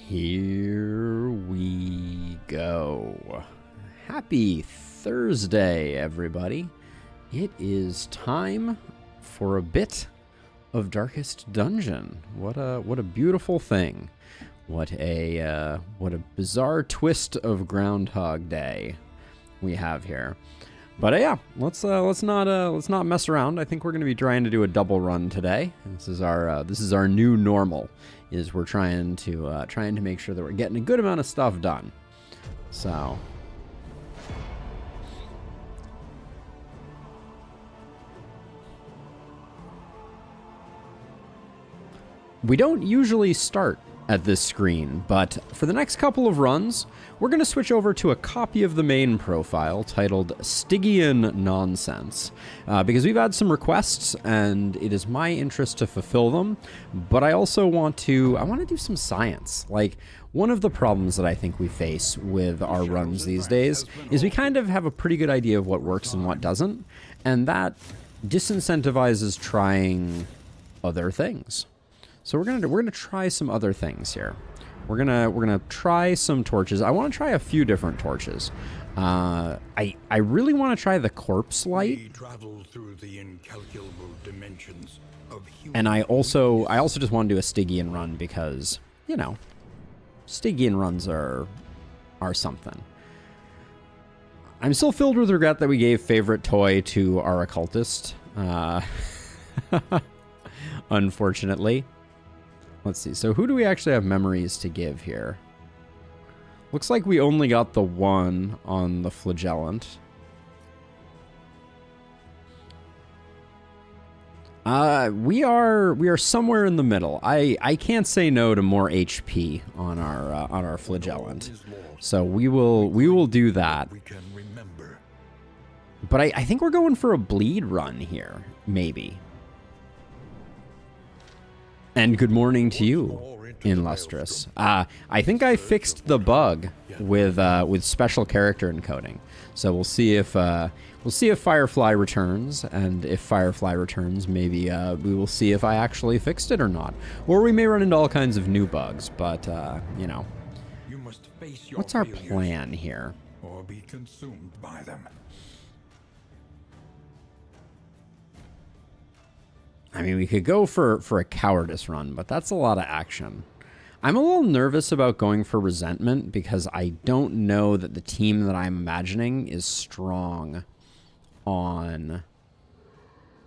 Here we go. Happy Thursday, everybody. It is time for a bit of Darkest Dungeon. What a beautiful thing. What a bizarre twist of Groundhog Day we have here. But yeah, let's not mess around. I think we're going to be trying to do a double run today. This is our new normal. Is we're trying to make sure that we're getting a good amount of stuff done. So we don't usually start at this screen, but for the next couple of runs, we're going to switch over to a copy of the main profile titled Stygian Nonsense, because we've had some requests and it is my interest to fulfill them, but I also want to do some science. Like, one of the problems that I think we face with our runs these days is we kind of have a pretty good idea of what works and what doesn't, and that disincentivizes trying other things. So we're gonna try some other things here. We're gonna try some torches. I want to try a few different torches. I really want to try the corpse light. And I also just want to do a Stygian run because, you know, Stygian runs are something. I'm still filled with regret that we gave favorite toy to our occultist. Unfortunately. Let's see. So who do we actually have memories to give here? Looks like we only got the one on the flagellant. We are somewhere in the middle. I can't say no to more HP on our flagellant. So we will do that. But I think we're going for a bleed run here, maybe. And good morning to you, Illustrious. I think I fixed the bug with special character encoding. So we'll see if Firefly returns, and if Firefly returns, maybe we will see if I actually fixed it or not. Or we may run into all kinds of new bugs. But you know, what's our plan here? Or be consumed by them. I mean, we could go for a cowardice run, but that's a lot of action. I'm a little nervous about going for resentment because I don't know that the team that I'm imagining is strong on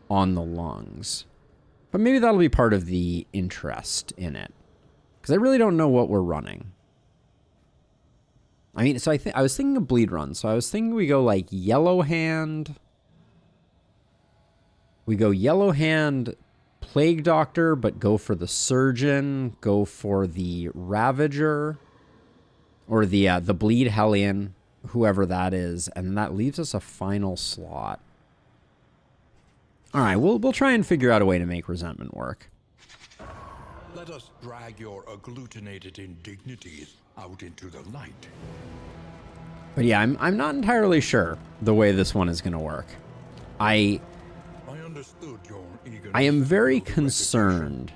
the lungs. But maybe that'll be part of the interest in it, because I really don't know what we're running. I mean, so I was thinking of bleed run. So I was thinking we go like Yellow Hand. We go Yellow Hand, Plague Doctor, but go for the Surgeon, go for the Ravager, or the Bleed Hellion, whoever that is, and that leaves us a final slot. All right, we'll try and figure out a way to make resentment work. Let us drag your agglutinated indignities out into the light. But yeah, I'm not entirely sure the way this one is going to work. I am very concerned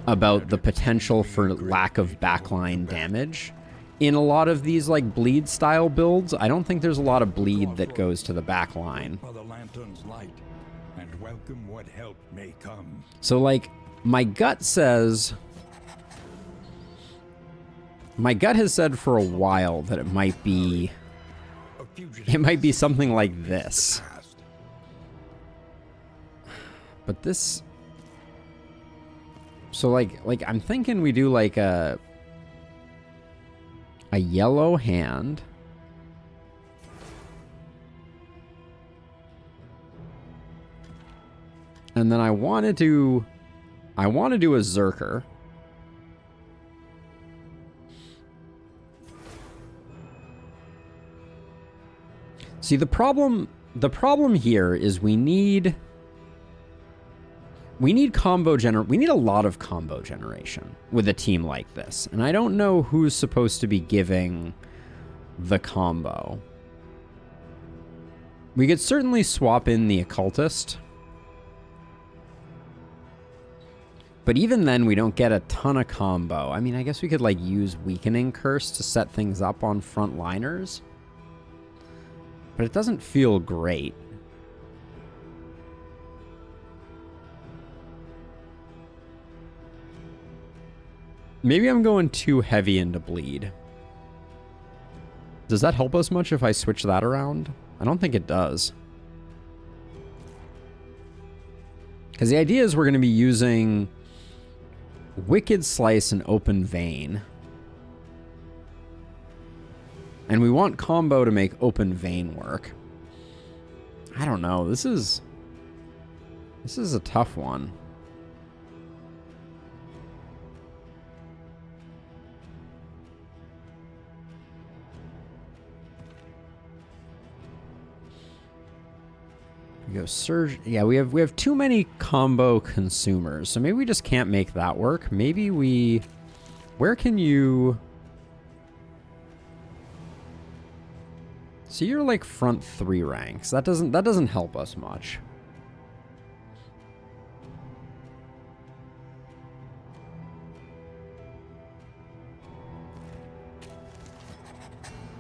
about the potential for lack of backline damage. In a lot of these like bleed style builds, I don't think there's a lot of bleed that goes to the backline. So like my gut has said for a while that it might be something like this. But this, so like I'm thinking we do like a Yellow Hand, and then I want to do a Zerker. See, the problem here is we need a lot of combo generation with a team like this. And I don't know who's supposed to be giving the combo. We could certainly swap in the occultist. But even then, we don't get a ton of combo. I mean, I guess we could, like, use Weakening Curse to set things up on frontliners. But it doesn't feel great. Maybe I'm going too heavy into bleed. Does that help us much if I switch that around? I don't think it does. Because the idea is we're going to be using Wicked Slice and Open Vein. And we want combo to make Open Vein work. I don't know. This is a tough one. We go Surge. Yeah, we have too many combo consumers, so maybe we just can't make that work. Maybe we... Where can you... So you're like front 3 ranks. That doesn't help us much.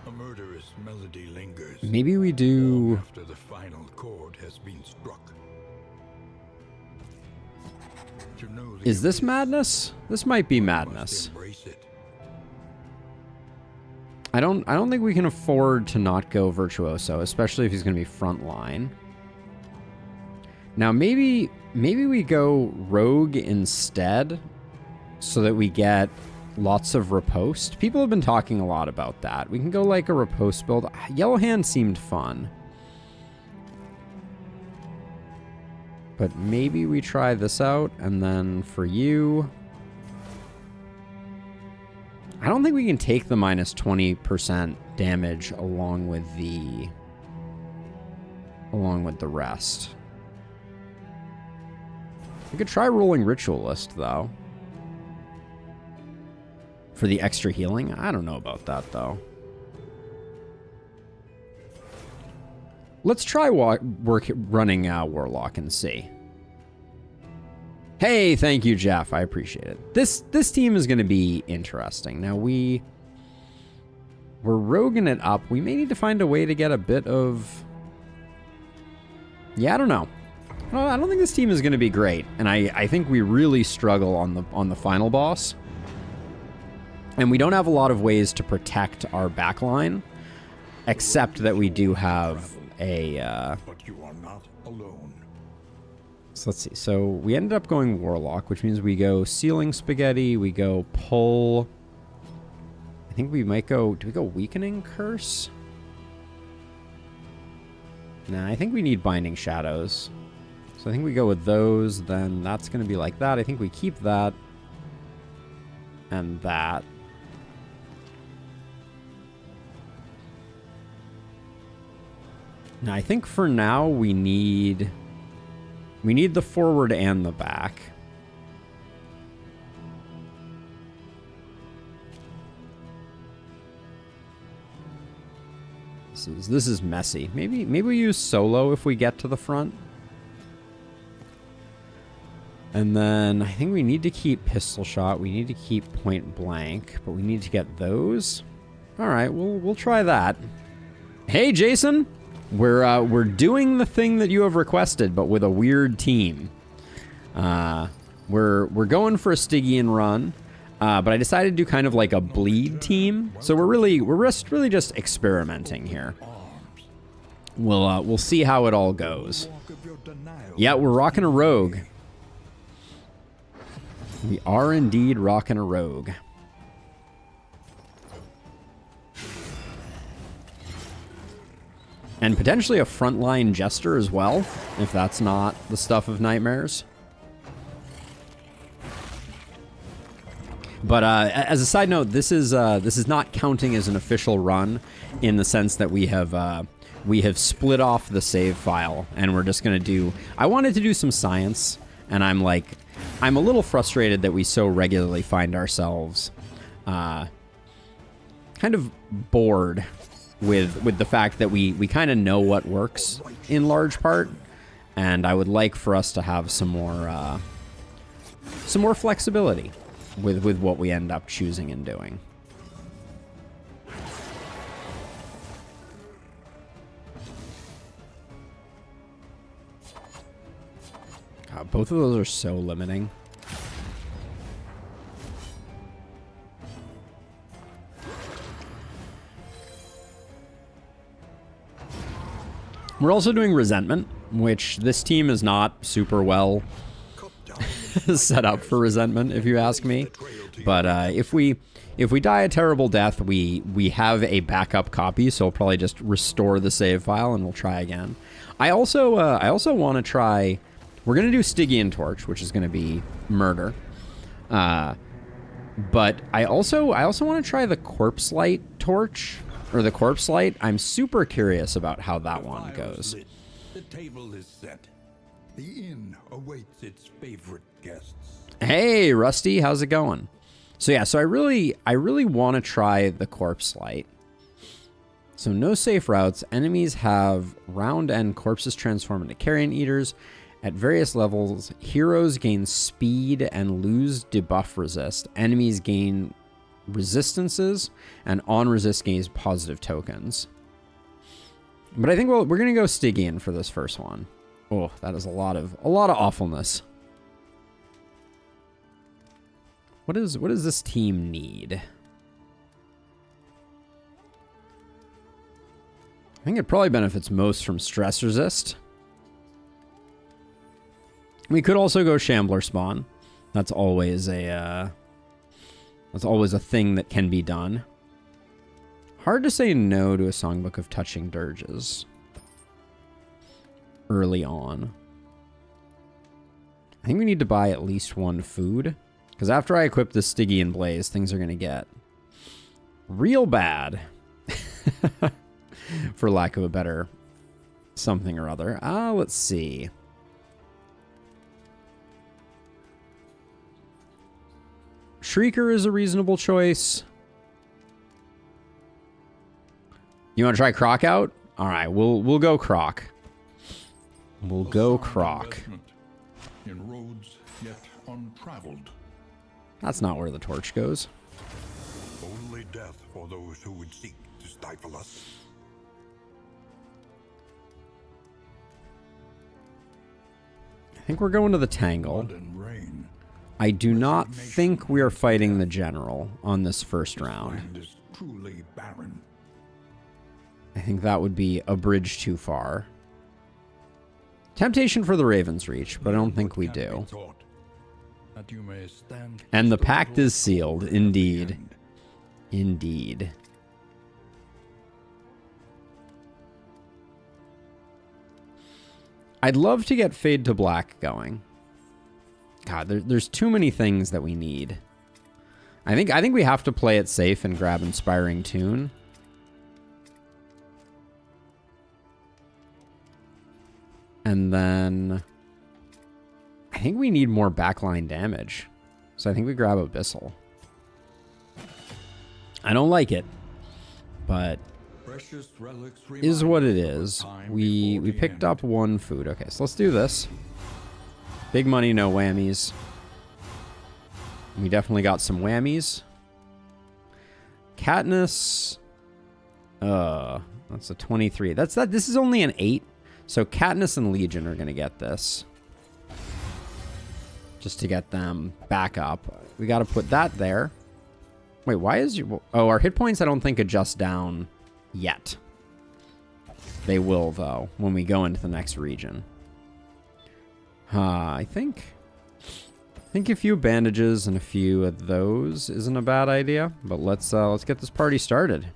A murderous melody lingers. Maybe we do... After the final chord has been struck. To know the Is this madness? This might be madness. embrace it. I don't think we can afford to not go Virtuoso, especially if he's going to be front line. Now maybe we go Rogue instead so that we get lots of riposte. People have been talking a lot about that. We can go like a riposte build. Yellow Hand seemed fun. But maybe we try this out, and then for you... I don't think we can take the minus 20% damage along with the rest. We could try rolling Ritualist, though. For the extra healing? I don't know about that, though. Let's try running Warlock and see. Hey, thank you, Jeff. I appreciate it. This team is going to be interesting. Now, we're roguing it up. We may need to find a way to get a bit of... Yeah, I don't know. I don't think this team is going to be great. And I think we really struggle on the final boss. And we don't have a lot of ways to protect our backline. Except that we do have a... But you are not alone. So let's see. So we ended up going Warlock, which means we go Sealing Spaghetti, we go Pull. I think we might go... Do we go Weakening Curse? Nah, I think we need Binding Shadows. So I think we go with those, then that's going to be like that. I think we keep that. And that. Now, I think for now we need the forward and the back. This is messy. Maybe we use Solo if we get to the front. And then I think we need to keep Pistol Shot. We need to keep Point Blank, but we need to get those. All right, we'll try that. Hey, Jason. We're doing the thing that you have requested, but with a weird team. We're going for a Stygian run, but I decided to do kind of like a bleed team. So we're really just experimenting here. We'll see how it all goes. Yeah, we're rocking a rogue. We are indeed rocking a rogue. And potentially a frontline jester as well, if that's not the stuff of nightmares. But as a side note, this is not counting as an official run, in the sense that we have split off the save file, and we're just gonna do. I wanted to do some science, and I'm a little frustrated that we so regularly find ourselves kind of bored with the fact that we kind of know what works in large part, and I would like for us to have some more some more flexibility with what we end up choosing and doing. God, both of those are so limiting. We're also doing Resentment, which this team is not super well set up for Resentment, if you ask me. But if we die a terrible death, we have a backup copy, so we'll probably just restore the save file and we'll try again. I also want to try. We're gonna do Stygian Torch, which is gonna be murder. But I also want to try the Corpse Light Torch. Or the Corpse Light. I'm super curious about how that one goes. The table is set. The inn awaits its favorite guests. Hey, Rusty, how's it going? So yeah, so I really want to try the Corpse Light. So no safe routes. Enemies have round end corpses transform into carrion eaters. At various levels, heroes gain speed and lose debuff resist. Enemies gain resistances, and on resist gains positive tokens. But I think we're gonna go Stygian for this first one. Oh, that is a lot of awfulness. What does this team need? I think it probably benefits most from stress resist. We could also go Shambler spawn. That's always a thing that can be done. Hard to say no to a songbook of touching dirges early on. I think we need to buy at least one food, because after I equip the Stygian Blaze, things are going to get real bad. For lack of a better something or other. Let's see. Shrieker is a reasonable choice. You want to try Croc out? All right, we'll go Croc. We'll go Croc. In roads yet untraveled. That's not where the torch goes. Only death for those who would seek to stifle us. I think we're going to the Tangle. I do not think we are fighting the General on this first round. Is truly barren. I think that would be a bridge too far. Temptation for the Raven's Reach, but I don't think we do. And the pact is sealed, indeed. Indeed. I'd love to get Fade to Black going. God, there's too many things that we need. I think we have to play it safe and grab Inspiring Tune. And then I think we need more backline damage. So I think we grab Abyssal. I don't like it, but is what it is. We picked up one food. Okay, so let's do this. Big money, no whammies. We definitely got some whammies. Katniss. That's a 23. This is only an 8. So Katniss and Legion are going to get this. Just to get them back up. We got to put that there. Wait, why is you... Oh, our hit points I don't think adjust down yet. They will, though, when we go into the next region. I think a few bandages and a few of those isn't a bad idea. But let's get this party started.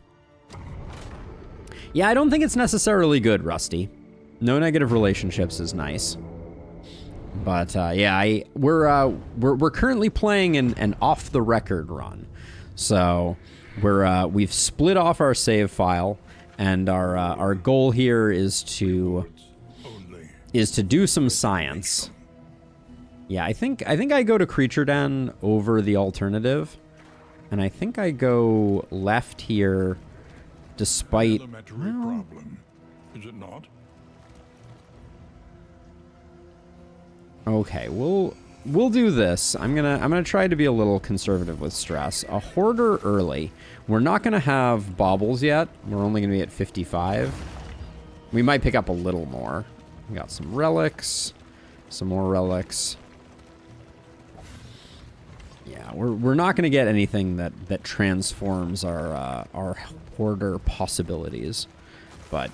Yeah, I don't think it's necessarily good, Rusty. No negative relationships is nice. But yeah, we're currently playing an off the record run. So we've split off our save file, and our goal here is to do some science. Yeah, I think I go to Creature Den over the alternative, and I think I go left here, despite. Problem, is it not? Okay, we'll we'll do this. I'm gonna try to be a little conservative with stress. A hoarder early. We're not gonna have baubles yet. We're only gonna be at 55. We might pick up a little more. We got some relics, some more relics. Yeah, we're not gonna get anything that transforms our hoarder possibilities, but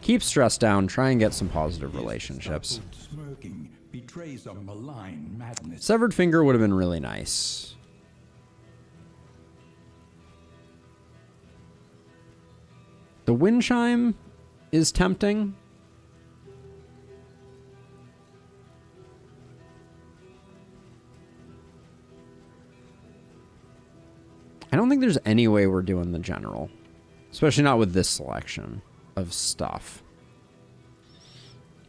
keep stress down. Try and get some positive relationships. Betrays a malign madness. Severed finger would have been really nice. The wind chime is tempting. I don't think there's any way we're doing the general, especially not with this selection of stuff.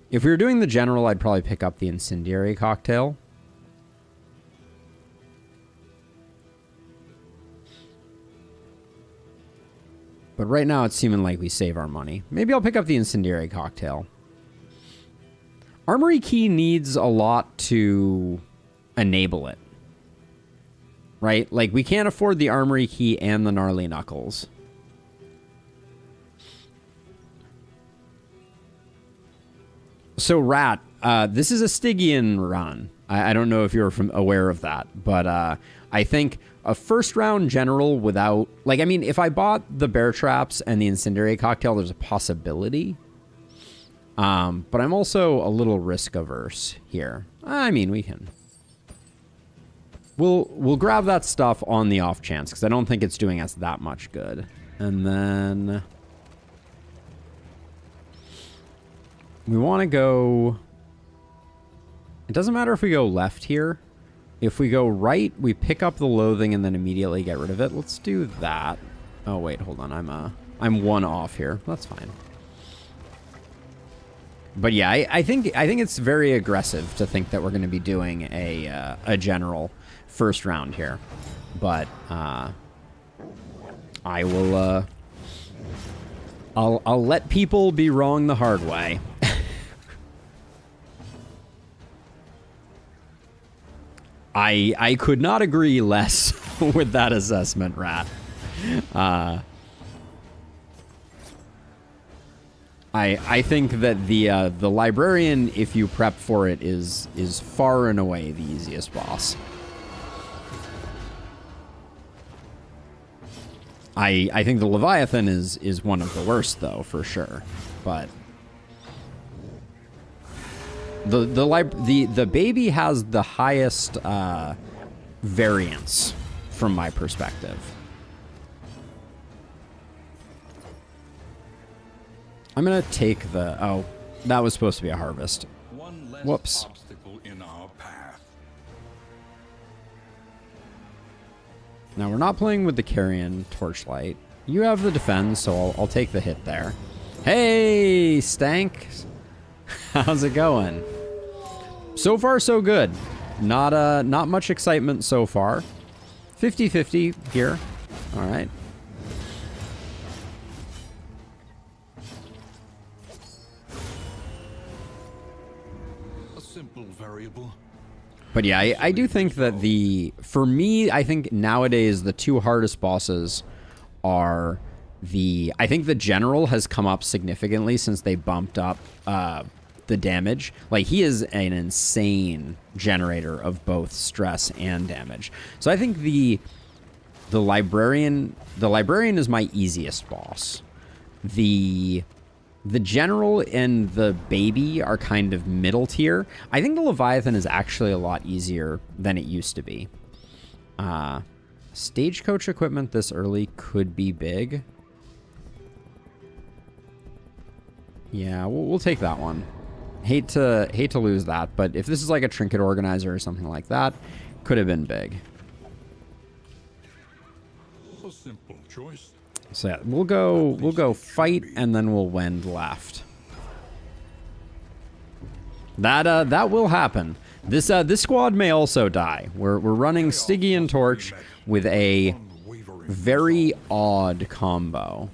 If we were doing the general, I'd probably pick up the incendiary cocktail. But right now it's seeming like we save our money. Maybe I'll pick up the incendiary cocktail. Armory key needs a lot to enable it. Right? Like, we can't afford the armory key and the gnarly knuckles. So, Rat, this is a Stygian run. I don't know if you're aware of that, but I think a first round general without... Like, I mean, if I bought the bear traps and the incendiary cocktail, there's a possibility. But I'm also a little risk averse here. I mean, we can... We'll grab that stuff on the off chance, because I don't think it's doing us that much good. And then... we want to go... It doesn't matter if we go left here. If we go right, we pick up the loathing and then immediately get rid of it. Let's do that. Oh, wait, hold on. I'm one off here. That's fine. But yeah, I think it's very aggressive to think that we're going to be doing a general first round here. But I will I'll let people be wrong the hard way. I could not agree less with that assessment, Rat. I think that the librarian, if you prep for it, is far and away the easiest boss. I think the Leviathan is one of the worst, though, for sure. But the baby has the highest variance from my perspective. I'm gonna take the... Oh, that was supposed to be a harvest. One less Whoops. obstacle in our path. Now, we're not playing with the Carrion Torchlight. You have the defense, so I'll take the hit there. Hey, Stank! How's it going? So far, so good. Not much excitement so far. 50-50 here. All right. A simple variable. But yeah, I do think that for me, I think nowadays the two hardest bosses are I think the General has come up significantly since they bumped up the damage. Like, he is an insane generator of both stress and damage. So I think the Librarian is my easiest boss. The General and the Baby are kind of middle tier. I think the Leviathan is actually a lot easier than it used to be. Stagecoach equipment this early could be big. Yeah, we'll take that one. Hate to lose that, but if this is like a trinket organizer or something like that, could have been big. A simple choice. So yeah, we'll go fight and then we'll wend left. That will happen. This squad may also die. We're running Stygian Torch with a very odd combo.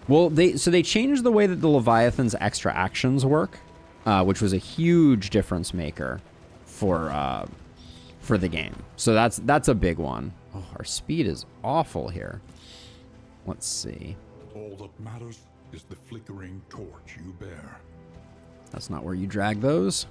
Well, they changed the way that the Leviathan's extra actions work. which was a huge difference maker for the game. So that's a big one. Oh, our speed is awful here. Let's see. All that matters is the flickering torch you bear. That's not where you drag those.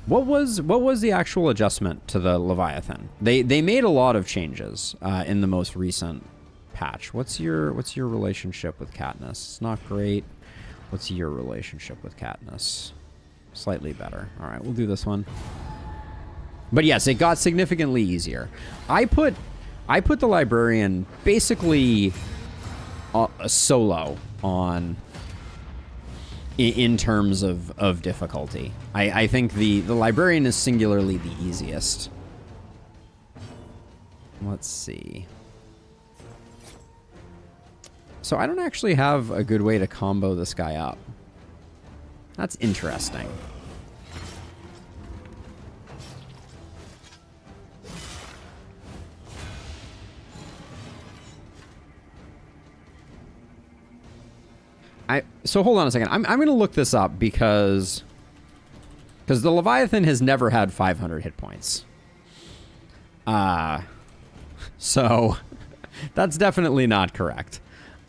What was the actual adjustment to the Leviathan? They made a lot of changes in the most recent patch. What's your relationship with Katniss? It's not great. What's your relationship with Katniss? Slightly better. All right, we'll do this one. But yes, it got significantly easier. I put the librarian basically a solo on in terms of difficulty. I think the librarian is singularly the easiest. Let's see. So I don't actually have a good way to combo this guy up. That's interesting. So hold on a second. I'm going to look this up because the Leviathan has never had 500 hit points. So that's definitely not correct.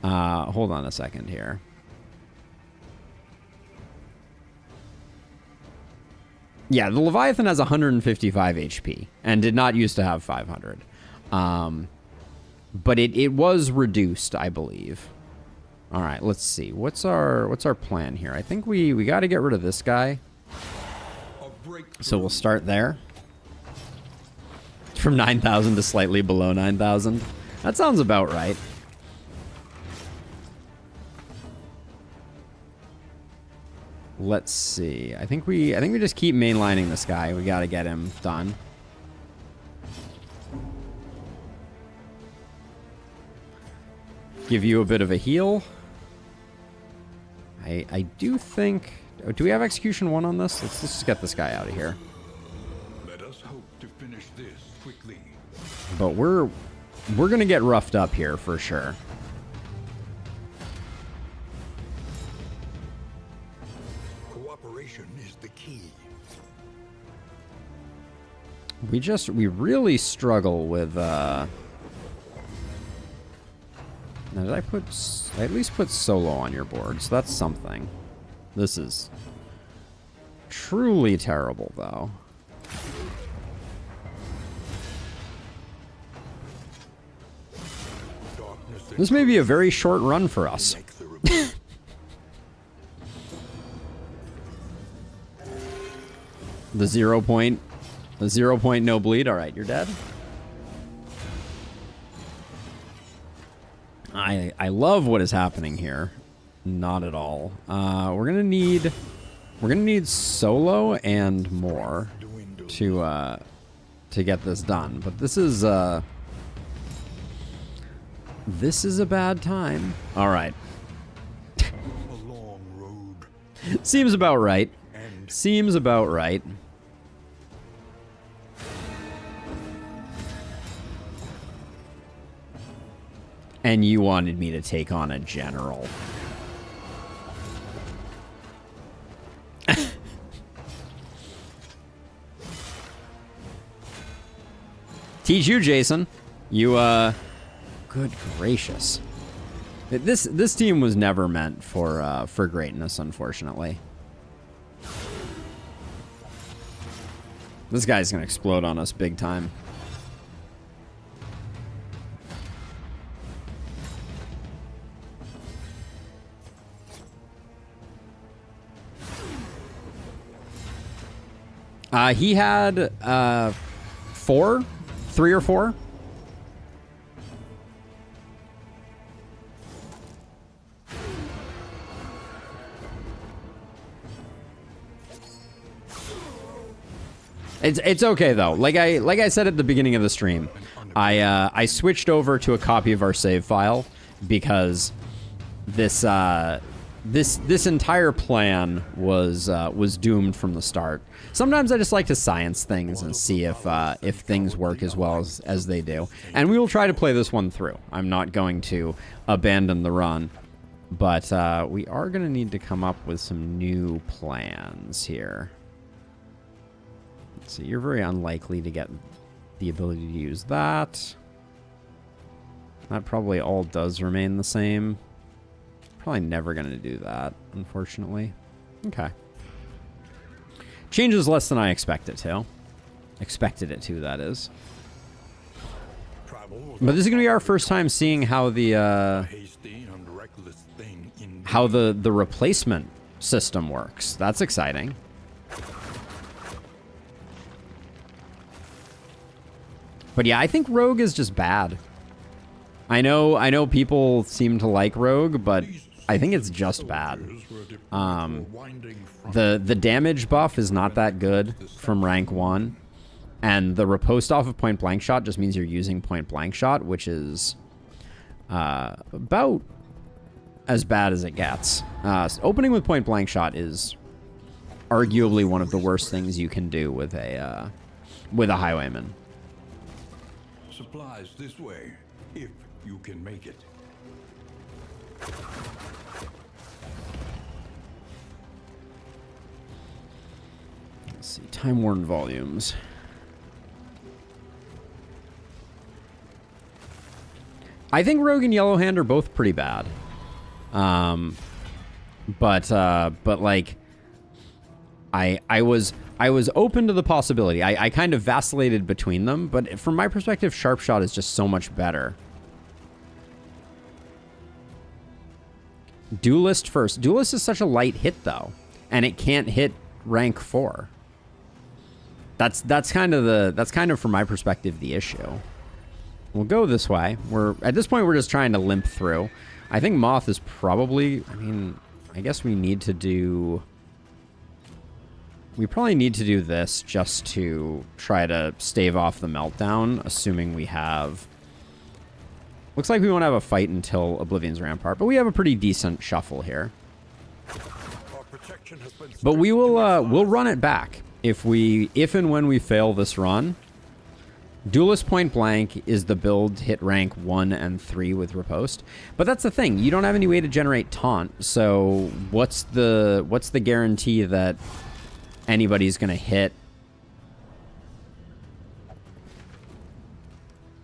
Hold on a second here. Yeah, the Leviathan has 155 HP and did not used to have 500. But it was reduced, I believe. All right, let's see. What's our plan here? I think we got to get rid of this guy. So we'll start there. From 9,000 to slightly below 9,000. That sounds about right. Let's see. I think we just keep mainlining this guy. We got to get him done. Give you a bit of a heal. I do think... Oh, do we have Execution 1 on this? Let's just get this guy out of here. Let us hope to finish this quickly. But we're going to get roughed up here for sure. Cooperation is the key. We really struggle with... Now, did I at least put solo on your board, so that's something. This is truly terrible, though. This may be a very short run for us. The 0 point no bleed. All right, you're dead. I love what is happening here. Not at all. We're gonna need solo and more to get this done. But this is a bad time. All right. A long road. Seems about right. Seems about right. And you wanted me to take on a general. Teach you, Jason. You, good gracious. This team was never meant for greatness, unfortunately. This guy's gonna explode on us big time. He had 3 or 4. It's okay though. Like I said at the beginning of the stream, I switched over to a copy of our save file because this this entire plan was doomed from the start. Sometimes I just like to science things and see if things work as well as they do. And we will try to play this one through. I'm not going to abandon the run. But we are going to need to come up with some new plans here. Let's see, you're very unlikely to get the ability to use that. That probably all does remain the same. Probably never going to do that, unfortunately. Okay. Changes less than I expected to. Expected it to, that is. But this is going to be our first time seeing how the replacement system works. That's exciting. But yeah, I think Rogue is just bad. I know people seem to like Rogue, but I think it's just bad. The damage buff is not that good from rank 1. And the riposte off of point blank shot just means you're using point blank shot, which is about as bad as it gets. Opening with point blank shot is arguably one of the worst things you can do with a highwayman. Supplies this way, if you can make it. Let's see, time-worn volumes. I think Rogue and Yellowhand are both pretty bad. But like, I was open to the possibility. I kind of vacillated between them, but from my perspective, Sharpshot is just so much better. Duelist first. Duelist is such a light hit though, and it can't hit rank 4. That's kind of from my perspective the issue. We'll go this way. At this point we're just trying to limp through. I think Moth is probably, I mean, I guess we need to do... We probably need to do this just to try to stave off the meltdown, assuming we have... Looks like we won't have a fight until Oblivion's Rampart, but we have a pretty decent shuffle here. But we will we'll run it back. If and when we fail this run, Duelist Point Blank is the build to hit rank 1 and 3 with riposte. But that's the thing, you don't have any way to generate taunt, so what's the guarantee that anybody's gonna hit?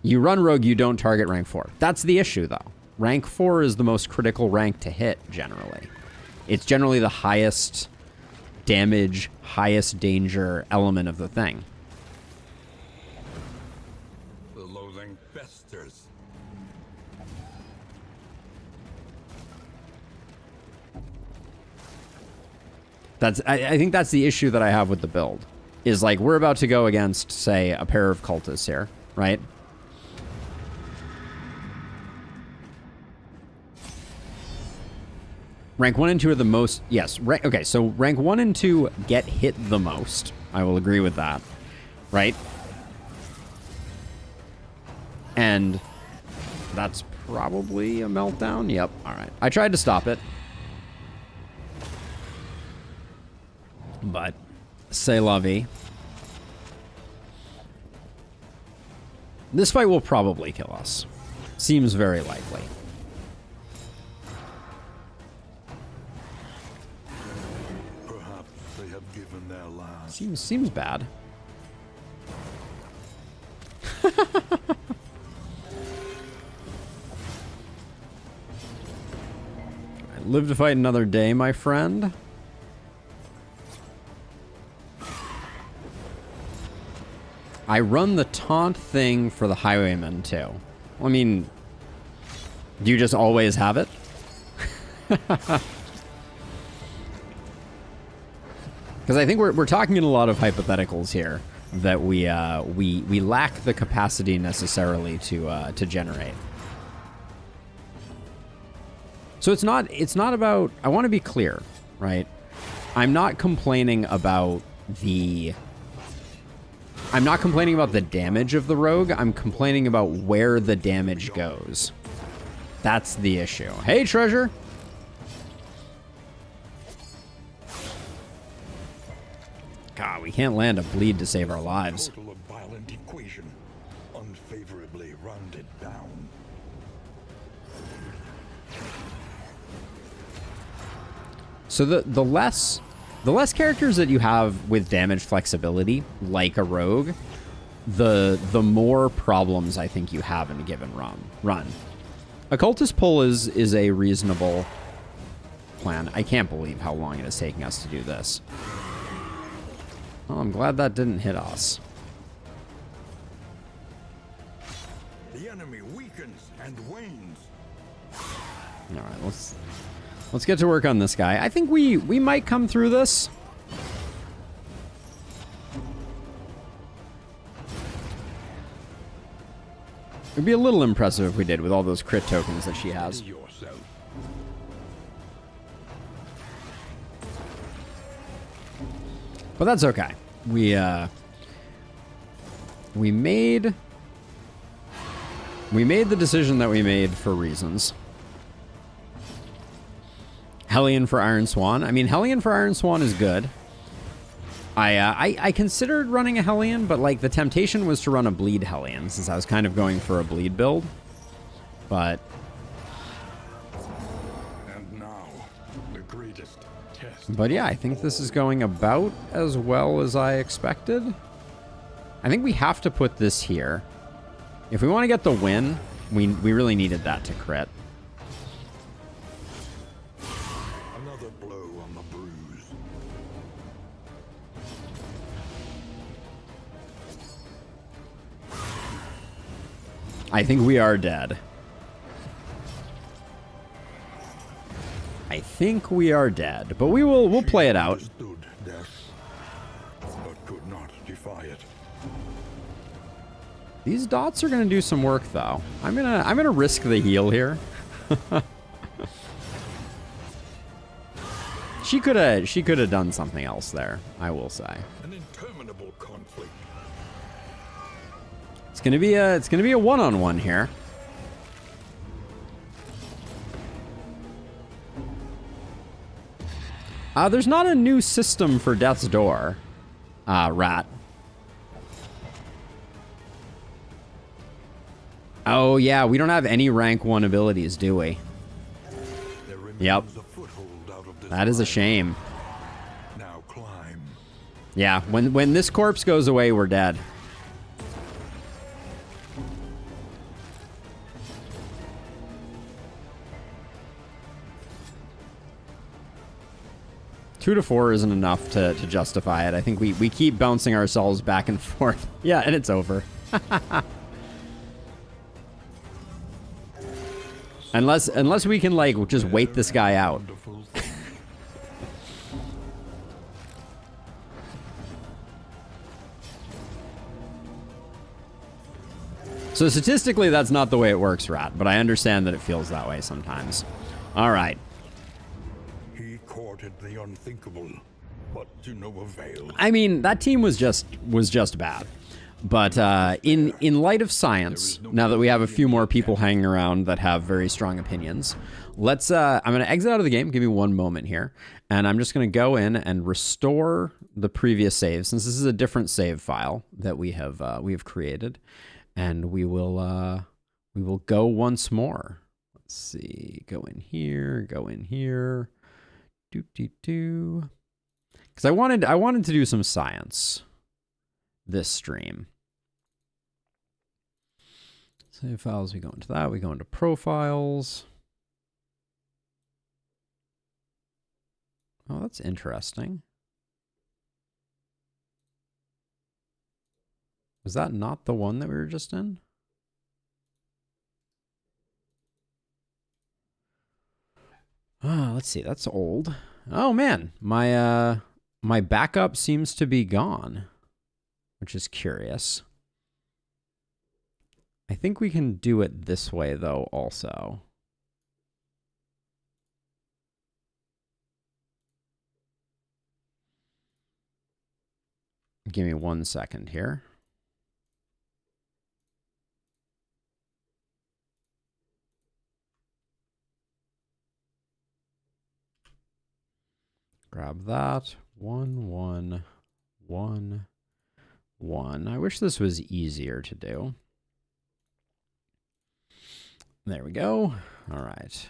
You run Rogue, you don't target rank 4. That's the issue though. Rank 4 is the most critical rank to hit generally. It's generally the highest damage, highest danger element of the thing. I think that's the issue that I have with the build. Is like, we're about to go against, say, a pair of cultists here, right? Rank 1 and 2 are the most... Yes, okay, so rank 1 and 2 get hit the most. I will agree with that, right? And that's probably a meltdown. Yep, all right. I tried to stop it. But, c'est la vie. This fight will probably kill us. Seems very likely. Perhaps they have given their last. Seems bad. Live to fight another day, my friend. I run the taunt thing for the highwayman too. I mean, do you just always have it? Because I think we're talking in a lot of hypotheticals here that we lack the capacity necessarily to generate. So it's not about, I want to be clear, right? I'm not complaining about the damage of the rogue. I'm complaining about where the damage goes. That's the issue. Hey, treasure. we can't land a bleed to save our lives. Total of violent equation, unfavorably rounded down. So the less characters that you have with damage flexibility, like a rogue, the more problems I think you have in a given run. Occultist Pull is a reasonable plan. I can't believe how long it is taking us to do this. Oh, I'm glad that didn't hit us. The enemy weakens and wanes. All right, let's get to work on this guy. I think we might come through this. It'd be a little impressive if we did with all those crit tokens that she has. But that's okay. We made the decision that we made for reasons. Hellion for Iron Swan. I mean, Hellion for Iron Swan is good. I considered running a Hellion, but like the temptation was to run a Bleed Hellion since I was kind of going for a Bleed build. But And now, the greatest test. But yeah, I think this is going about as well as I expected. I think we have to put this here. If we want to get the win, we really needed that to crit. Another blow on the bruise. I think we are dead. I think we are dead, but we'll play it out. Understood death, but could not defy it. These dots are gonna do some work though. I'm gonna risk the heal here. She could have done something else there, I will say. An interminable conflict. It's gonna be a one-on-one here. There's not a new system for Death's Door, Rat. Oh yeah, we don't have any rank 1 abilities, do we? Yep. That is a shame. Now climb. Yeah, when this corpse goes away, we're dead. Two to 4 isn't enough to justify it. I think we keep bouncing ourselves back and forth. Yeah, and it's over. Unless we can like just wait this guy out. So statistically, that's not the way it works, Rat, but I understand that it feels that way sometimes. All right. He courted the unthinkable, but to no avail. I mean, that team was just bad. But in light of science, now that we have a few more people hanging around that have very strong opinions, let's. I'm going to exit out of the game. Give me one moment here, and I'm just going to go in and restore the previous save, since this is a different save file that we have created, and we will go once more. Let's see. Go in here. Go in here. Because I wanted to do some science this stream. Save files, we go into that, we go into profiles. Oh, that's interesting. Was that not the one that we were just in? Let's see, that's old. Oh man, my backup seems to be gone, which is curious. I think we can do it this way, though, also. Give me 1 second here. Grab that. 1, 1, 1, 1. I wish this was easier to do. There we go. All right.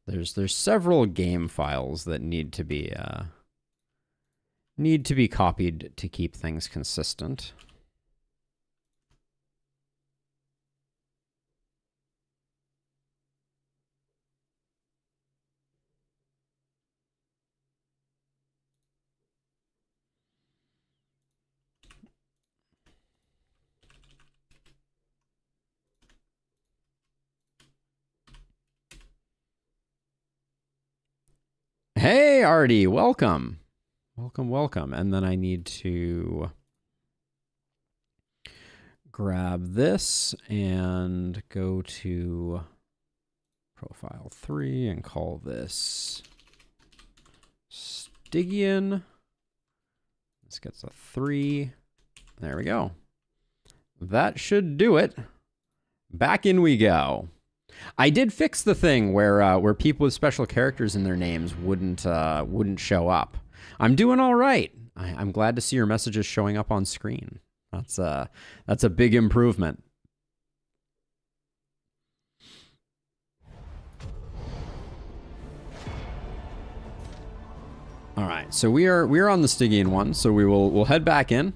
There's several game files that need to be copied to keep things consistent. Hey, Artie, welcome. Welcome, welcome. And then I need to grab this and go to profile 3 and call this Stygian. This gets a 3. There we go. That should do it. Back in we go. I did fix the thing where people with special characters in their names wouldn't show up. I'm doing all right. I'm glad to see your messages showing up on screen. That's a big improvement. All right, so we are on the Stygian one, so we'll head back in.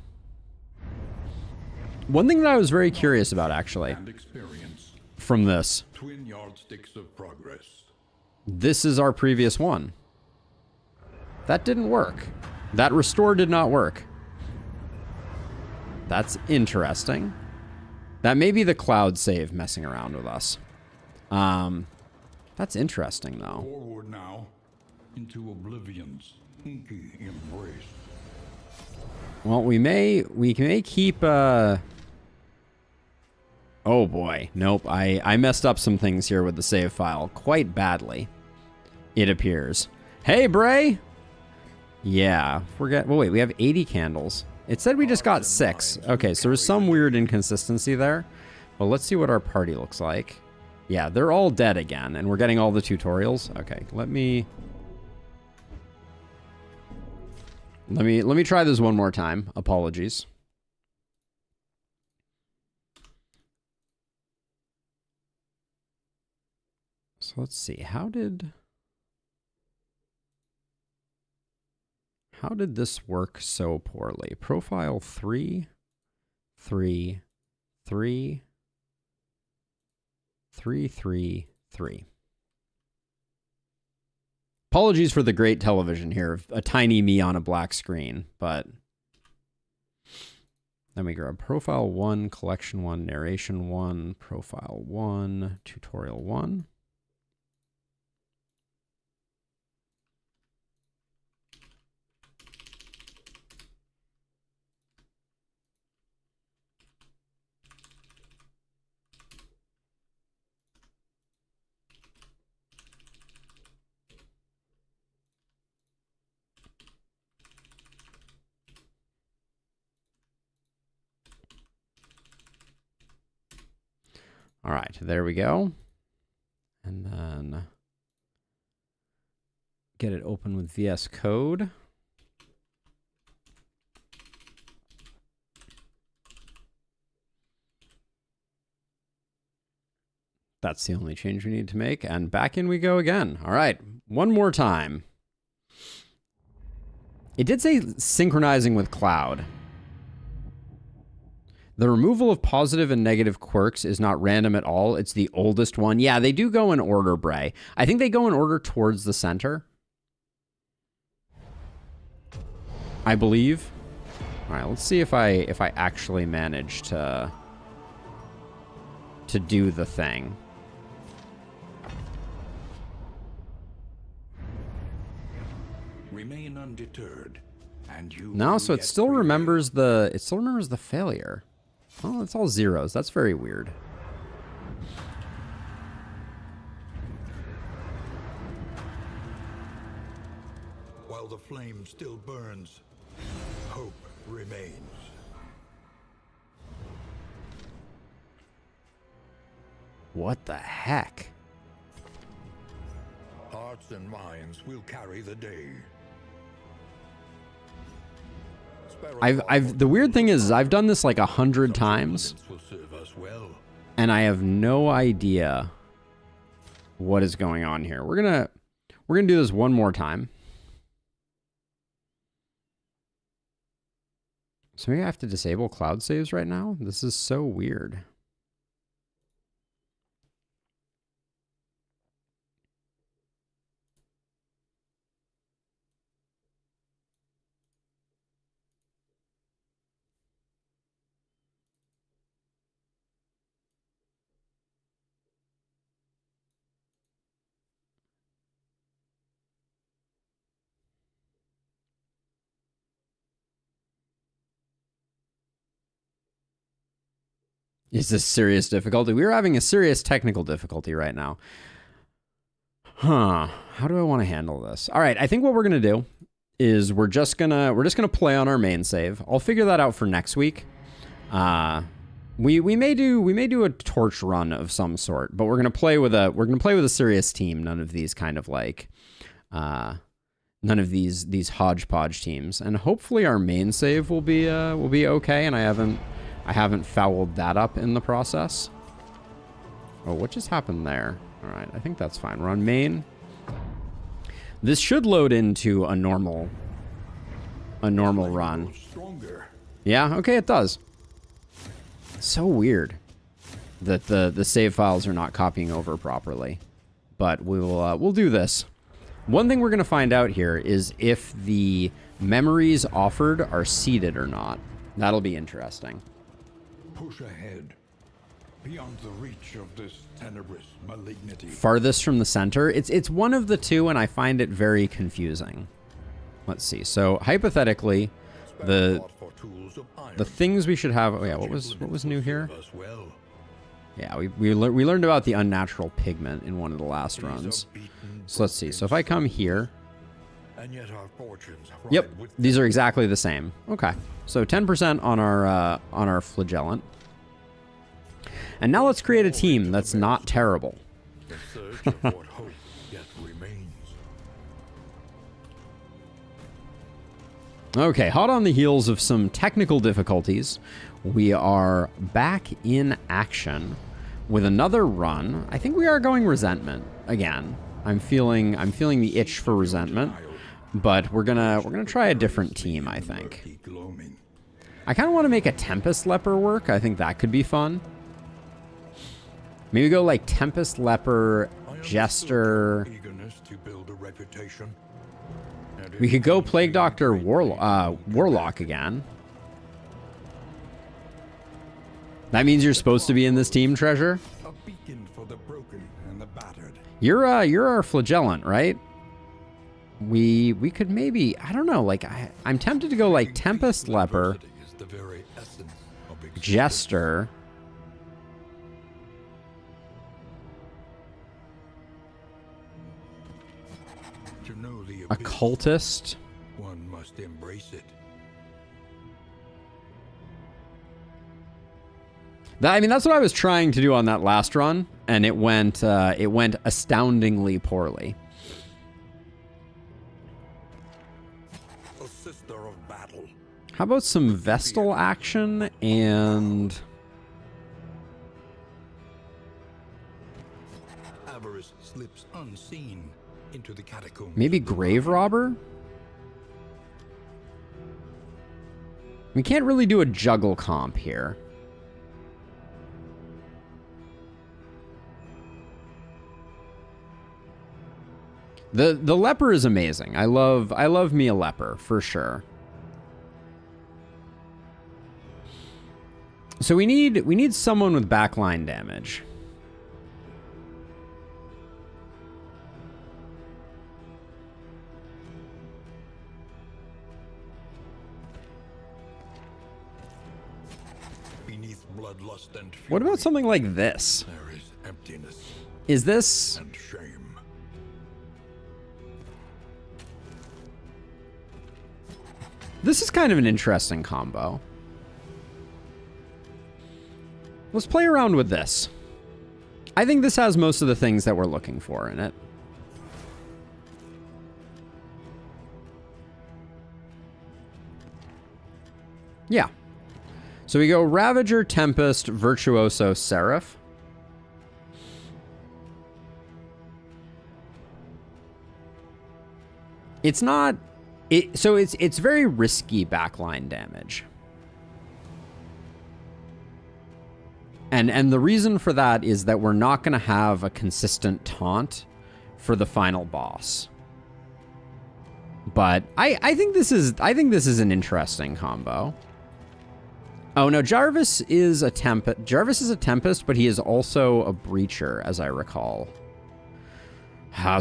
One thing that I was very curious about, actually, from this. Twin yardsticks of progress. This is our previous one. That didn't work. That restore did not work. That's interesting. That may be the cloud save messing around with us. That's interesting, though. Forward now into Oblivion's inky embrace. Well, we may keep Oh boy, nope, I messed up some things here with the save file quite badly, it appears. Hey, Bray! Yeah, forget, well wait, we have 80 candles. It said we just got 6. Okay, so there's some weird inconsistency there. Well, let's see what our party looks like. Yeah, they're all dead again, and we're getting all the tutorials. Okay, let me try this one more time. Apologies. So let's see, how did this work so poorly? Profile 3, 3, 3, 3, 3, 3. Apologies for the great television here, a tiny me on a black screen, but then we grab profile 1, collection 1, narration 1, profile 1, tutorial 1. All right, there we go. And then get it open with VS Code. That's the only change we need to make. And back in we go again. All right, one more time. It did say synchronizing with cloud. The removal of positive and negative quirks is not random at all. It's the oldest one. Yeah, they do go in order, Bray. I think they go in order towards the center, I believe. All right, let's see if I actually manage to do the thing. Remain undeterred, and you. No, so it still remembers the failure. Oh, it's all zeros. That's very weird. While the flame still burns, hope remains. What the heck? Hearts and minds will carry the day. The weird thing is I've done this like 100 times, Will serve us well. and I have no idea what is going on here. We're gonna do this one more time. So maybe I have to disable cloud saves right now? This is so weird. Is this serious difficulty? We're having a serious technical difficulty right now. Huh. How do I want to handle this? All right, I think what we're gonna do is we're just gonna play on our main save. I'll figure that out for next week. We may do a torch run of some sort, but we're gonna play with a serious team. None of these kind of like none of these hodgepodge teams, and hopefully our main save will be okay. And I haven't fouled that up in the process. Oh, what just happened there? All right, I think that's fine. We're on main. This should load into a normal run. Yeah, okay, it does. So weird that the save files are not copying over properly. But we'll do this. One thing we're gonna find out here is if the memories offered are seeded or not. That'll be interesting. Push ahead, beyond the reach of this tenebrous malignity. Farthest from the center. It's one of the two, and I find it very confusing. Let's see. So hypothetically, the things we should have. Oh yeah, what was new here? Yeah, we learned about the unnatural pigment in one of the last runs. So let's see. So if I come here. Yep, these are exactly the same. Okay, so 10% on our flagellant. And now let's create a team that's not terrible. Okay, hot on the heels of some technical difficulties, we are back in action with another run. I think we are going resentment again. I'm feeling the itch for resentment. But we're gonna try a different team, I think. I kind of want to make a Tempest Leper work. I think that could be fun. Maybe go like Tempest Leper, Jester. We could go Plague Doctor Warlock again. That means you're supposed to be in this team, Treasure. You're our Flagellant, right? We could maybe, I don't know, like I'm tempted to go like Tempest Leper, Jester, Occultist. One must embrace it. I mean, that's what I was trying to do on that last run, and it went astoundingly poorly. How about some Vestal action and... Avarice slips unseen into the catacombs. Maybe Grave Robber? We can't really do a juggle comp here. The leper is amazing. I love me a leper for sure. So we need someone with backline damage. Beneath bloodlust and fury, What about something like this? there is emptiness Is this... and shame. This is kind of an interesting combo. Let's play around with this. I think this has most of the things that we're looking for in it. Yeah. So we go Ravager, Tempest, Virtuoso, Seraph. It's not... So it's very risky backline damage. And the reason for that is that we're not going to have a consistent taunt for the final boss. But I think this is an interesting combo. Oh no, Jarvis is a Tempest, but he is also a Breacher, as I recall.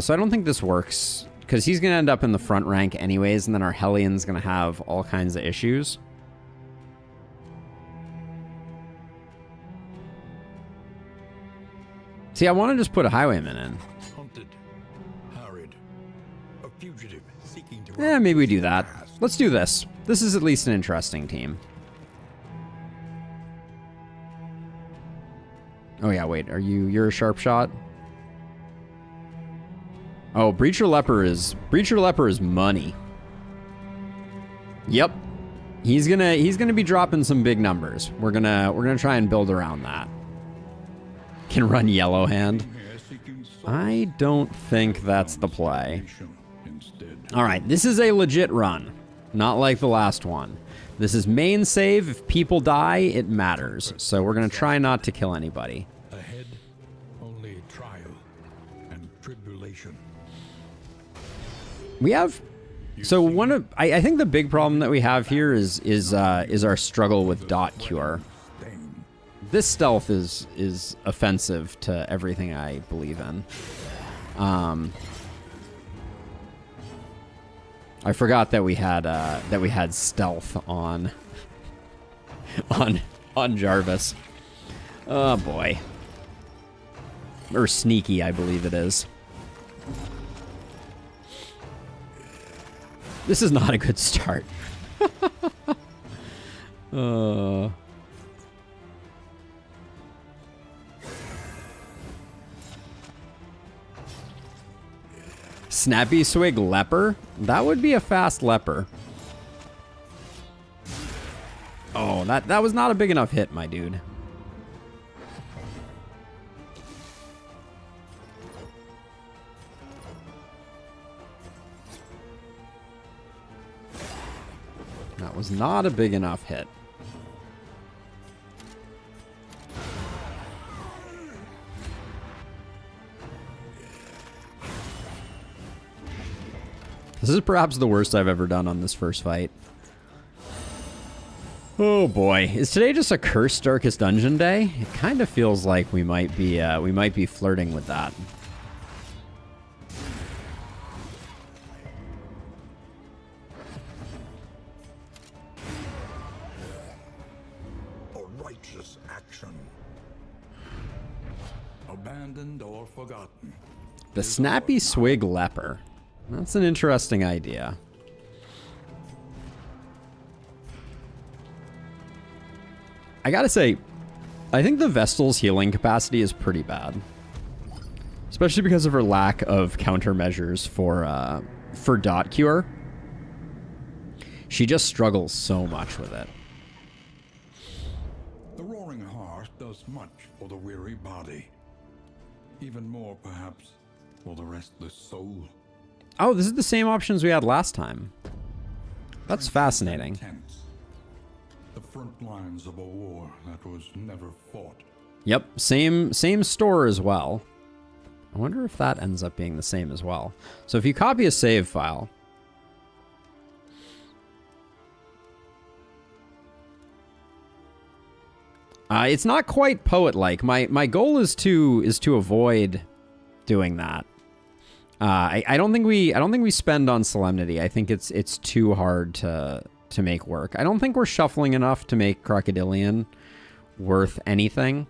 So I don't think this works, because he's going to end up in the front rank anyways, and then our Hellion's going to have all kinds of issues. See, I want to just put a Highwayman in. Hunted, harried, a fugitive seeking to Yeah, maybe we do that. Let's do this. This is at least an interesting team. Oh yeah, wait, you're a sharp shot? Oh, Breacher Leper is money. Yep. He's gonna be dropping some big numbers. We're gonna try and build around that. Can run Yellow Hand. I don't think that's the play. All right, this is a legit run, not like the last one. This is main save. If people die, it matters. So we're gonna try not to kill anybody. Ahead, only trial and tribulation. We have. So I think the big problem that we have here is our struggle with dot cure. This stealth is offensive to everything I believe in. I forgot that we had stealth on Jarvis. Oh boy. Or sneaky, I believe it is. This is not a good start. Snappy Swig Leper? That would be a fast leper. Oh, that was not a big enough hit, my dude. That was not a big enough hit. This is perhaps the worst I've ever done on this first fight. Oh boy, is today just a cursed Darkest Dungeon day? It kind of feels like we might be flirting with that. A righteous action. Abandoned or forgotten. The Snappy Swig Leper. That's an interesting idea. I gotta say, I think the Vestal's healing capacity is pretty bad. Especially because of her lack of countermeasures for dot cure. She just struggles so much with it. The roaring heart does much for the weary body. Even more, perhaps, for the restless soul. Oh, this is the same options we had last time. That's fascinating. The front lines of a war that was never fought. Yep, same store as well. I wonder if that ends up being the same as well. So if you copy a save file, it's not quite poet-like. My goal is to avoid doing that. I don't think we spend on Solemnity. I think it's too hard to make work. I don't think we're shuffling enough to make Crocodilian worth anything.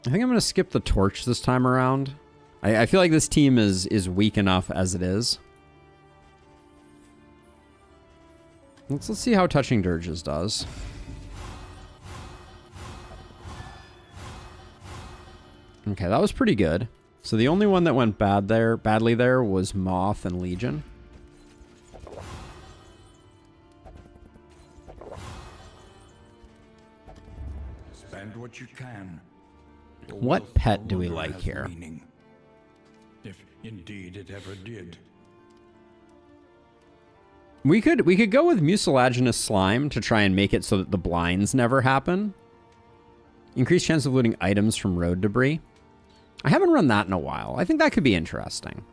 I think I'm going to skip the torch this time around. I feel like this team is weak enough as it is. Let's see how Touching Dirges does. Okay, that was pretty good. So the only one that went badly there was Moth and Legion. Spend what you can. Your What wealth pet no do we longer like has here? meaning. If indeed it ever did. We could go with mucilaginous slime to try and make it so that the blinds never happen. Increased chance of looting items from road debris. I haven't run that in a while. I think that could be interesting.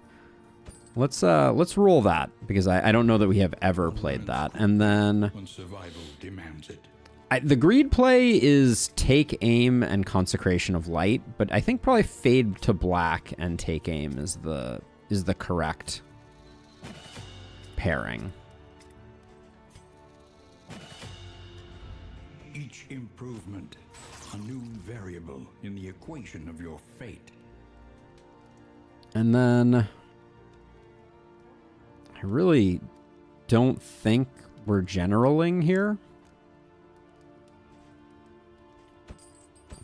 Let's roll that because I don't know that we have ever played that. And then When survival demands it. the greed play is take aim and consecration of light, but I think probably fade to black and take aim is the correct pairing. Each improvement, a new variable in the equation of your fate. And then I really don't think we're generaling here.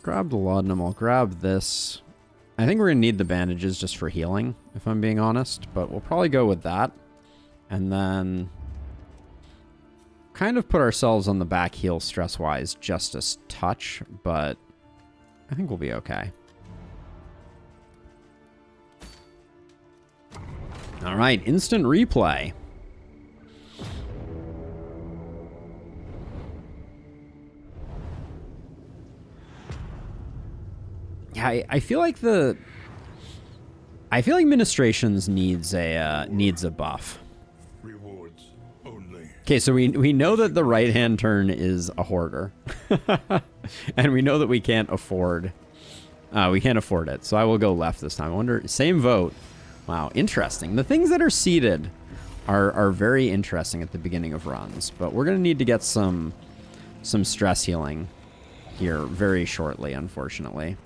Grab the laudanum. I'll grab this. I think we're going to need the bandages just for healing, if I'm being honest. But we'll probably go with that. And then kind of put ourselves on the back heel stress-wise just a touch. But I think we'll be okay. All right, instant replay. Yeah, I feel like Ministrations needs a buff. Rewards only. Okay, so we know that the right hand turn is a hoarder, and we know that we can't afford it. So I will go left this time. I wonder, same vote. Wow, interesting. The things that are seeded are very interesting at the beginning of runs, but we're gonna need to get some stress healing here very shortly, unfortunately.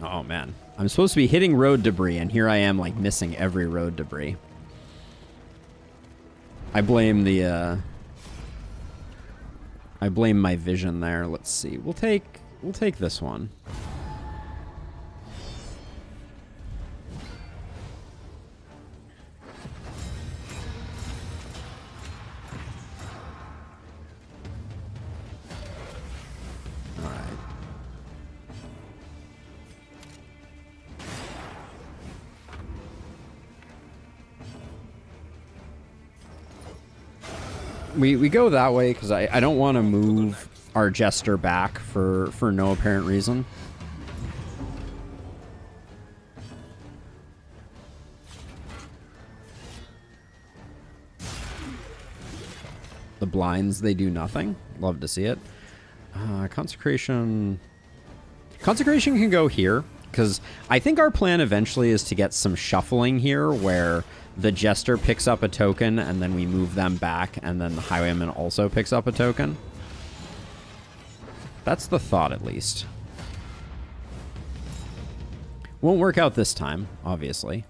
Oh man, I'm supposed to be hitting road debris, and here I am like missing every road debris. I blame my vision there. Let's see. We'll take this one. We go that way because I don't want to move our Jester back for no apparent reason. The blinds, they do nothing. Love to see it. Consecration can go here because I think our plan eventually is to get some shuffling here where the Jester picks up a token, and then we move them back, and then the Highwayman also picks up a token. That's the thought, at least. Won't work out this time, obviously.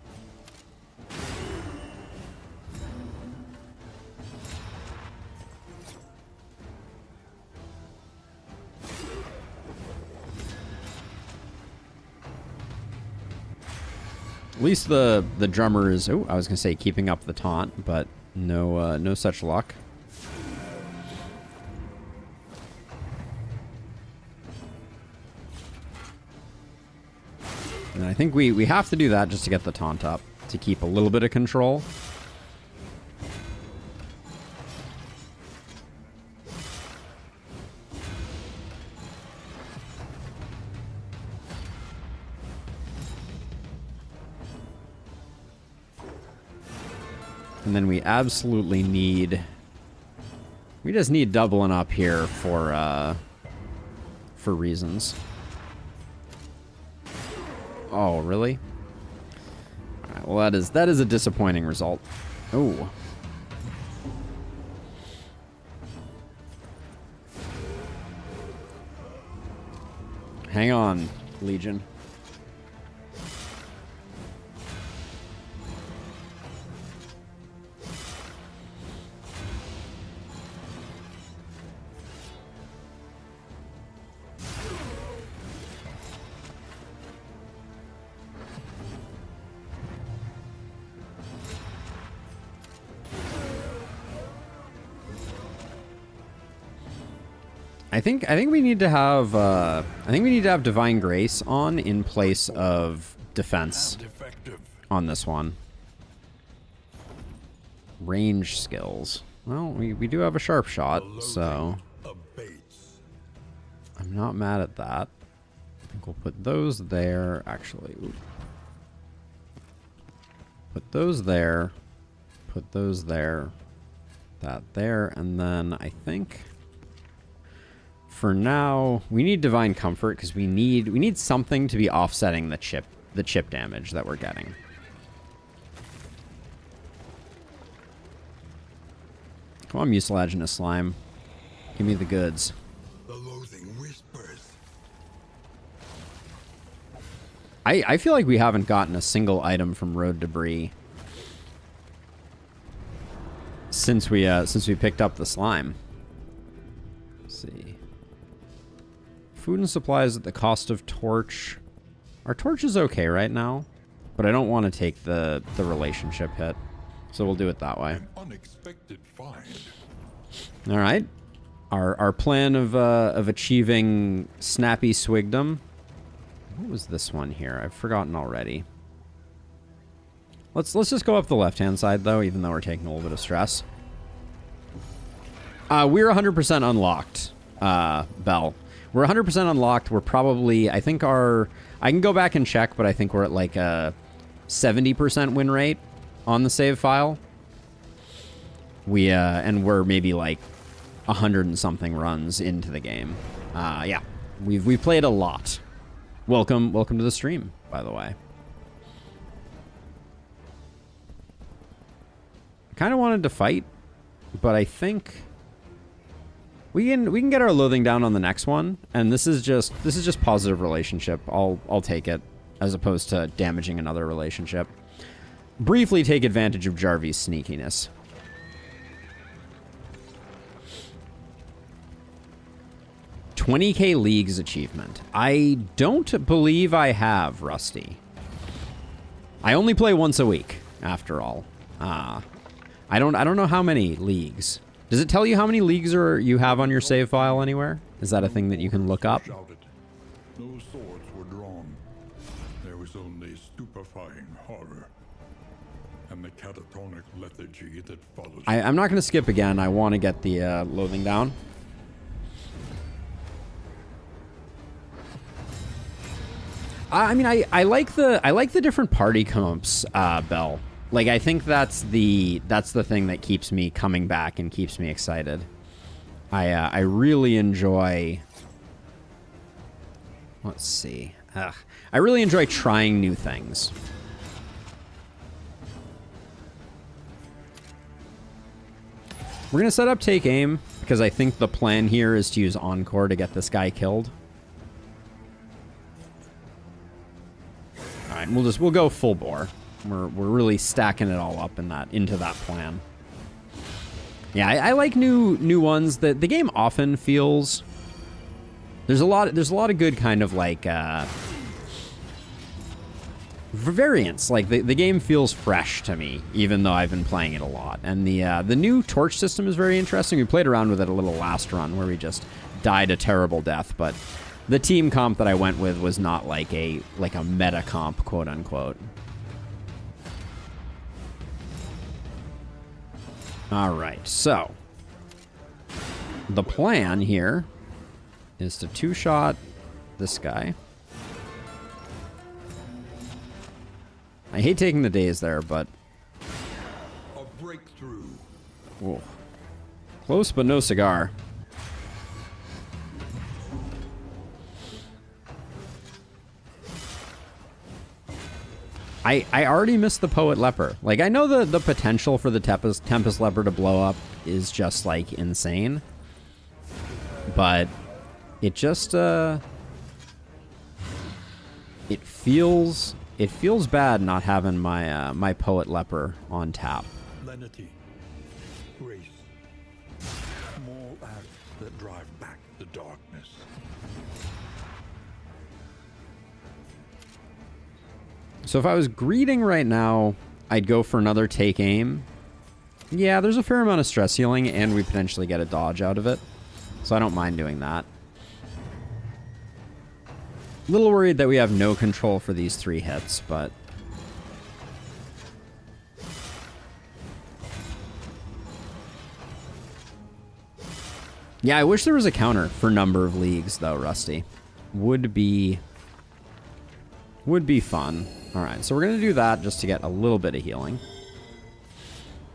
At least the drummer is, oh, I was going to say keeping up the taunt, but no such luck. And I think we have to do that just to get the taunt up, to keep a little bit of control. And then we absolutely need... We just need doubling up here for reasons. Oh, really? Alright, well that is a disappointing result. Oh. Hang on, Legion. I think we need to have Divine Grace on in place of defense on this one. Range skills. Well, we do have a sharp shot, so I'm not mad at that. I think we'll put those there. Actually, ooh. Put those there. Put those there. That there, and then I think for now we need Divine Comfort because we need something to be offsetting the chip damage that we're getting. Come on, mucilaginous slime. Give me the goods. The loathing whispers. I feel like we haven't gotten a single item from Road Debris since we picked up the slime. Let's see. Food and supplies at the cost of torch. Our torch is okay right now, but I don't want to take the relationship hit. So we'll do it that way. An unexpected find. All right. Our plan of achieving snappy swigdom. What was this one here? I've forgotten already. Let's just go up the left-hand side though, even though we're taking a little bit of stress. We're 100% unlocked, Bell. We're 100% unlocked. We're probably, I can go back and check, but I think we're at like a 70% win rate on the save file. And we're maybe like 100 and something runs into the game. Yeah, we've played a lot. Welcome to the stream, by the way. Kind of wanted to fight, but I think we can get our loathing down on the next one, and this is just positive relationship. I'll take it as opposed to damaging another relationship. Briefly take advantage of Jarvie's sneakiness. $20K Leagues achievement. I don't believe I have, Rusty. I only play once a week, after all. I don't know how many leagues. Does it tell you how many leagues you have on your save file anywhere? Is that a thing that you can look up? Shouted. No swords were drawn. There was only stupefying horror and the catatonic lethargy that follows. I'm not going to skip again. I want to get the loathing down. I mean, I like the different party comps, Bell. Like, I think that's the thing that keeps me coming back and keeps me excited. I really enjoy. Let's see. I really enjoy trying new things. We're gonna set up take aim because I think the plan here is to use Encore to get this guy killed. All right, we'll go full bore. We're really stacking it all up into that plan. Yeah, I like new ones. The game often feels there's a lot of good kind of like variants. Like the game feels fresh to me, even though I've been playing it a lot. And the new torch system is very interesting. We played around with it a little last run where we just died a terrible death, but the team comp that I went with was not like a meta comp, quote unquote. All right, so the plan here is to two-shot this guy. I hate taking the days there, but A breakthrough. whoa. Close, but no cigar. I already missed the Poet Leper. Like, I know the potential for the Tempest Leper to blow up is just, like, insane. But it just, it feels bad not having my, my Poet Leper on tap. Lenity. Grace. Small acts that drive back the darkness. So if I was greeting right now, I'd go for another take aim. Yeah, there's a fair amount of stress healing, and we potentially get a dodge out of it. so I don't mind doing that. A little worried that we have no control for these 3 hits, but... Yeah, I wish there was a counter for number of leagues, though, Rusty. Would be fun. All right, so we're going to do that just to get a little bit of healing.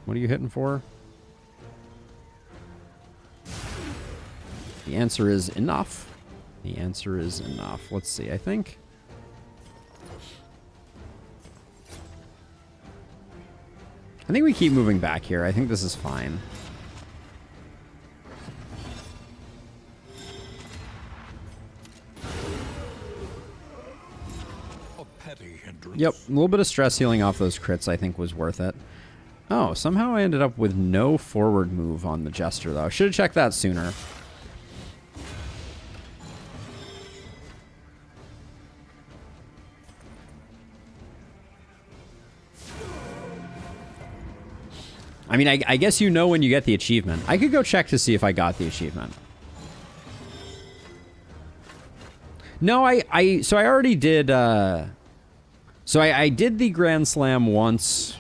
What are you hitting for? The answer is enough. The answer is enough. Let's see, I think... we keep moving back here. I think this is fine. Yep, a little bit of stress healing off those crits I think was worth it. Oh, somehow I ended up with no forward move on the Jester, though. Should have checked that sooner. I mean, I guess you know when you get the achievement. I could go check to see if I got the achievement. No, so I already did... So I did the Grand Slam once,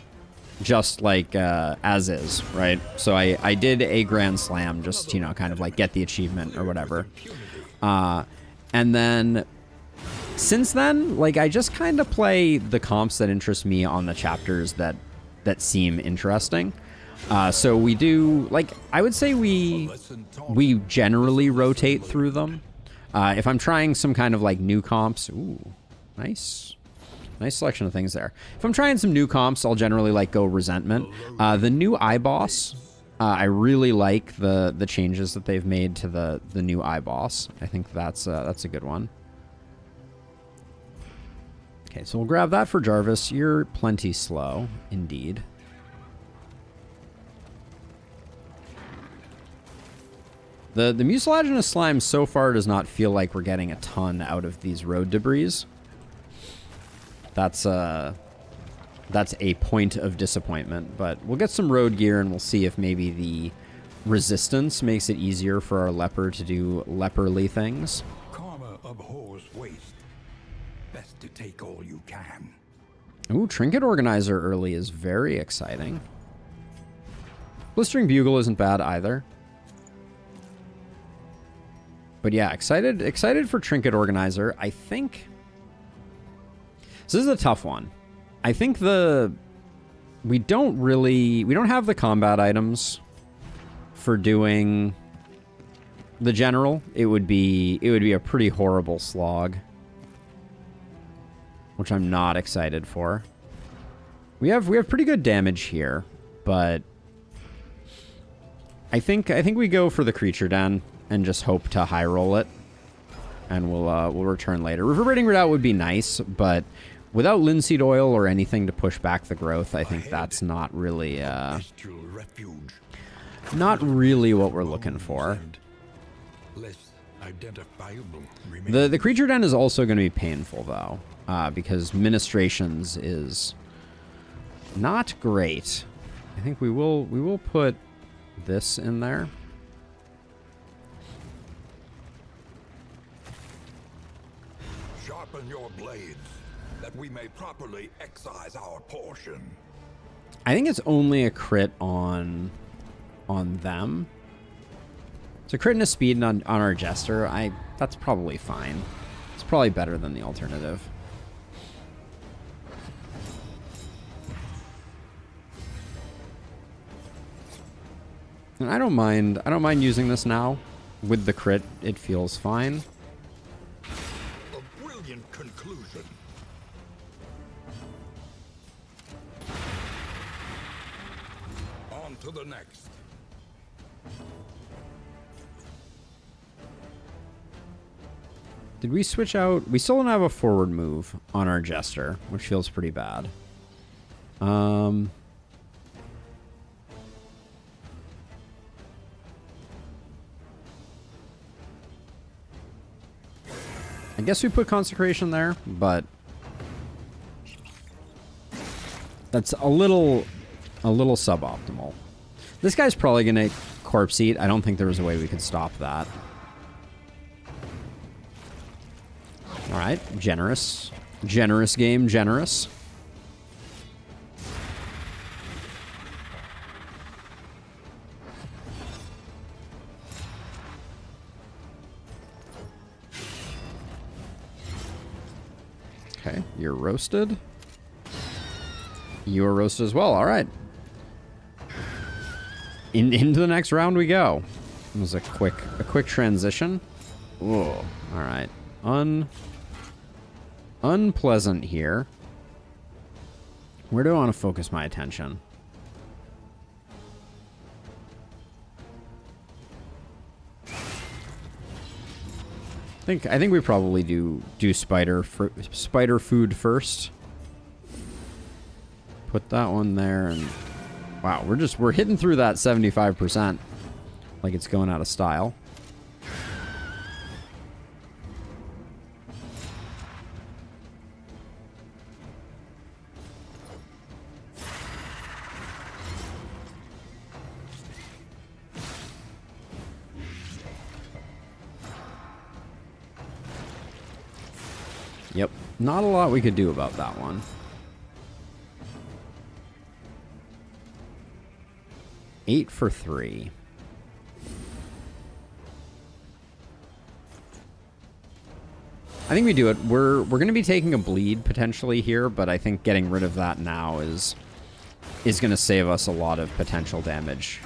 just like as is, right? So I did a Grand Slam, just, you know, kind of like get the achievement or whatever. And then since then, like I just kind of play the comps that interest me on the chapters that seem interesting. So we do, like, I would say we generally rotate through them. If I'm trying some kind of like new comps, ooh, nice selection of things there. If I'm trying some new comps, I'll generally like go Resentment. The new iBoss, I really like the changes that they've made to the new iBoss. I think that's a good one. Okay, so we'll grab that for Jarvis. You're plenty slow, indeed. The mucilaginous slime so far does not feel like we're getting a ton out of these road debris. That's a point of disappointment, but we'll get some road gear and we'll see if maybe the resistance makes it easier for our leper to do leperly things. Karma abhors waste. Best to take all you can. Ooh, Trinket Organizer early is very exciting. Blistering Bugle isn't bad either. But yeah, excited for Trinket Organizer. I think... So this is a tough one. I think we don't have the combat items for doing the general. It would be a pretty horrible slog, which I'm not excited for. We have pretty good damage here, but I think we go for the Creature Den and just hope to high roll it, and we'll return later. Reverberating Redoubt would be nice, but without linseed oil or anything to push back the growth, I think that's not really what we're looking for. The Creature Den is also going to be painful, though, because Ministrations is not great. I think we will put this in there. Sharpen your blades, that we may properly excise our portion. I think it's only a crit on them. It's a crit and a speed on our Jester. That's probably fine. It's probably better than the alternative. And I don't mind using this now. With the crit, it feels fine. A brilliant conclusion. On to the next. Did we switch out? We still don't have a forward move on our Jester, which feels pretty bad. I guess we put Consecration there, but that's a little suboptimal. This guy's probably going to corpse eat. I don't think there was a way we could stop that. All right, generous. Generous game, generous. Okay, you're roasted. You're roasted as well. All right. Into the next round we go. It was a quick transition. Whoa. All right. Unpleasant here. Where do I want to focus my attention? I think we probably do spider food first. Put that one there, and wow, we're hitting through that 75% like it's going out of style. Yep, not a lot we could do about that one. Eight for 3. I think we do it. We're going to be taking a bleed potentially here, but I think getting rid of that now is going to save us a lot of potential damage.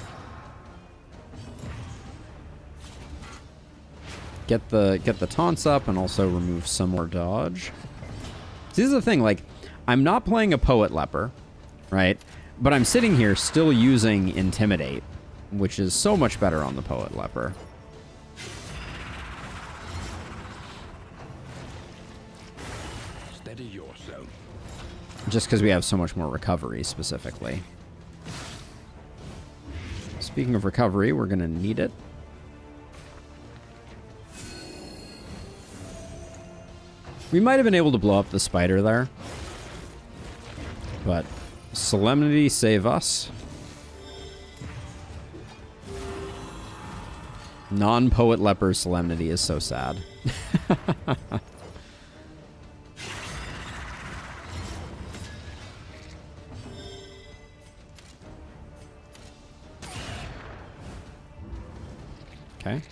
Get the taunts up and also remove some more dodge. See, this is the thing, like, I'm not playing a Poet Leper, right? But I'm sitting here still using Intimidate, which is so much better on the Poet Leper. Steady yourself. Just because we have so much more recovery, specifically. Speaking of recovery, we're going to need it. We might have been able to blow up the spider there. But Solemnity save us. Non-Poet Leper Solemnity is so sad. Okay.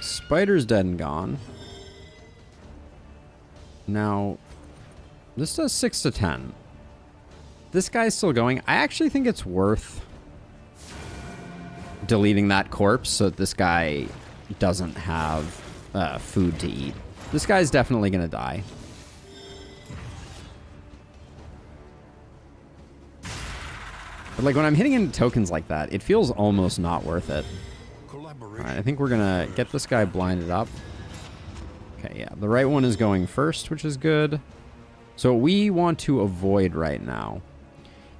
Spider's dead and gone. Now, this does 6 to 10. This guy's still going. I actually think it's worth deleting that corpse so that this guy doesn't have food to eat. This guy's definitely going to die. But like when I'm hitting into tokens like that, it feels almost not worth it. Alright, I think we're gonna get this guy blinded up. Okay, yeah, the right one is going first, which is good. So what we want to avoid right now,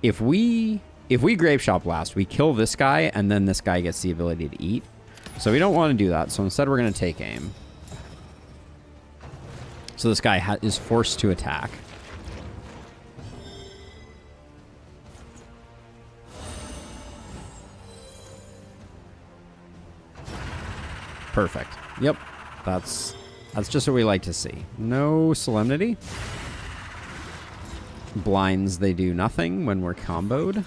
if we Grape Shot Blast, we kill this guy, and then this guy gets the ability to eat. So we don't want to do that, so instead we're gonna take aim. So this guy is forced to attack. Perfect. Yep. That's just what we like to see. No Solemnity. Blinds, they do nothing when we're comboed.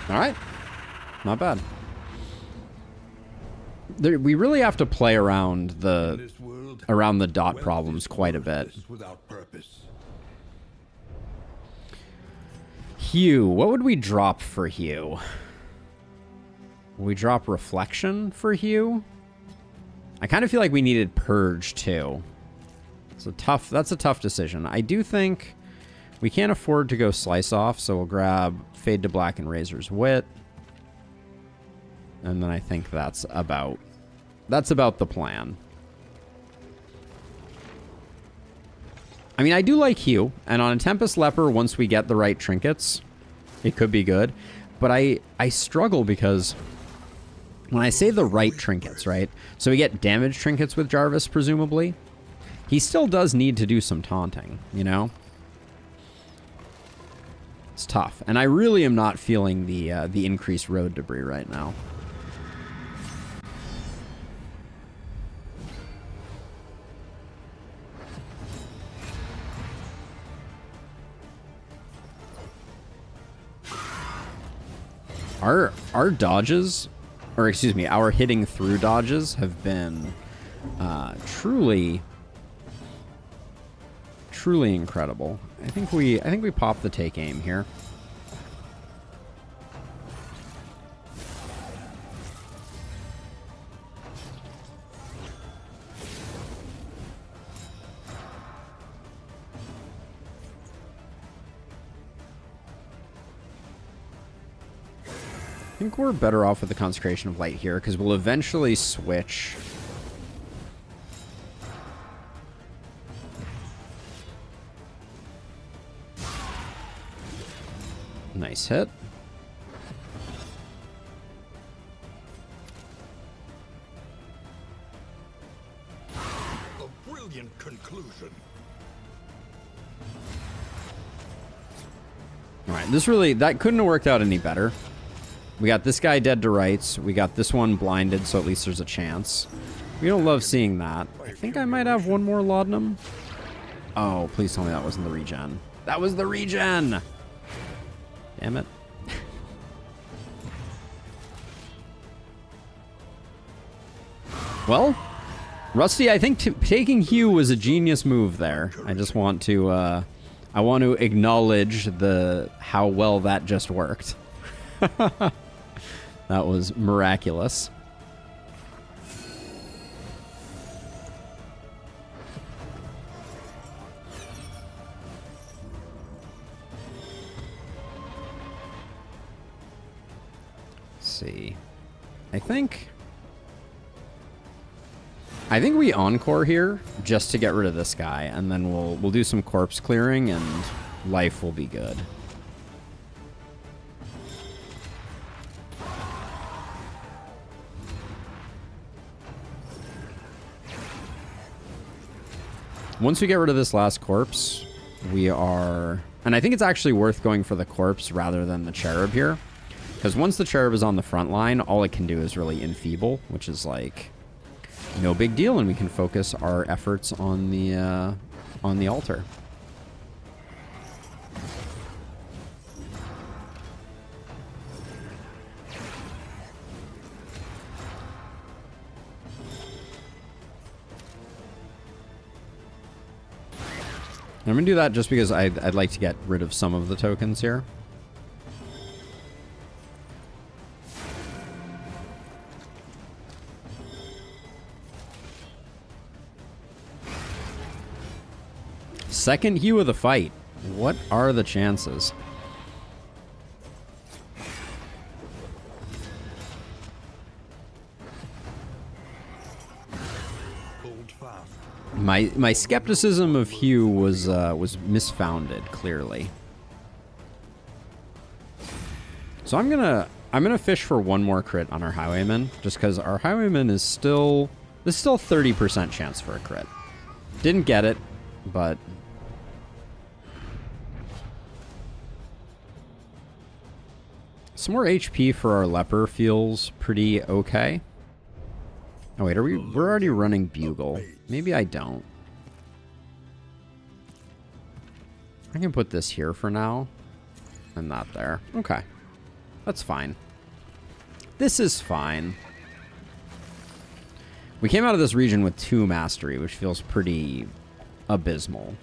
Alright. Not bad. We really have to play around the dot problems quite a bit. Hue. What would we drop for Hue? We drop Reflection for Hue. I kind of feel like we needed Purge too. That's a tough decision. I do think we can't afford to go Slice Off, so we'll grab Fade to Black and Razor's Wit. And then I think that's about the plan. I mean, I do like Hue, and on a Tempest Leper, once we get the right trinkets, it could be good. But I struggle because when I say the right trinkets, right? So we get damage trinkets with Jarvis, presumably. he still does need to do some taunting, you know? It's tough. And I really am not feeling the increased road debris right now. Our dodges, or excuse me, our hitting through dodges have been truly incredible. I think we popped the take aim here. I think we're better off with the Consecration of Light here, because we'll eventually switch. Nice hit. A brilliant conclusion. All right, that couldn't have worked out any better. We got this guy dead to rights. We got this one blinded, so at least there's a chance. We don't love seeing that. I think I might have one more laudanum. Oh, please tell me that wasn't the regen. That was the regen! Damn it. Well, Rusty, I think taking Hugh was a genius move there. I just want to, I want to acknowledge how well that just worked. That was miraculous. Let's see. I think we encore here just to get rid of this guy, and then we'll do some corpse clearing and life will be good. Once we get rid of this last corpse, we are... And I think it's actually worth going for the corpse rather than the cherub here. Because once the cherub is on the front line, all it can do is really enfeeble, which is like no big deal, and we can focus our efforts on the altar. I'm going to do that just because I'd like to get rid of some of the tokens here. Second hue of the fight. What are the chances? My skepticism of Hugh was misfounded, clearly. So I'm gonna fish for one more crit on our Highwayman, just because our Highwayman is still 30% chance for a crit. Didn't get it, but some more HP for our leper feels pretty okay. Oh wait, we're already running Bugle. Maybe I don't. I can put this here for now. And not there. Okay. That's fine. This is fine. We came out of this region with 2 mastery, which feels pretty abysmal.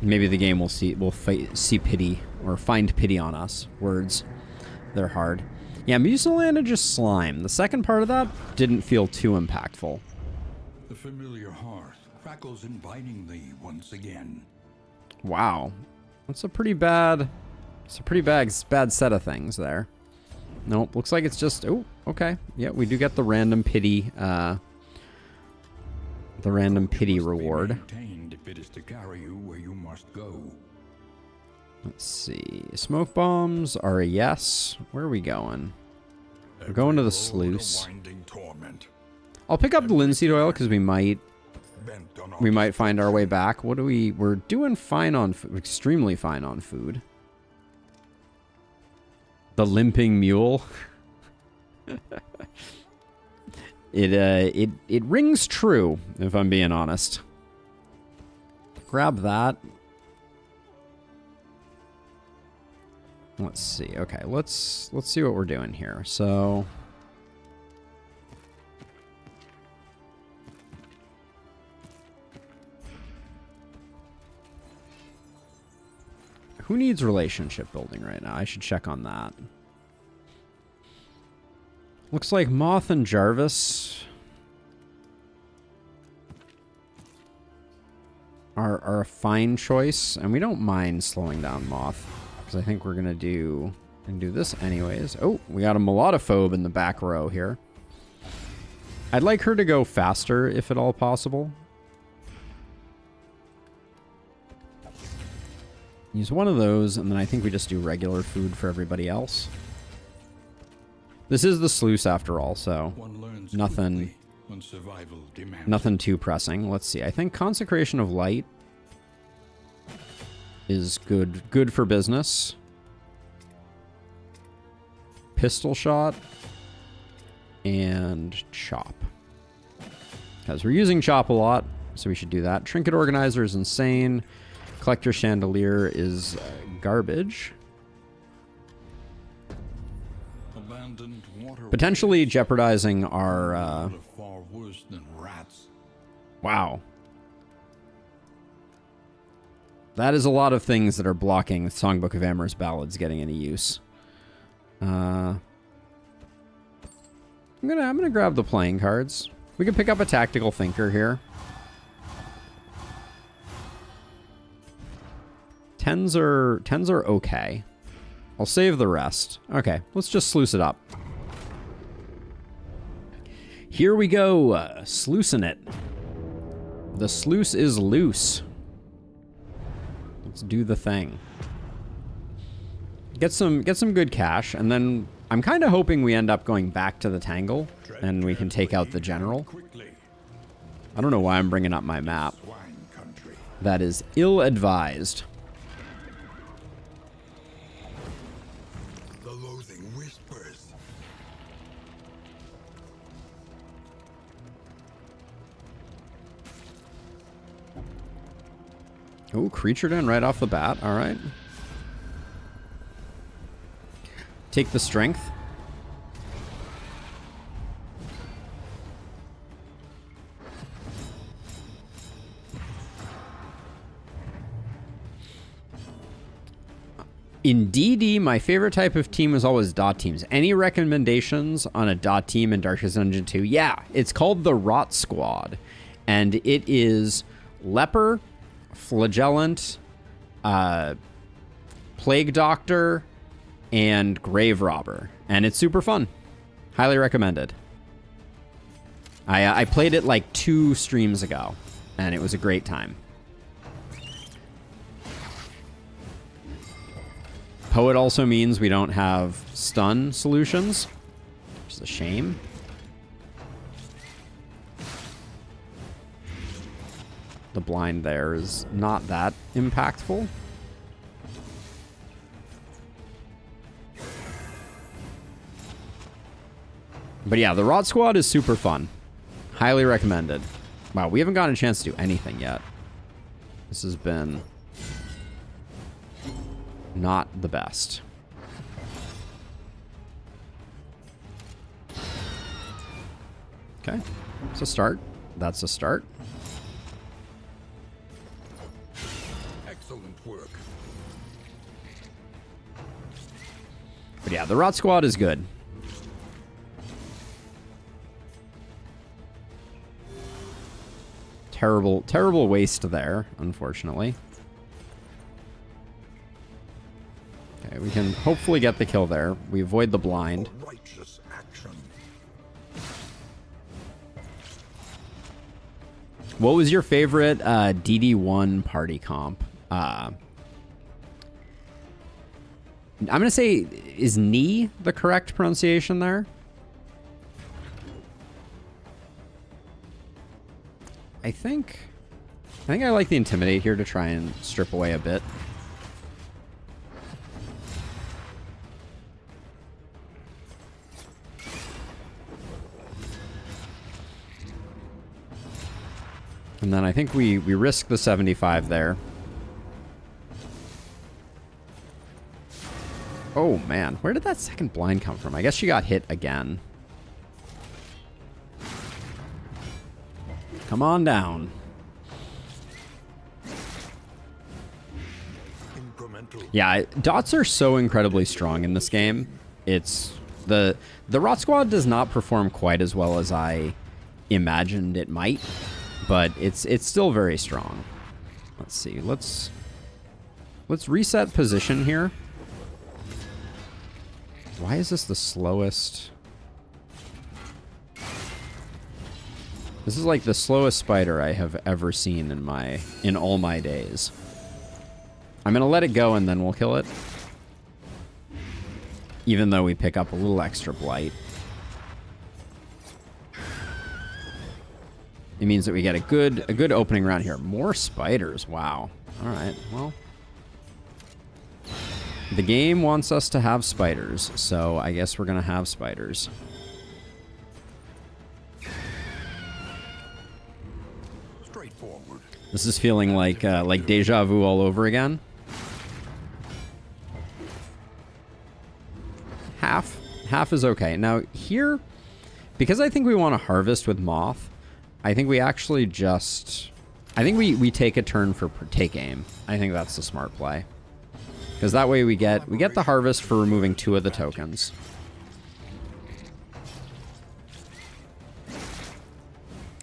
Maybe the game will see pity or find pity on us. Words. They're hard. Yeah, mucilaginous just slime. The second part of that didn't feel too impactful. The familiar hearth crackles inviting thee once again. Wow. That's a pretty bad... It's a pretty bad set of things there. Nope, looks like it's just... Oh, okay. Yeah, we do get the random pity... the random pity reward. If it is to carry you where you must go. Let's see. Smoke bombs are a yes. Where are we going? We're going to the Every road a sluice. winding torment, I'll pick up the linseed oil because we might bent on find our way back. What do we're doing fine on extremely fine on food. The limping mule. It rings true, if I'm being honest. Grab that. Let's see. Okay, let's see what we're doing here. So who needs relationship building right now? I should check on that. Looks like Moth and Jarvis are a fine choice, and we don't mind slowing down Moth because I think we're gonna do this anyways. Oh, we got a melodophobe in the back row here. I'd like her to go faster if at all possible. Use one of those, and then I think we just do regular food for everybody else. This is the sluice after all, so one learns nothing quickly when survival demands. nothing too pressing. Let's see. I think Consecration of Light is good for business. Pistol Shot and Chop. Because we're using Chop a lot, so we should do that. Trinket Organizer is insane. Collector Chandelier is garbage. Abandoned waterways Potentially jeopardizing our... are far worse than rats. Wow. That is a lot of things that are blocking Songbook of Amorous Ballads getting any use. I'm gonna grab the playing cards. We can pick up a Tactical Thinker here. Tens are okay. I'll save the rest. Okay, let's just sluice it up. Here we go, sluicing it. The sluice is loose. Let's do the thing. Get some good cash, and then I'm kind of hoping we end up going back to the Tangle, and we can take out the General. I don't know why I'm bringing up my map. That is ill-advised. The loathing whispers. Oh, Creature Den right off the bat. All right. Take the Strength. In DD, my favorite type of team is always dot teams. Any recommendations on a dot team in Darkest Dungeon 2? Yeah, it's called the Rot Squad. And it is Leper, Flagellant, Plague Doctor, and Grave Robber. And it's super fun. Highly recommended. I played it like 2 streams ago, and it was a great time. Poet also means we don't have stun solutions, which is a shame. The blind there is not that impactful. But yeah, the Rot Squad is super fun. Highly recommended. Wow, we haven't gotten a chance to do anything yet. This has been not the best. Okay, it's a start. That's a start. Excellent work. But yeah, the Rot Squad is good. Terrible waste there, unfortunately. Okay, we can hopefully get the kill there. We avoid the blind. Righteous action. What was your favorite DD1 party comp? I'm going to say, is Knee the correct pronunciation there? I think I like the Intimidate here to try and strip away a bit. And then I think we risk the 75 there. Oh, man. Where did that second blind come from? I guess she got hit again. Come on down. Yeah, dots are so incredibly strong in this game. It's... The Rot Squad does not perform quite as well as I imagined it might. But it's still very strong. Let's see. Let's reset position here. Why is this the slowest? This is like the slowest spider I have ever seen in all my days. I'm gonna let it go and then we'll kill it. Even though we pick up a little extra blight. It means that we get a good opening round here. More spiders. Wow. All right. Well, the game wants us to have spiders, so I guess we're gonna have spiders. Straightforward. This is feeling like deja vu all over again. Half is okay. Now here, because I think we want to harvest with Moth. I think we actually just... I think we take a turn for take aim. I think that's the smart play. Because that way we get the harvest for removing 2 of the tokens.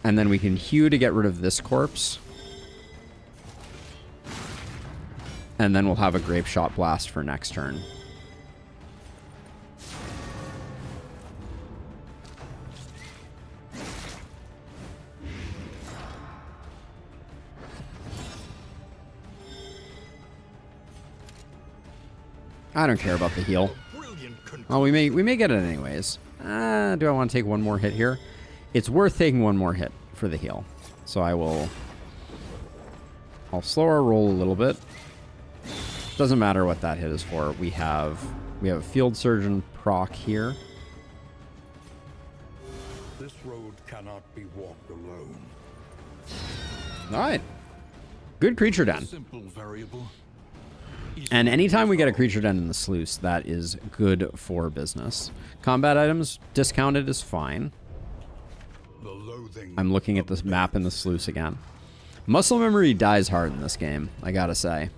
And then we can hew to get rid of this corpse. And then we'll have a Grape Shot Blast for next turn. I don't care about the heal. Oh, we may get it anyways. Do I want to take one more hit here? It's worth taking one more hit for the heal. So I'll slow our roll a little bit. Doesn't matter what that hit is for. We have a Field Surgeon proc here. This road cannot be walked alone. All right. Good creature den. Simple variable. And anytime we get a creature den in the sluice, that is good for business. Combat items discounted is fine. I'm looking at this map in the sluice again. Muscle memory dies hard in this game, I gotta say.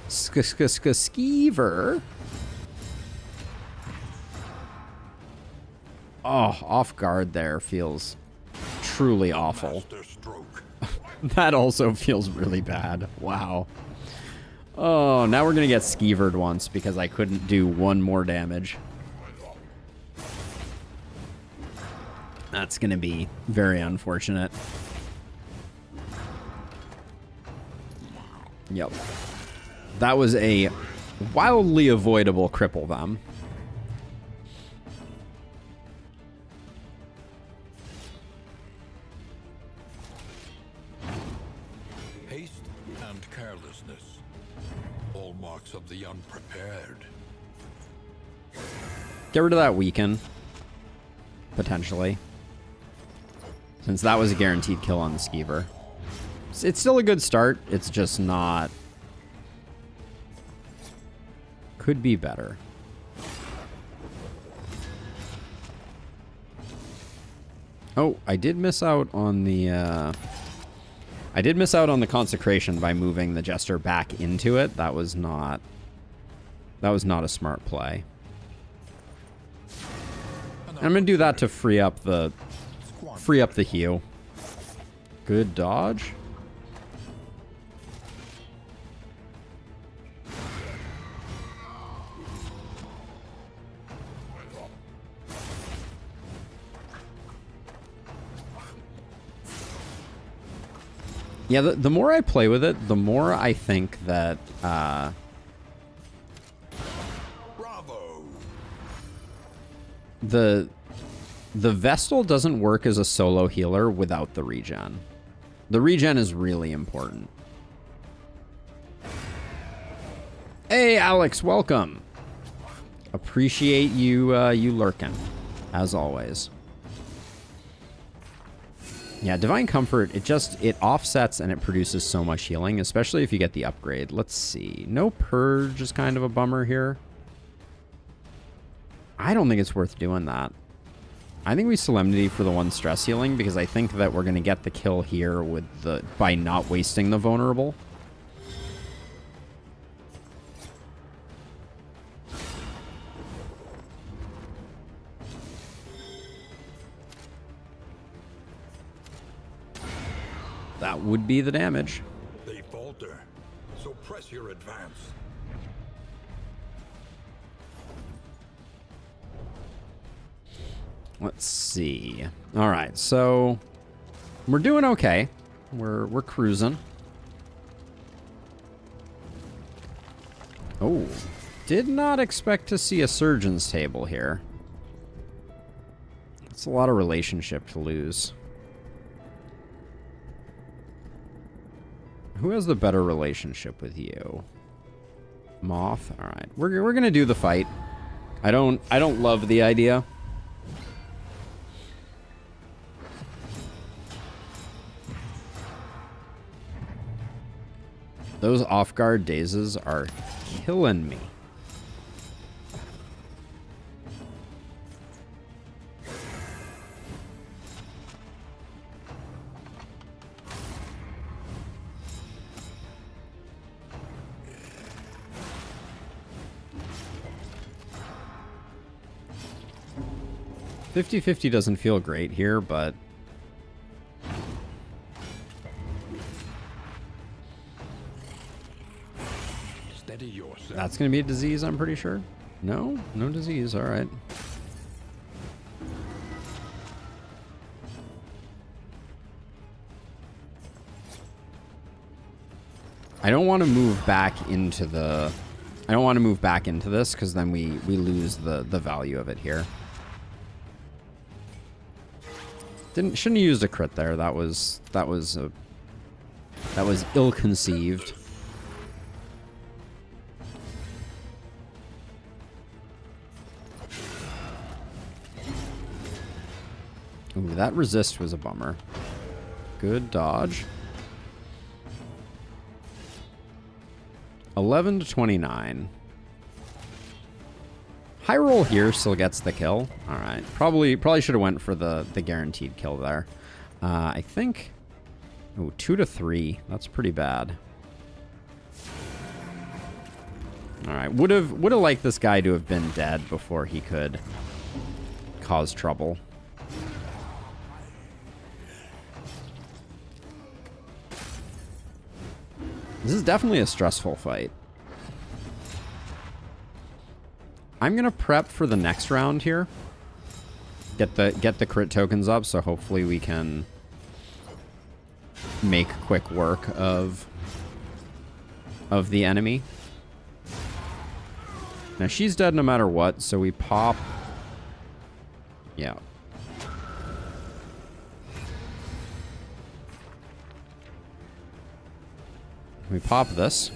Skeever. Oh, off guard there feels truly awful. That also feels really bad. Wow. Oh, now we're going to get skeevered once because I couldn't do one more damage. That's going to be very unfortunate. Yep. That was a wildly avoidable cripple them. Of the unprepared. Get rid of that weaken. Potentially. Since that was a guaranteed kill on the skeever. It's still a good start. It's just not... Could be better. Oh, I did miss out on the... I did miss out on the consecration by moving the Jester back into it. That was not a smart play. And I'm gonna do that to free up the heal. Good dodge. Yeah, the more I play with it, the more I think that The Vestal doesn't work as a solo healer without the regen. The regen is really important. Hey, Alex, welcome. Appreciate you you lurking, as always. Yeah, Divine Comfort, it offsets and it produces so much healing, especially if you get the upgrade. Let's see. No Purge is kind of a bummer here. I don't think it's worth doing that. I think we Solemnity for the 1 stress healing because I think that we're going to get the kill here with by not wasting the vulnerable. That would be the damage. They falter, so press your advance. Let's see. All right, so we're doing okay. We're cruising. Oh, did not expect to see a surgeon's table here. That's a lot of relationship to lose. Who has the better relationship with you? Moth. All right, we're gonna do the fight. I don't love the idea. Those off-guard dazes are killing me. $50-50 doesn't feel great here, but Steady yourself. that's going to be a disease, I'm pretty sure. No? No disease. All right. I don't want to move back into the... I don't want to move back into this because then we lose the value of it here. Shouldn't have used a crit there. That was ill-conceived. Ooh, that resist was a bummer. Good dodge. 11 to 29. High roll here still gets the kill. All right, probably should have went for the guaranteed kill there. I think. Oh, 2 to 3. That's pretty bad. All right, would have liked this guy to have been dead before he could cause trouble. This is definitely a stressful fight. I'm gonna prep for the next round here. Get the crit tokens up, so hopefully we can make quick work of the enemy. Now she's dead no matter what, so we pop. Yeah. We pop this.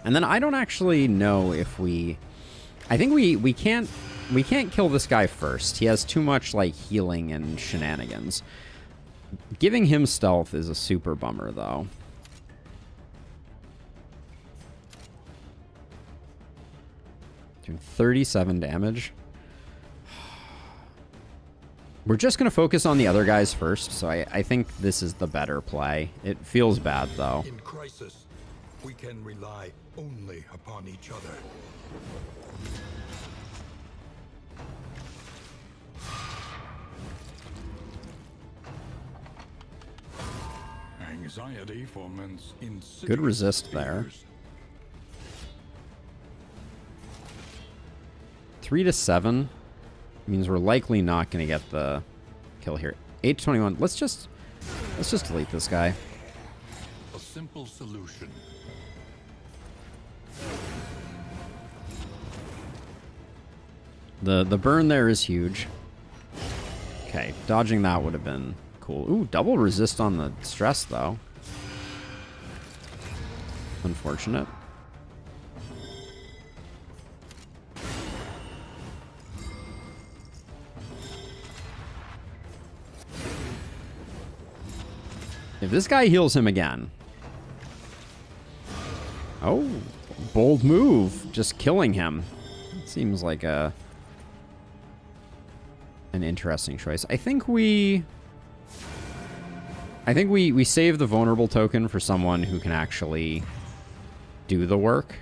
And then I don't actually know if we... I think we can't kill this guy first. He has too much like healing and shenanigans. Giving him stealth is a super bummer though. Doing 37 damage. We're just going to focus on the other guys first, so I think this is the better play. It feels bad, though. In crisis, we can rely only upon each other. Anxiety foments insidious Good resist there. fears. 3 to 7 means we're likely not going to get the kill here. 8 to 21. Let's just delete this guy. A simple solution. The burn there is huge. Okay, dodging that would have been cool. Ooh, double resist on the stress, though. Unfortunate. If this guy heals him again... Oh, bold move. Just killing him. Seems like an interesting choice. I think we save the vulnerable token for someone who can actually do the work.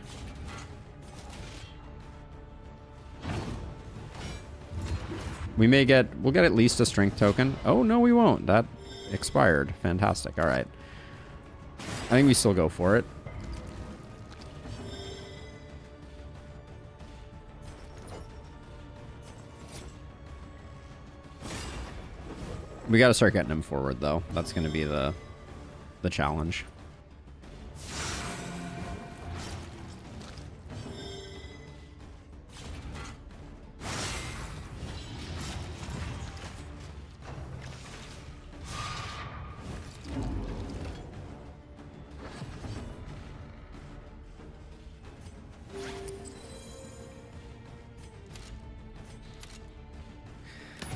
We'll get at least a strength token. Oh, no, we won't. That expired. Fantastic. All right. I think we still go for it. We got to start getting him forward, though. That's going to be the challenge.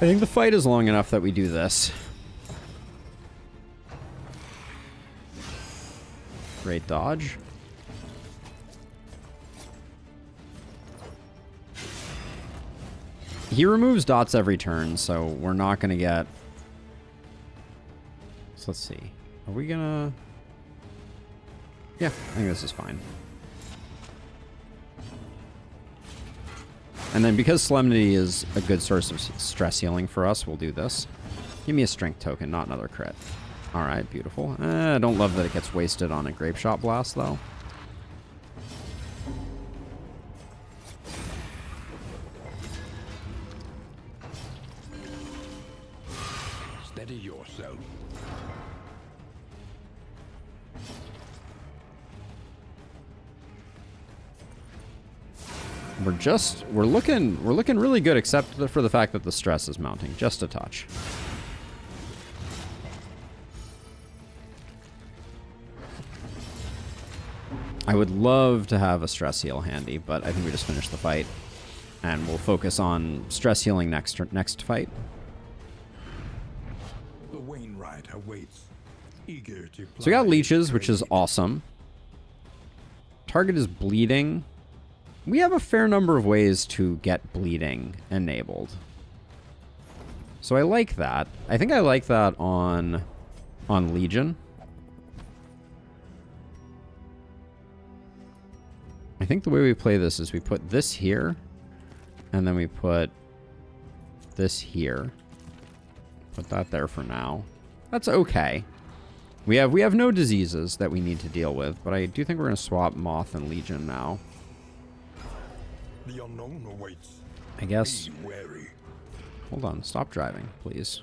I think the fight is long enough that we do this. Great dodge. He removes dots every turn, so we're not going to get... So let's see. Are we going to... Yeah, I think this is fine. And then because Solemnity is a good source of stress healing for us, we'll do this. Give me a strength token, not another crit. Alright, beautiful. I don't love that it gets wasted on a Grape Shot Blast, though. Steady yourself. We're looking really good, except for the fact that the stress is mounting just a touch. I would love to have a stress heal handy, but I think we just finished the fight, and we'll focus on stress healing next fight. The Wainwright awaits, eager to. So we got leeches, which is awesome. Target is bleeding. We have a fair number of ways to get bleeding enabled. So I like that. I think I like that on Legion. I think the way we play this is we put this here, and then we put this here. Put that there for now. That's okay. We have no diseases that we need to deal with, but I do think we're going to swap Moth and Legion now. The unknown awaits. I guess. Be wary. Hold on, stop driving, please.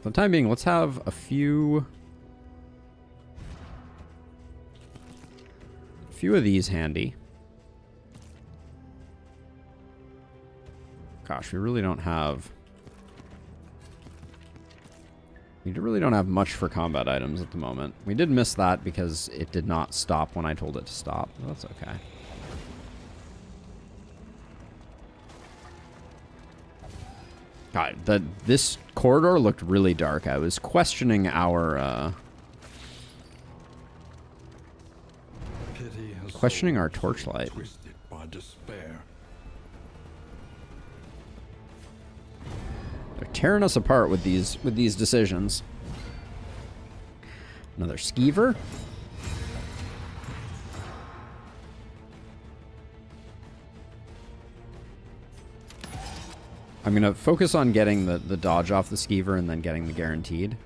For the time being, let's have a few of these handy. Gosh, we really don't have much for combat items at the moment. We did miss that because it did not stop when I told it to stop. That's okay. God, this corridor looked really dark. I was questioning our torchlight. Twisted by despair. They're tearing us apart with these decisions. Another skeever. I'm going to focus on getting the dodge off the skeever and then getting the guaranteed.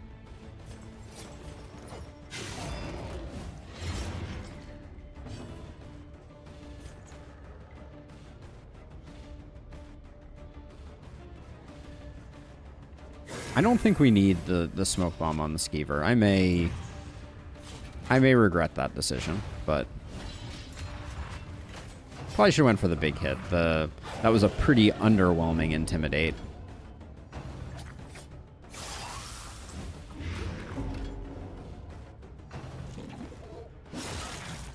I don't think we need the smoke bomb on the skeever. I may regret that decision, but Probably should have went for the big hit. That was a pretty underwhelming intimidate.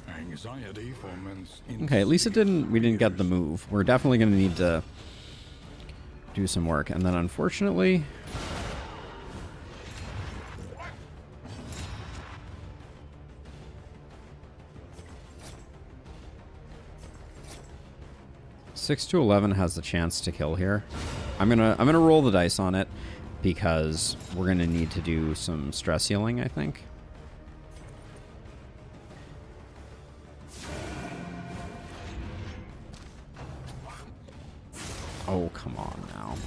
Anxiety foments Okay, at least we didn't get the move. We're definitely going to need to do some work. And then unfortunately... Six to 11 has the chance to kill here. I'm gonna roll the dice on it because we're gonna need to do some stress healing, I think. Oh, come on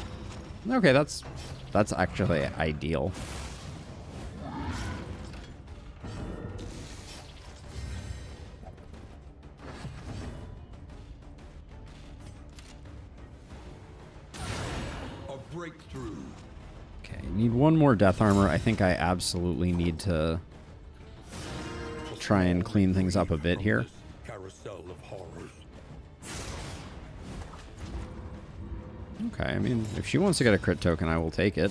now. Okay, that's actually ideal. breakthrough. Okay, need one more death armor. I think I absolutely need to try and clean things up a bit here. Carousel of horrors. Okay, I mean, if she wants to get a crit token, I will take it.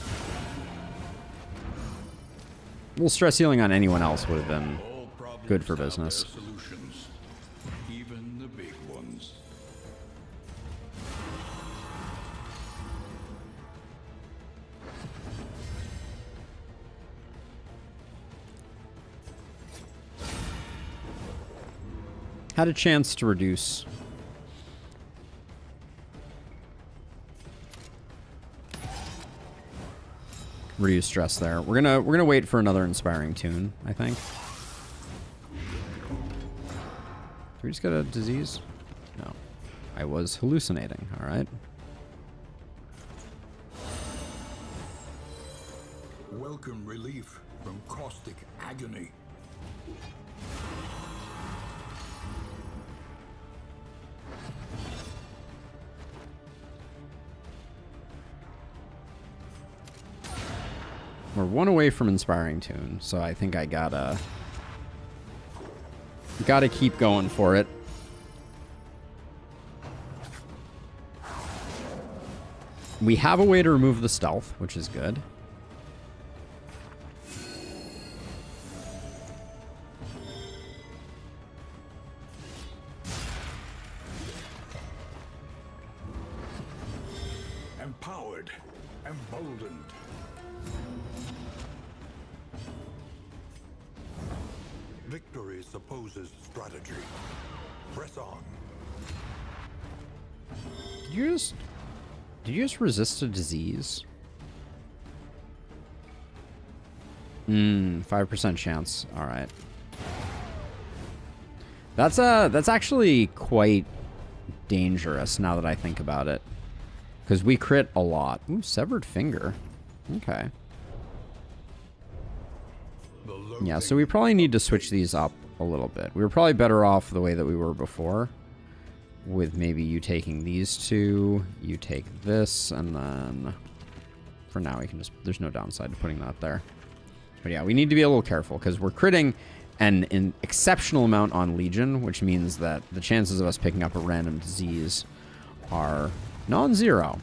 Well, stress healing on anyone else would have been good for business. Solutions, even the big ones. Had a chance to reduce stress there. We're gonna wait for another inspiring tune, I think. Did we just get a disease? No. I was hallucinating, alright. Welcome relief from caustic agony. We're one away from inspiring tune, so I think I gotta keep going for it. We have a way to remove the stealth, which is good. Empowered, emboldened. Victory supposes strategy. Press on. Did you just resist a disease? 5% chance. All right. That's actually quite dangerous now that I think about it. Because we crit a lot. Ooh, severed finger. Okay. Yeah, so we probably need to switch these up a little bit. We were probably better off the way that we were before. With maybe you taking these two, you take this, and then... For now, we can just... There's no downside to putting that there. But yeah, we need to be a little careful, because we're critting an exceptional amount on Legion, which means that the chances of us picking up a random disease are non-zero.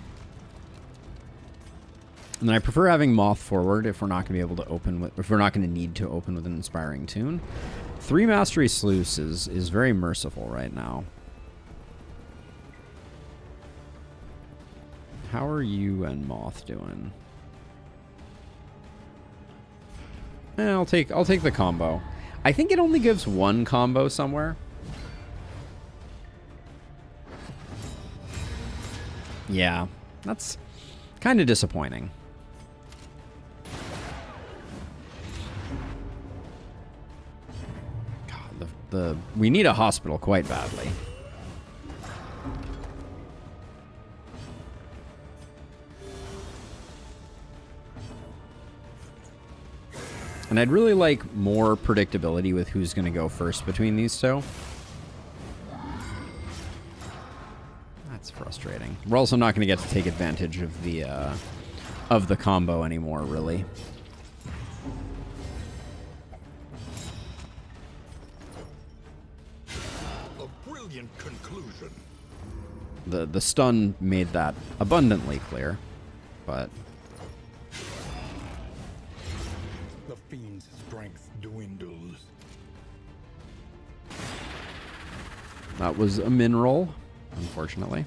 And then I prefer having Moth forward if we're not going to be able to open with, if we're not going to need to open with an inspiring tune. 3 Mastery Sluice is very merciful right now. How are you and Moth doing? I'll take the combo. I think it only gives 1 combo somewhere. Yeah, that's kind of disappointing. God, we need a hospital quite badly. And I'd really like more predictability with who's going to go first between these two. That's frustrating. We're also not going to get to take advantage of the combo anymore, really. A brilliant conclusion. The stun made that abundantly clear, but The fiend's strength dwindles. that was a min roll, unfortunately.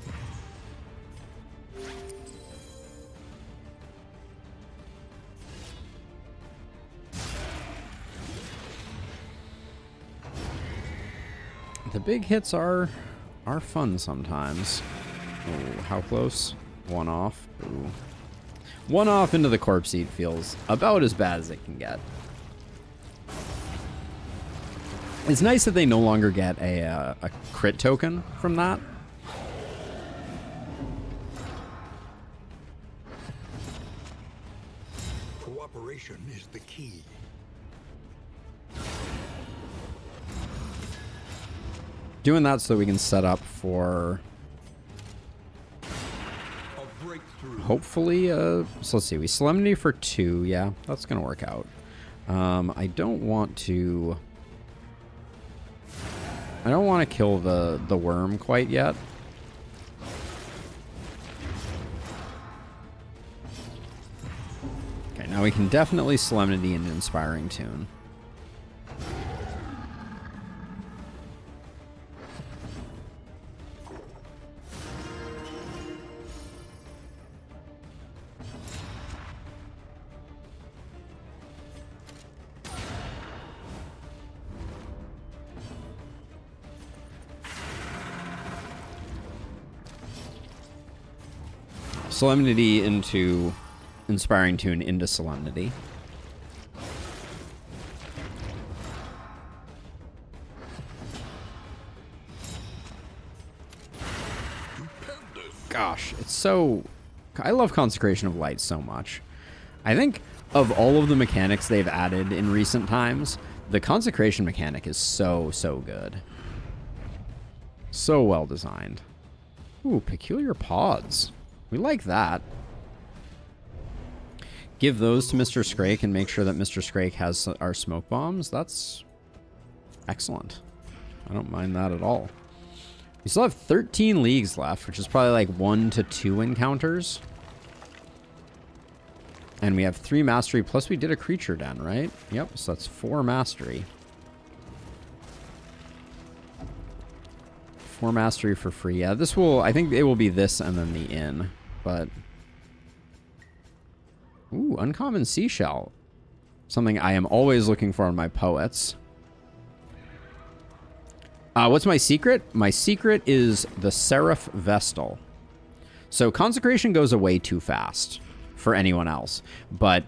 The big hits are fun sometimes. Oh, how close? One off. Ooh. One off into the corpse seat feels about as bad as it can get. It's nice that they no longer get a crit token from that. Cooperation is the key. Doing that so we can set up for A breakthrough. hopefully, so let's see, we Solemnity for 2, yeah, that's gonna work out. I don't want to kill the worm quite yet. Okay, now we can definitely Solemnity into Inspiring Tune. Solemnity into Inspiring Tune into Solemnity. Gosh, it's so... I love Consecration of Light so much. I think of all of the mechanics they've added in recent times, the Consecration mechanic is so good. So well designed. Ooh, Peculiar Pods. We like that. Give those to Mr. Scrake and make sure that Mr. Scrake has our smoke bombs. That's excellent. I don't mind that at all. We still have 13 leagues left, which is probably like 1 to 2 encounters. And we have 3 mastery, plus we did a creature den, right? Yep, so that's 4 mastery. 4 mastery for free. Yeah, this will... I think it will be this and then the inn. But... Ooh, Uncommon Seashell. Something I am always looking for in my poets. What's my secret? My secret is the Seraph Vestal. So Consecration goes away too fast for anyone else. But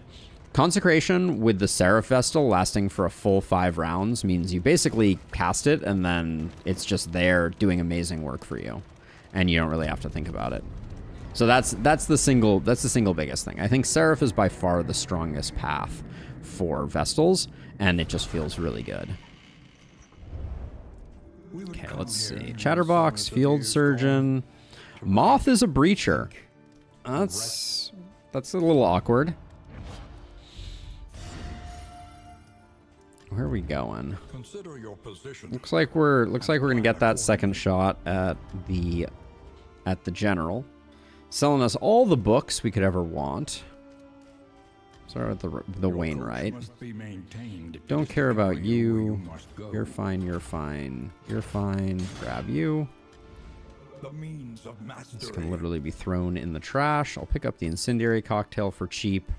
Consecration with the Seraph Vestal lasting for a full 5 rounds means you basically cast it and then it's just there doing amazing work for you. And you don't really have to think about it. So that's the single biggest thing. I think Seraph is by far the strongest path for Vestals, and it just feels really good. Okay, let's see. Chatterbox, Field Surgeon. Moth is a breacher. That's a little awkward. Where are we going? Consider your position. Looks like we're gonna get that second shot at the general. Selling us all the books we could ever want. Start with the Wainwright. Don't care about you. You're fine, you're fine. You're fine. Grab you. This can literally be thrown in the trash. I'll pick up the Incendiary Cocktail for cheap.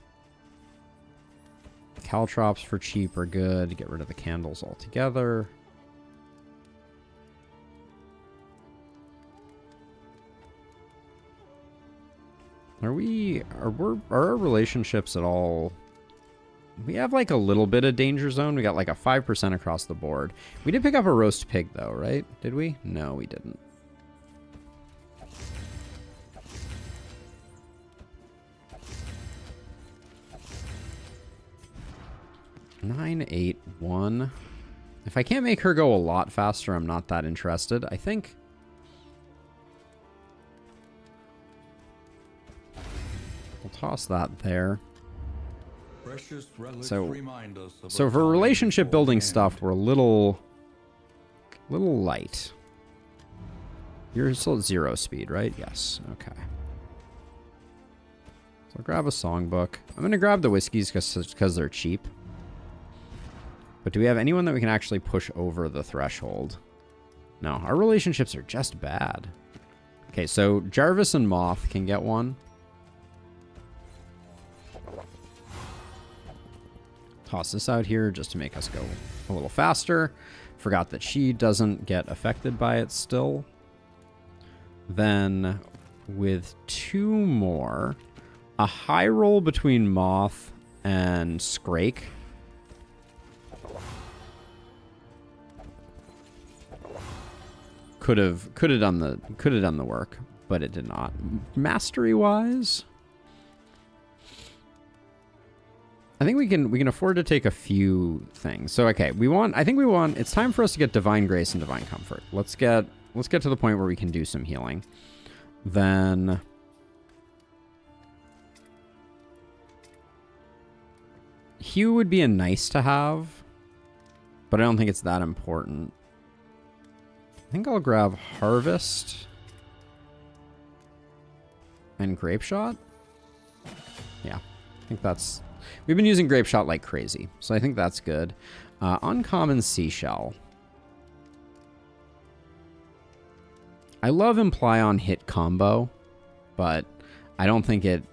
The Caltrops for cheap are good. Get rid of the candles altogether. Are our relationships at all... We have like a little bit of danger zone. We got like a 5% across the board. We did pick up a roast pig though, right? Did we? No, we didn't. Nine, 8, 1. If I can't make her go a lot faster, I'm not that interested. I think... We'll toss that there. So for relationship building stuff, we're a little light. You're still at 0 speed, right? Yes. Okay. So I'll grab a songbook. I'm going to grab the whiskeys because they're cheap. But do we have anyone that we can actually push over the threshold? No, our relationships are just bad. Okay, so Jarvis and Moth can get one. Toss this out here just to make us go a little faster. Forgot that she doesn't get affected by it still. Then with 2 more, a high roll between Moth and Scrake. Could have done the work, but it did not. Mastery wise, I think we can afford to take a few things. So okay, it's time for us to get Divine Grace and Divine Comfort. Let's get to the point where we can do some healing. Then Hue would be a nice to have, but I don't think it's that important. I think I'll grab Harvest and Grape Shot. Yeah, I think that's... We've been using Grape Shot like crazy, so I think that's good. Uncommon Seashell. I love Imply on hit combo, but I don't think it...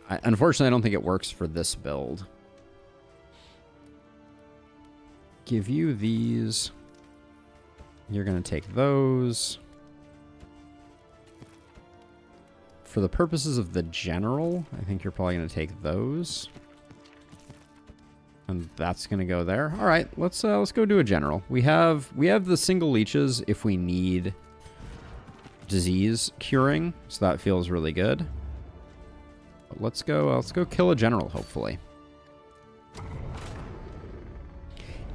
Unfortunately, I don't think it works for this build. Give you these... You're going to take those. For the purposes of the general, I think you're probably going to take those. And that's going to go there. All right, let's go do a general. We have the single leeches if we need disease curing, so that feels really good. But let's go kill a general, hopefully.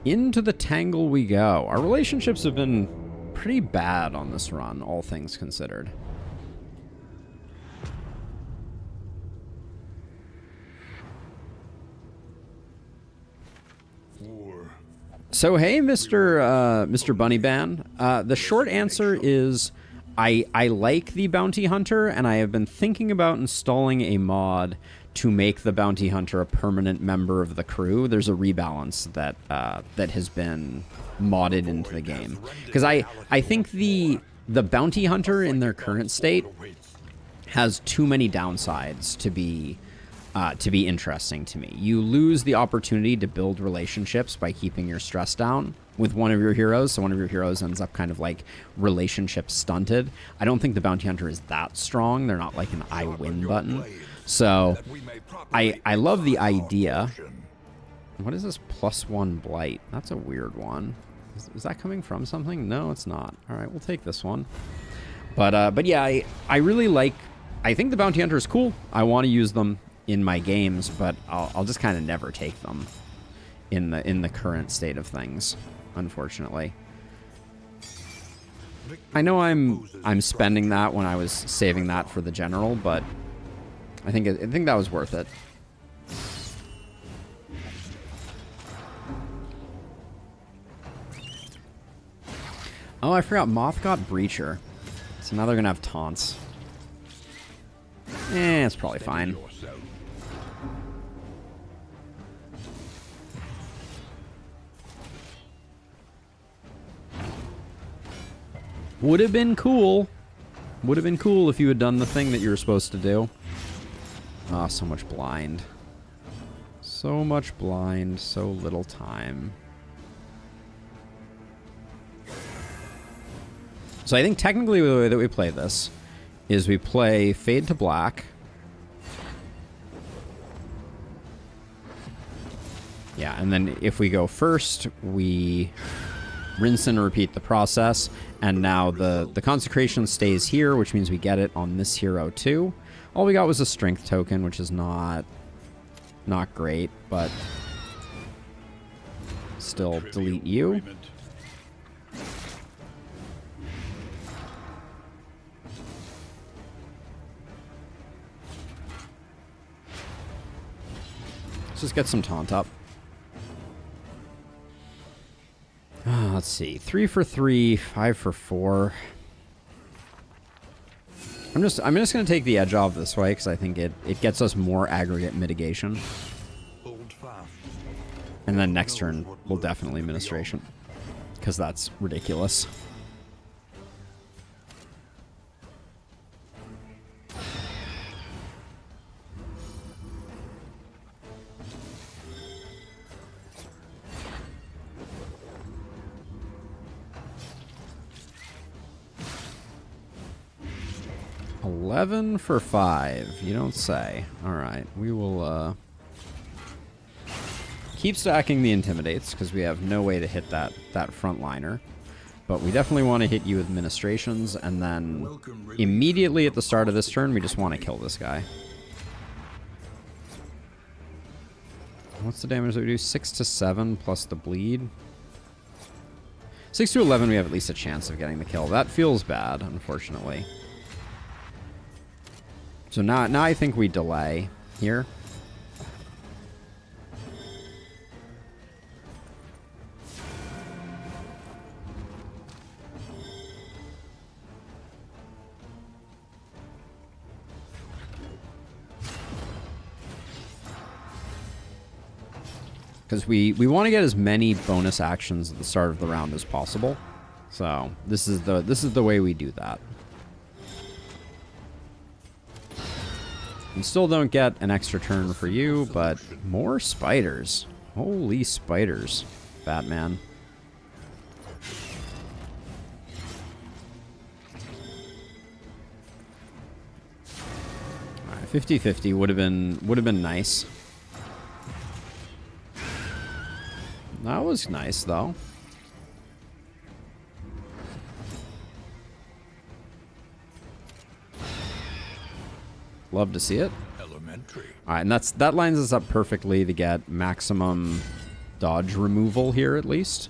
Into the tangle we go. Our relationships have been pretty bad on this run, all things considered. So hey, Mr. Bunnyban. The short answer is I like the Bounty Hunter, and I have been thinking about installing a mod to make the Bounty Hunter a permanent member of the crew. There's a rebalance that that has been modded into the game. Because I think the Bounty Hunter in their current state has too many downsides to be interesting to me. You lose the opportunity to build relationships by keeping your stress down with one of your heroes, so one of your heroes ends up kind of like relationship stunted. I don't think the Bounty Hunter is that strong. They're not like an I win button. So I love the idea. What is this +1 blight? That's a weird one. Is that coming from something? No, it's not. All right, we'll take this one. But yeah, I really like... I think the Bounty Hunter is cool. I want to use them in my games, but I'll just kind of never take them in the current state of things, unfortunately. I know I'm spending that when I was saving that for the general, but I think that was worth it. Oh, I forgot Moth got Breacher. So now they're gonna have taunts. It's probably fine. Would have been cool. Would have been cool if you had done the thing that you were supposed to do. Ah, so much blind. So much blind, so little time. So I think technically the way that we play this is we play Fade to Black. Yeah, and then if we go first, we rinse and repeat the process, and now the consecration stays here, which means we get it on this hero too. All we got was a strength token, which is not great, but still delete you. Let's just get some taunt up. Let's see. 3 for 3, 5 for 4. I'm just gonna take the edge off this way because I think it gets us more aggregate mitigation. Hold fast. And then next turn we'll definitely ministration. Because that's ridiculous. $11 for 5. You don't say. Alright, we will keep stacking the Intimidates, because we have no way to hit that frontliner. But we definitely want to hit you with Ministrations, and then immediately at the start of this turn, we just want to kill this guy. What's the damage that we do? 6 to 7 plus the bleed. 6 to 11, we have at least a chance of getting the kill. That feels bad, unfortunately. So now I think we delay here. Because we want to get as many bonus actions at the start of the round as possible. So this is the way we do that. We still don't get an extra turn for you, but more spiders. Holy spiders, Batman. 50-50 would have been nice. That was nice though. Love to see it. Elementary. All right, and that lines us up perfectly to get maximum dodge removal here at least.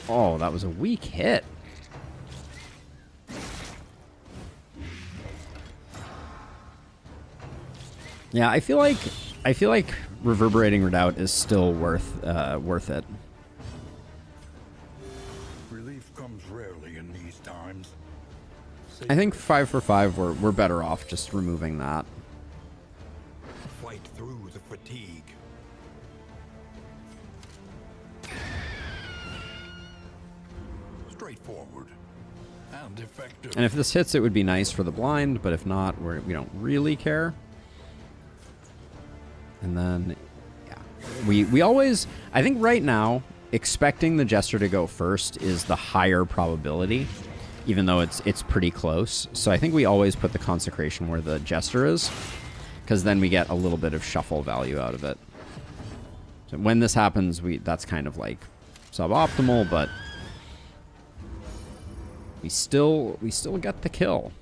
Oh, that was a weak hit. Yeah, I feel like reverberating redoubt is still worth it. Relief comes rarely in these times. I think 5 for 5 we're better off just removing that. Fight through the fatigue. Straightforward and effective. And if this hits, it would be nice for the blind, but if not, we don't really care. And then, yeah, we always, I think right now, expecting the Jester to go first is the higher probability, even though it's pretty close. So I think we always put the Consecration where the Jester is, because then we get a little bit of shuffle value out of it. So when this happens, that's kind of like suboptimal, but we still get the kill.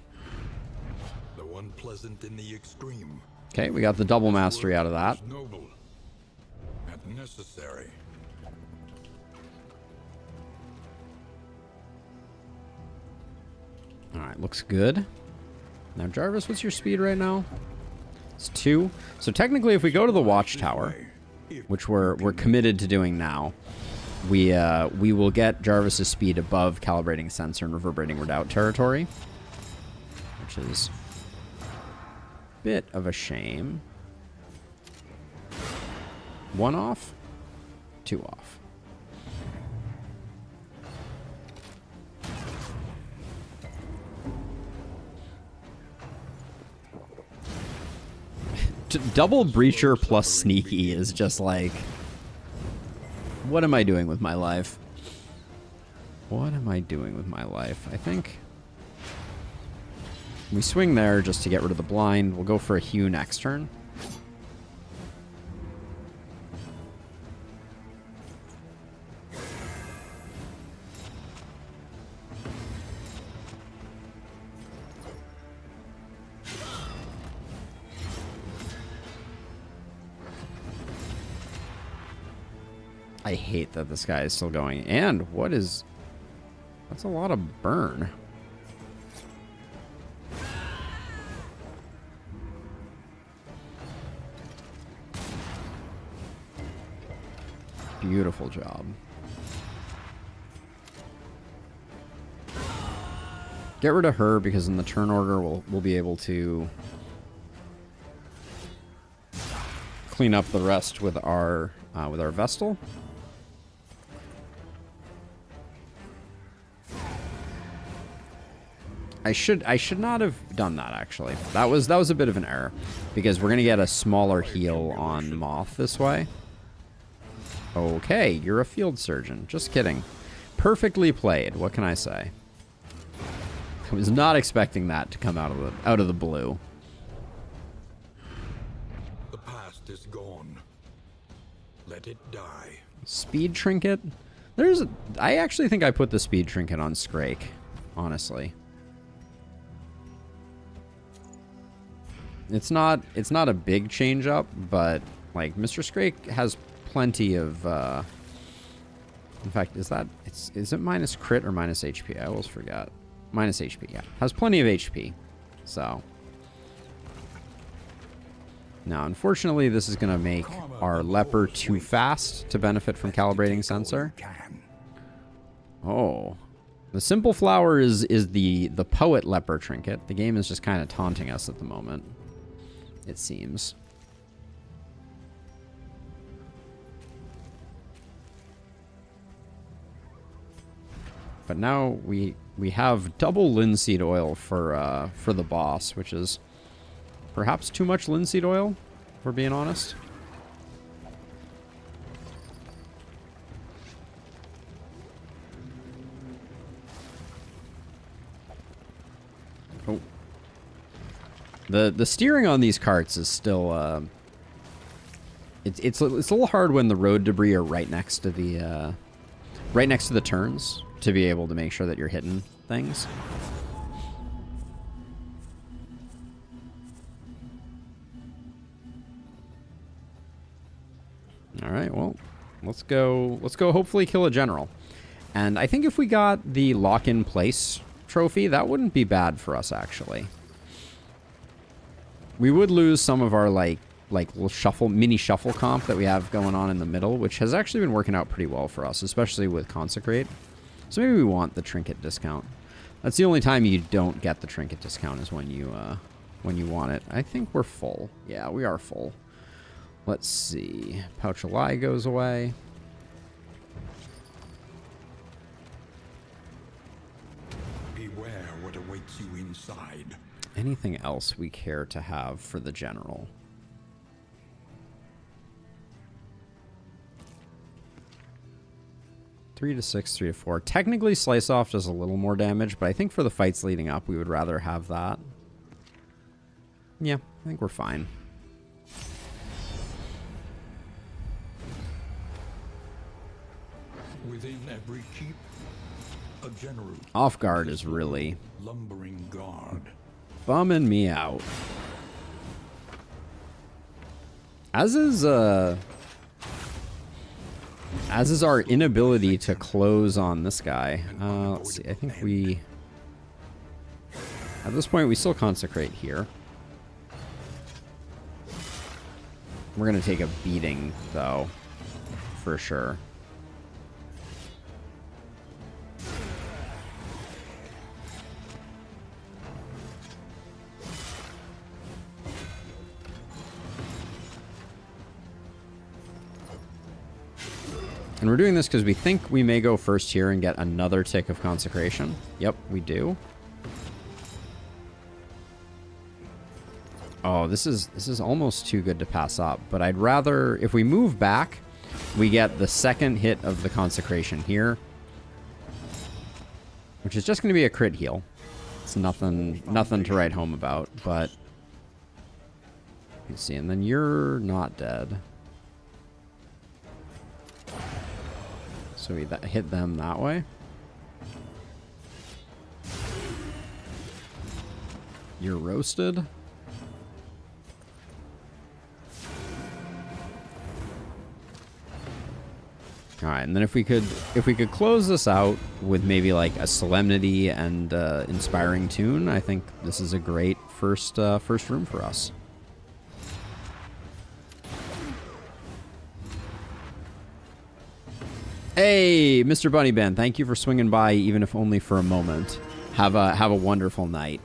The one pleasant in the extreme. Okay, we got the double mastery out of that. Noble and necessary. All right, looks good. Now, Jarvis, what's your speed right now? It's 2. So technically, if we go to the Watchtower, which we're committed to doing now, we will get Jarvis's speed above Calibrating Sensor and Reverberating Redoubt territory, which is bit of a shame. 1 off, 2 off. Double breacher plus sneaky is just like, what am I doing with my life? What am I doing with my life? I think we swing there just to get rid of the blind. We'll go for a Hue next turn. I hate that this guy is still going. And what is... That's a lot of burn. Beautiful job. Get rid of her because in the turn order we'll be able to clean up the rest with our Vestal. I should not have done that actually. That was a bit of an error because we're gonna get a smaller heal on Moth this way. Okay, you're a field surgeon. Just kidding. Perfectly played. What can I say? I was not expecting that to come out of the blue. The past is gone. Let it die. Speed trinket. I actually think I put the speed trinket on Scrake, honestly. It's not a big change up, but like Mr. Scrake has plenty of in fact, is it minus crit or minus HP? I always forget. Minus HP, yeah. Has plenty of HP. So now unfortunately this is gonna make our leper too fast to benefit from calibrating sensor. Oh. The simple flower is the poet leper trinket. The game is just kind of taunting us at the moment, it seems. But now we have double linseed oil for the boss, which is perhaps too much linseed oil, if we're being honest. Oh. The steering on these carts is still it's a little hard when the road debris are right next to the turns to be able to make sure that you're hitting things. All right, well, let's go hopefully kill a general. And I think if we got the lock in place trophy, that wouldn't be bad for us actually. We would lose some of our like little mini shuffle comp that we have going on in the middle, which has actually been working out pretty well for us, especially with Consecrate. So maybe we want the trinket discount. That's the only time you don't get the trinket discount is when you want it. I think we're full. Yeah, we are full. Let's see. Pouch of Lie goes away. Beware what awaits you inside. Anything else we care to have for the general? 3 to 6, 3 to 4. Technically, Slice Off does a little more damage, but I think for the fights leading up, we would rather have that. Yeah, I think we're fine. Within every keep, a general. Off guard is really lumbering guard. bumming me out. As is our inability to close on this guy. Let's see. I think at this point we still consecrate here. We're gonna take a beating though, for sure. And we're doing this because we think we may go first here and get another tick of consecration. Yep, we do. Oh, this is almost too good to pass up. But I'd rather, if we move back, we get the second hit of the consecration here, which is just going to be a crit heal. It's nothing to write home about. But you see, and then you're not dead. So we hit them that way. You're roasted. All right, and then if we could close this out with maybe like a Solemnity and Inspiring Tune, I think this is a great first room for us. Hey, Mr. Bunny Ben, thank you for swinging by, even if only for a moment. Have a wonderful night.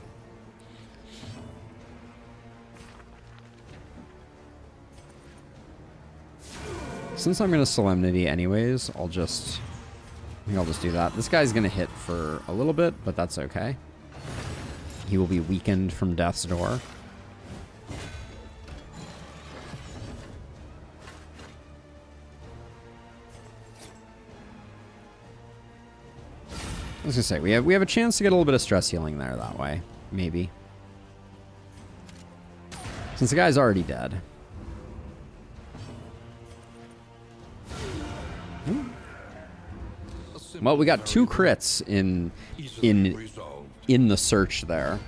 Since I'm going to Solemnity anyways, I think I'll just do that. This guy's going to hit for a little bit, but that's okay. He will be weakened from Death's Door. I was going to say, we have a chance to get a little bit of stress healing there that way. Maybe. Since the guy's already dead. Well, we got 2 crits in the search there.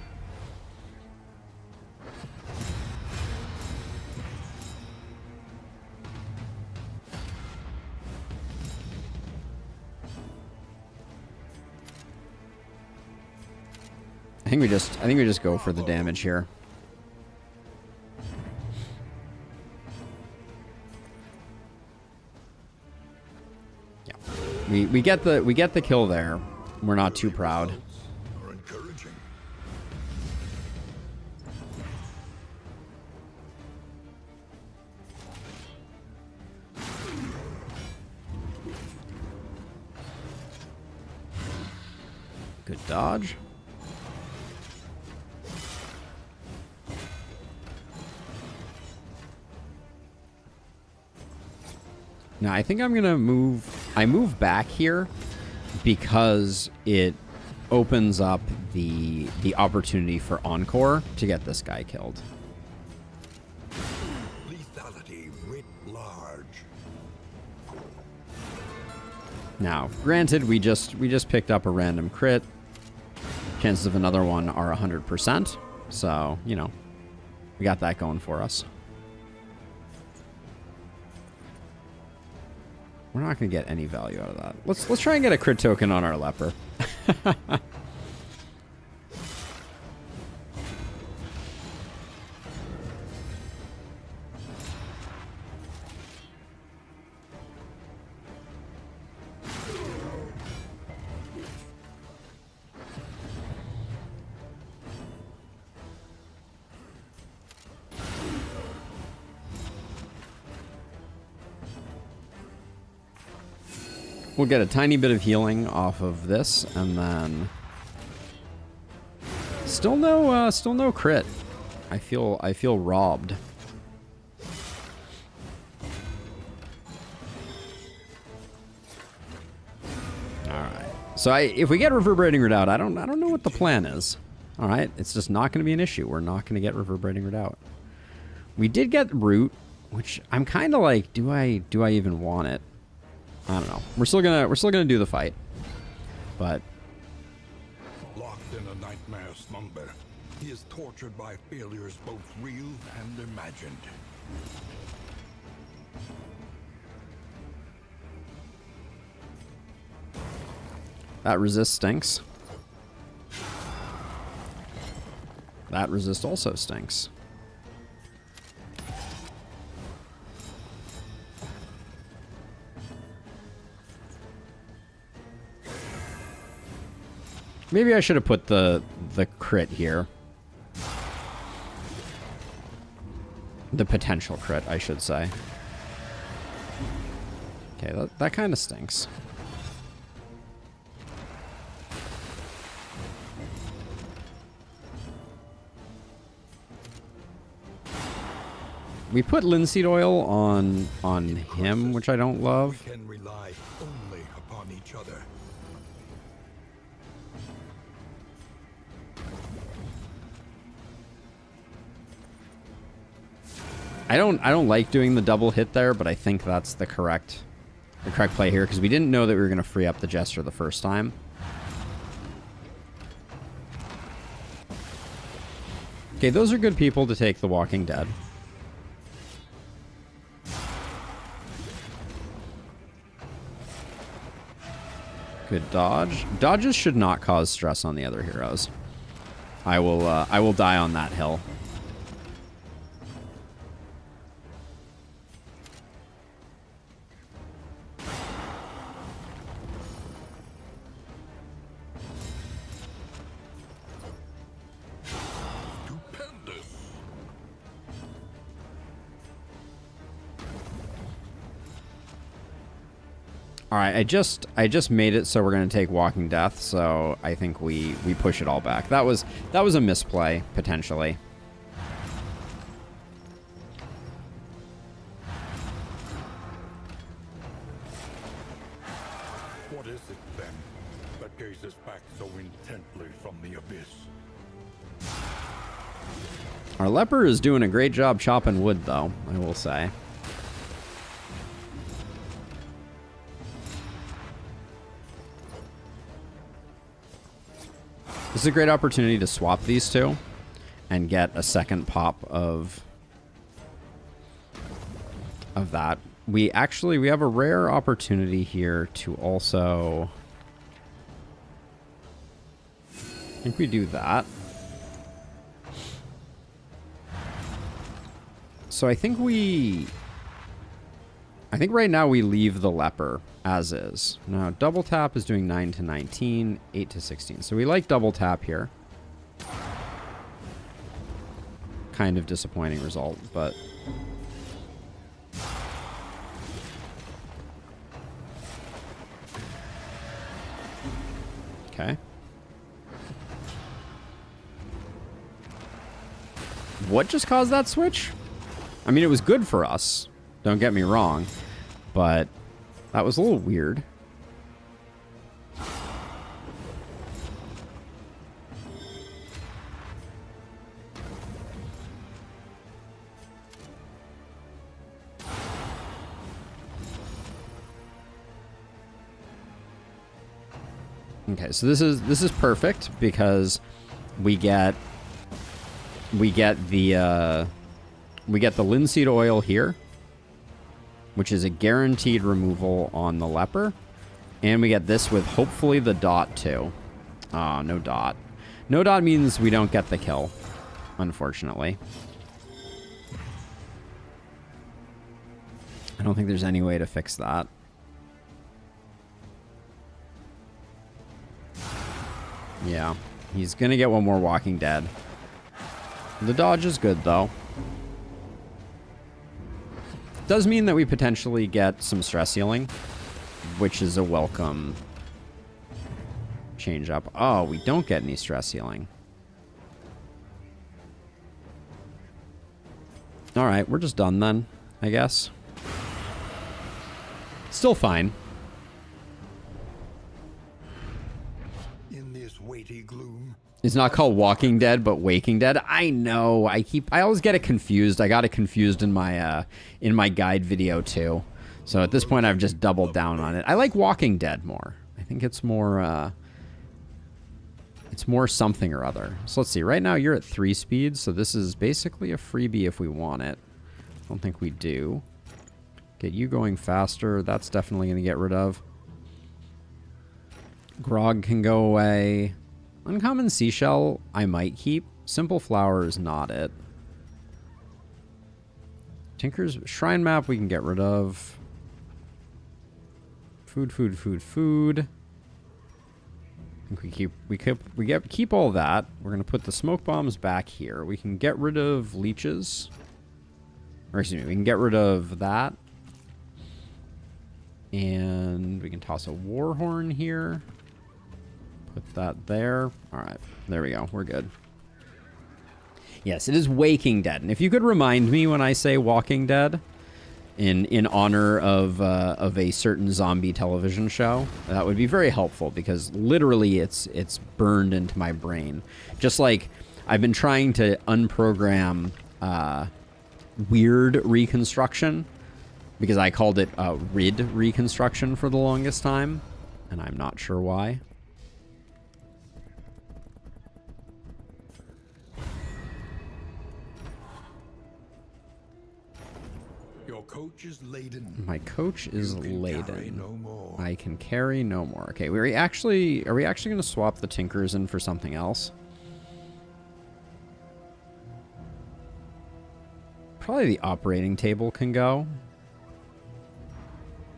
I think we just go for the damage here. We get the kill there. We're not too proud. Good dodge. Now, I think I'm going to move... I move back here because it opens up the opportunity for Encore to get this guy killed. Lethality writ large. Now, granted, we just picked up a random crit. Chances of another one are 100%. So, you know, we got that going for us. We're not going to get any value out of that. Let's try and get a crit token on our leper. We'll get a tiny bit of healing off of this, and then still no crit. I feel robbed. All right. So if we get Reverberating Redoubt, I don't know what the plan is. All right, it's just not going to be an issue. We're not going to get Reverberating Redoubt. We did get Root, which I'm kind of like, do I even want it? I don't know. We're still gonna do the fight, but Locked in a nightmare slumber, he is tortured by failures both real and imagined. that resist stinks. That resist also stinks. Maybe I should have put the crit here. The potential crit, I should say. Okay, that kind of stinks. We put linseed oil on him, which I don't love. We can rely only upon each other. I don't like doing the double hit there, but I think that's the correct play here, because we didn't know that we were going to free up the Jester the first time. Okay, those are good people to take the Walking Dead. Good dodge. Dodges should not cause stress on the other heroes. I will die on that hill. All right, I just made it so we're gonna take Walking Death. So I think we push it all back. That was a misplay potentially. What is it then that gazes back so intently from the abyss? Our leper is doing a great job chopping wood, though, I will say. This is a great opportunity to swap these two and get a second pop of that. We have a rare opportunity here to also... I think we do that. So I think right now we leave the leper as is. Now double tap is doing 9 to 19, 8 to 16. So we like double tap here. Kind of disappointing result, but okay. What just caused that switch? I mean, it was good for us. Don't get me wrong. But that was a little weird. Okay, so this is perfect because we get the linseed oil here, which is a guaranteed removal on the leper, and we get this with hopefully the dot too. Ah, no dot. No dot means we don't get the kill, unfortunately. I don't think there's any way to fix that. Yeah, he's gonna get one more Walking Dead. The dodge is good, though. Does mean that we potentially get some stress healing, which is a welcome change up. Oh, we don't get any stress healing. Alright, we're just done then, I guess. Still fine. In this weighty gloom, It's not called Walking Dead, but Waking Dead. I know. I always get it confused. I got it confused in my guide video too. So at this point, I've just doubled down on it. I like Walking Dead more. I think it's more something or other. So let's see. Right now, you're at 3 speeds, so this is basically a freebie if we want it. I don't think we do. Get you going faster. That's definitely going to get rid of. Grog can go away. Uncommon Seashell, I might keep. Simple Flower is not it. Tinker's Shrine Map we can get rid of. Food. I think we keep all that. We're gonna put the smoke bombs back here. We can get rid of leeches. Or excuse me, we can get rid of that. And we can toss a war horn here. Put that there. All right, there we go. We're good. Yes, it is Waking Dead. And if you could remind me when I say Walking Dead, in honor of a certain zombie television show, that would be very helpful because literally it's burned into my brain. Just like I've been trying to unprogram weird reconstruction because I called it RID reconstruction for the longest time, and I'm not sure why. your coach is laden. My coach is You can laden. carry no more. I can carry no more. Okay, are we actually going to swap the Tinkers in for something else? Probably the operating table can go.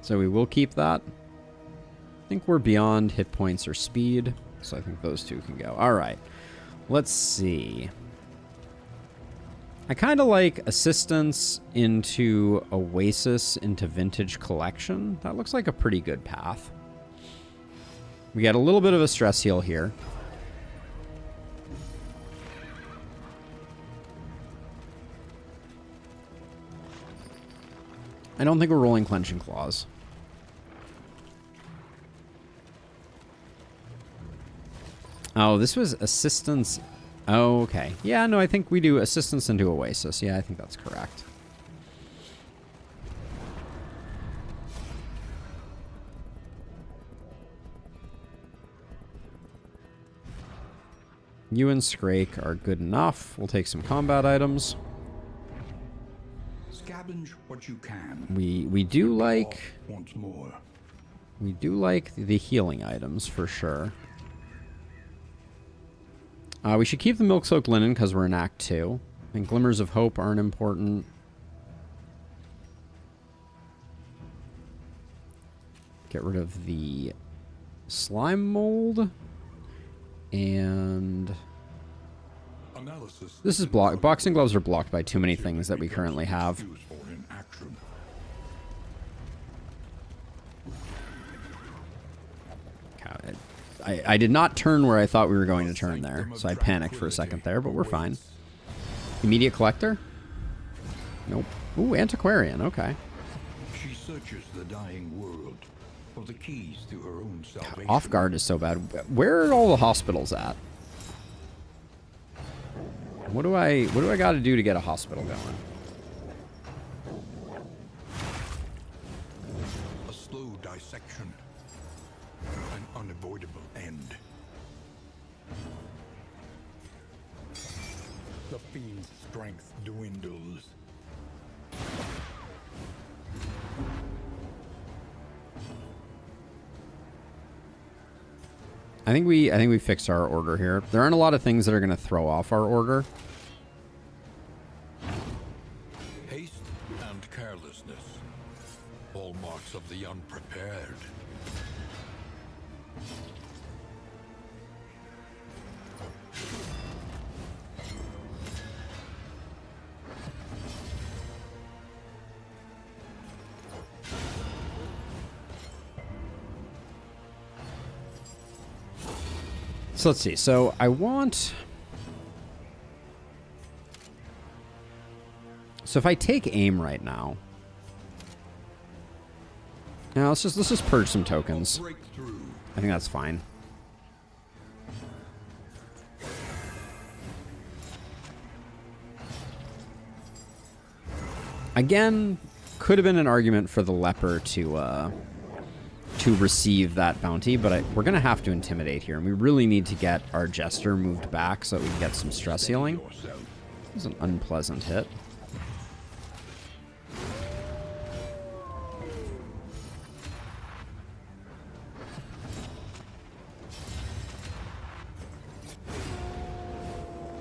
So we will keep that. I think we're beyond hit points or speed, so I think those two can go. All right, let's see. I kind of like Assistance into Oasis into Vintage Collection. That looks like a pretty good path. We get a little bit of a stress heal here. I don't think we're rolling Clenching Claws. Oh, this was Assistance. Oh, okay. Yeah, no, I think we do Assistance into Oasis. Yeah, I think that's correct. You and Scrake are good enough. We'll take some combat items. Scavenge what you can. We do like Once more. we do like the healing items for sure. We should keep the Milk-Soaked Linen because we're in Act 2. I think Glimmers of Hope aren't important. Get rid of the Slime Mold. And this is blocked. Boxing gloves are blocked by too many things that we currently have. I did not turn where I thought we were going to turn there, so I panicked for a second there, but we're fine. Immediate Collector? Nope. Ooh, Antiquarian, okay. She searches the dying world for the keys to her own salvation. Off guard is so bad. Where are all the hospitals at? What do I got to do to get a hospital going? A slow dissection. An unavoidable end. The fiend's strength dwindles. I think we fixed our order here. There aren't a lot of things that are going to throw off our order. Haste and carelessness. Hallmarks of the unprepared. So let's see. So I want... So if I take aim right now... Now let's just purge some tokens. I think that's fine. Again, could have been an argument for the leper to receive that bounty, but we're going to have to intimidate here, and we really need to get our Jester moved back so that we can get some stress healing. This is an unpleasant hit.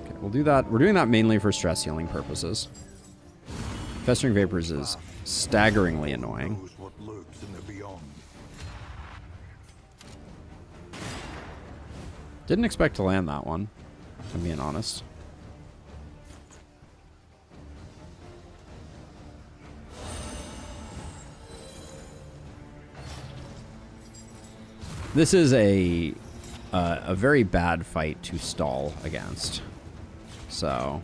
Okay, we'll do that. We're doing that mainly for stress healing purposes. Festering Vapors is staggeringly annoying. Didn't expect to land that one, if I'm being honest. This is a very bad fight to stall against. So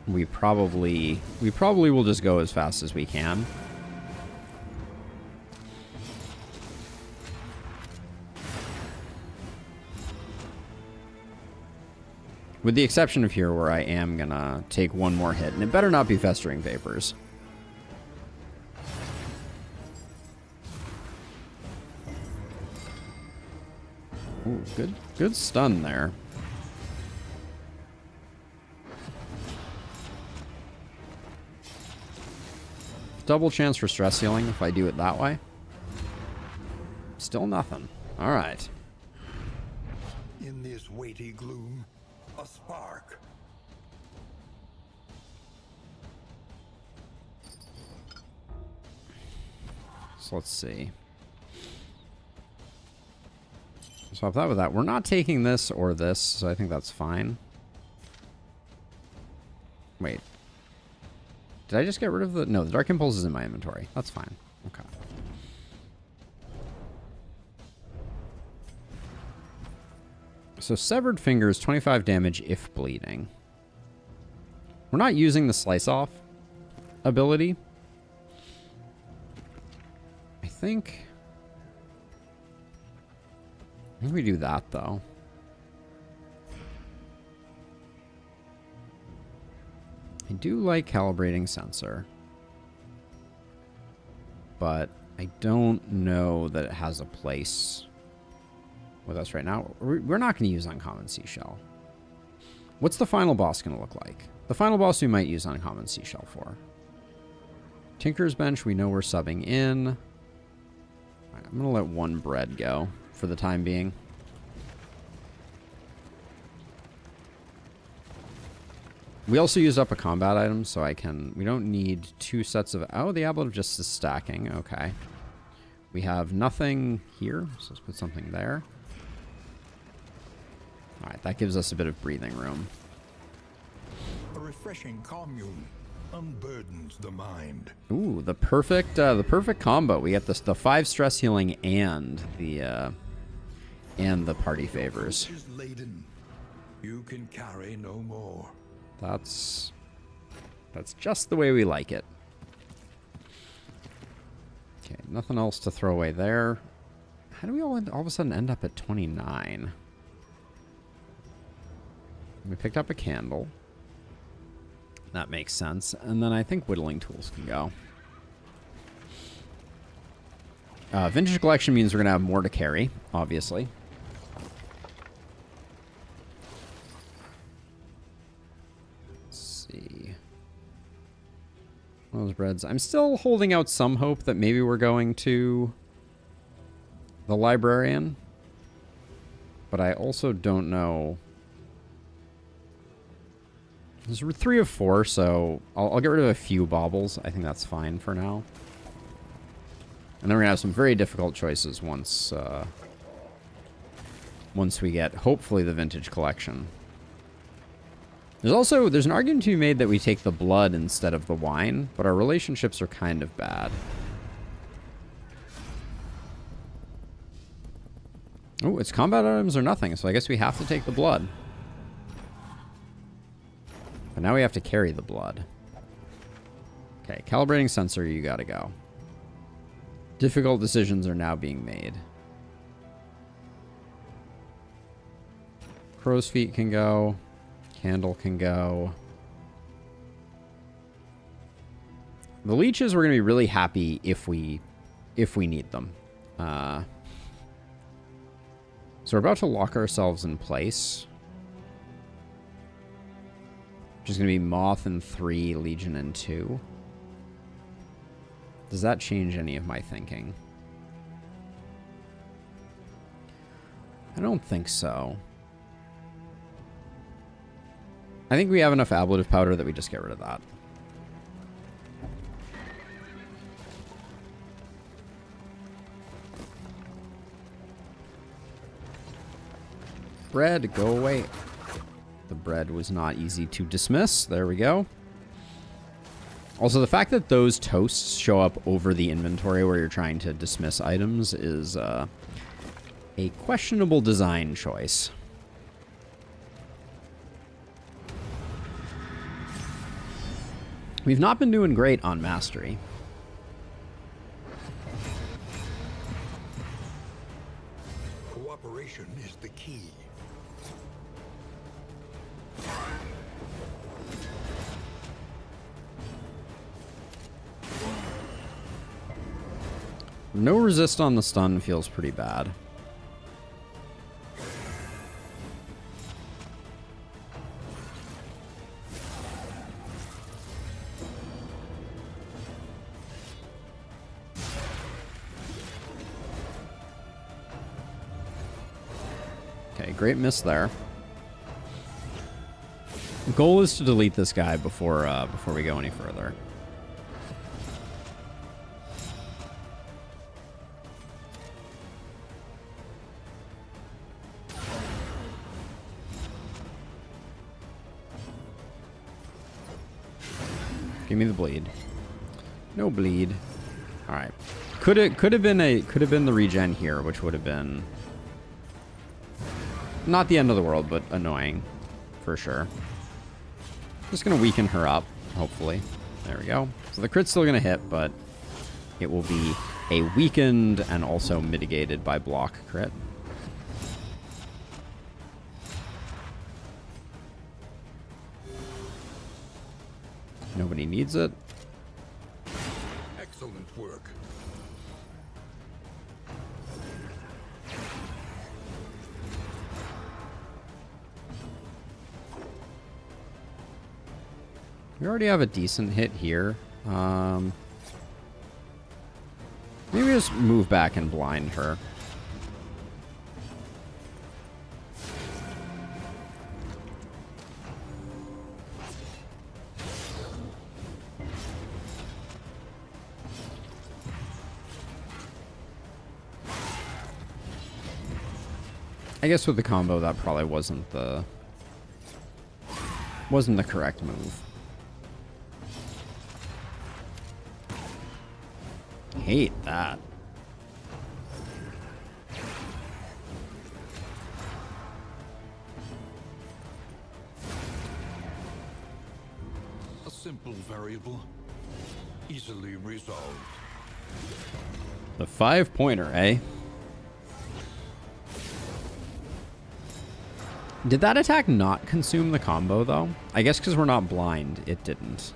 we probably will just go as fast as we can. With the exception of here, where I am gonna take one more hit, and it better not be Festering Vapors. Ooh, good stun there. Double chance for stress healing if I do it that way. Still nothing. All right. In this weighty gloom, a spark. So let's see. Swap that with that. We're not taking this or this, so I think that's fine. Wait. Did I just get rid of the... No, the Dark Impulse is in my inventory. That's fine. Okay. So Severed Fingers, 25 damage if bleeding. We're not using the Slice Off ability. I think we do that, though. I do like Calibrating Sensor, but I don't know that it has a place with us right now. We're not going to use Uncommon Seashell. What's the final boss going to look like? The final boss we might use Uncommon Seashell for. Tinker's Bench, we know we're subbing in. All right, I'm going to let one bread go for the time being. We also use up a combat item, so we don't need 2 sets of... Oh, the Amulet of Justice is stacking. Okay. We have nothing here, so let's put something there. All right, that gives us a bit of breathing room. A refreshing commune unburdens the mind. Ooh, the perfect combo. We get the 5 stress healing and the party favors. Is laden. You can carry no more. That's just the way we like it. Okay, nothing else to throw away there. How do we all of a sudden end up at 29? We picked up a candle. That makes sense. And then I think whittling tools can go. Vintage collection means we're going to have more to carry, obviously. Let's see. Those breads. I'm still holding out some hope that maybe we're going to the librarian. But I also don't know. There's 3 of 4, so I'll get rid of a few baubles. I think that's fine for now. And then we're going to have some very difficult choices once we get, hopefully, the vintage collection. There's an argument to be made that we take the blood instead of the wine, but our relationships are kind of bad. Oh, it's combat items or nothing, so I guess we have to take the blood. But now we have to carry the blood. Okay, calibrating sensor, you gotta go. Difficult decisions are now being made. Crow's feet can go. Candle can go. The leeches, we're gonna be really happy if we need them. So we're about to lock ourselves in place. Which is going to be Moth in 3, Legion in 2. Does that change any of my thinking? I don't think so. I think we have enough ablative powder that we just get rid of that. Bread, go away. The bread was not easy to dismiss. There we go. Also, the fact that those toasts show up over the inventory where you're trying to dismiss items is a questionable design choice. We've not been doing great on mastery. Cooperation is the key. No resist on the stun feels pretty bad. Okay, great miss there. The goal is to delete this guy before we go any further. Give me the bleed. No bleed. All right. Could have been the regen here, which would have been not the end of the world, but annoying for sure. Just gonna weaken her up, hopefully. There we go. So the crit's still gonna hit, but it will be a weakened and also mitigated by block crit. Nobody needs it. Excellent work. We already have a decent hit here. Maybe just move back and blind her. I guess with the combo, that probably wasn't the correct move. Hate that. A simple variable, easily resolved. The 5-pointer, eh? Did that attack not consume the combo, though? I guess because we're not blind, it didn't.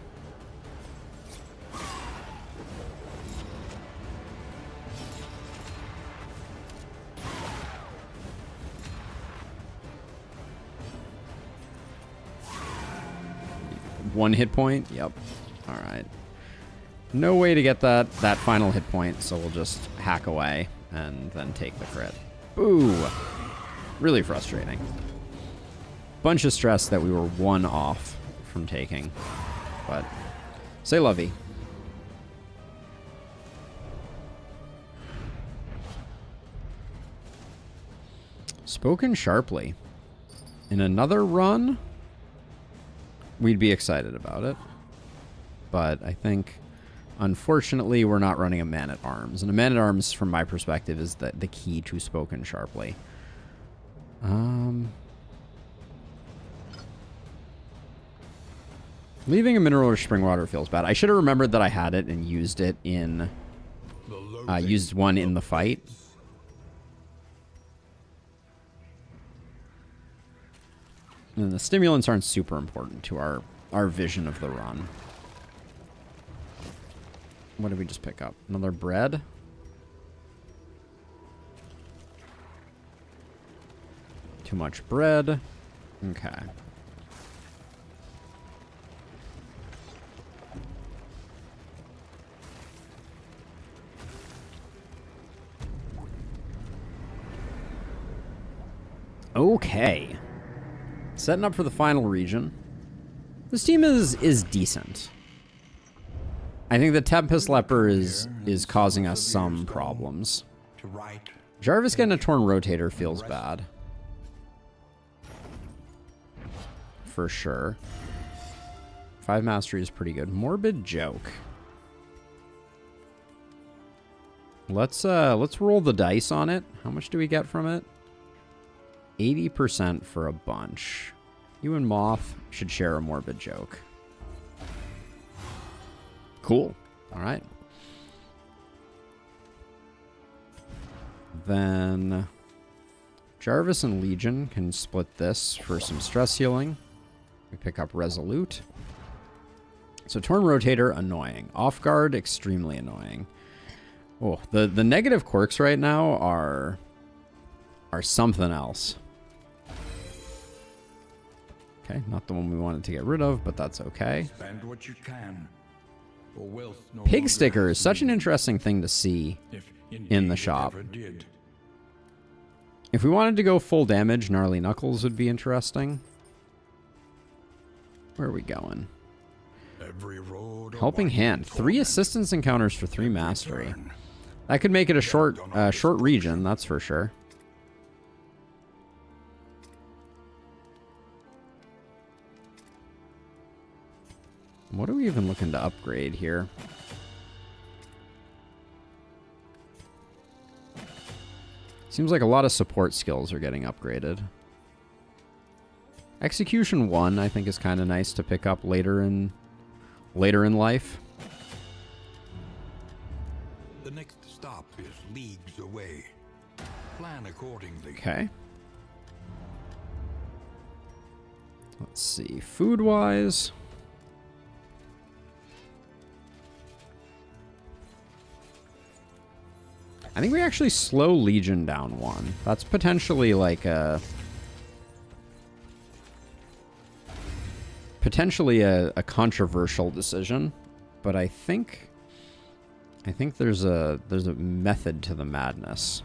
One hit point? Yep. Alright. No way to get that final hit point, so we'll just hack away and then take the crit. Ooh. Really frustrating. Bunch of stress that we were one off from taking. But, say lovey. Spoken sharply. In another run, we'd be excited about it. But I think, unfortunately, we're not running a man-at-arms. And a man-at-arms, from my perspective, is the key to Spoken sharply. Leaving a mineral or spring water feels bad. I should have remembered that I had it and used it in... used one in the fight. And the stimulants aren't super important to our vision of the run. What did we just pick up? Another bread? Too much bread. Okay. Okay. Setting up for the final region. This team is decent. I think the Tempest Leper is causing us some problems. Jarvis getting a Torn Rotator feels bad. For sure. 5 Mastery is pretty good. Morbid Joke. Let's roll the dice on it. How much do we get from it? 80% for a bunch. You and Moth should share a Morbid Joke. Cool. All right. Then Jarvis and Legion can split this for some stress healing. We pick up Resolute. So Torn Rotator, annoying. Off Guard, extremely annoying. Oh, the negative quirks right now are something else. Okay, not the one we wanted to get rid of, but that's okay. Spend what you can. Pig Sticker is such an interesting thing to see in the shop. If we wanted to go full damage, Gnarly Knuckles would be interesting. Where are we going? Helping Hand. 3 assistance encounters for 3 mastery. That could make it a short region, that's for sure. What are we even looking to upgrade here? Seems like a lot of support skills are getting upgraded. Execution 1, I think, is kind of nice to pick up later in life. The next stop is leagues away. Plan accordingly. Okay. Let's see. Food-wise. I think we actually slow Legion down 1. That's potentially like a... potentially a controversial decision, but I think there's a method to the madness.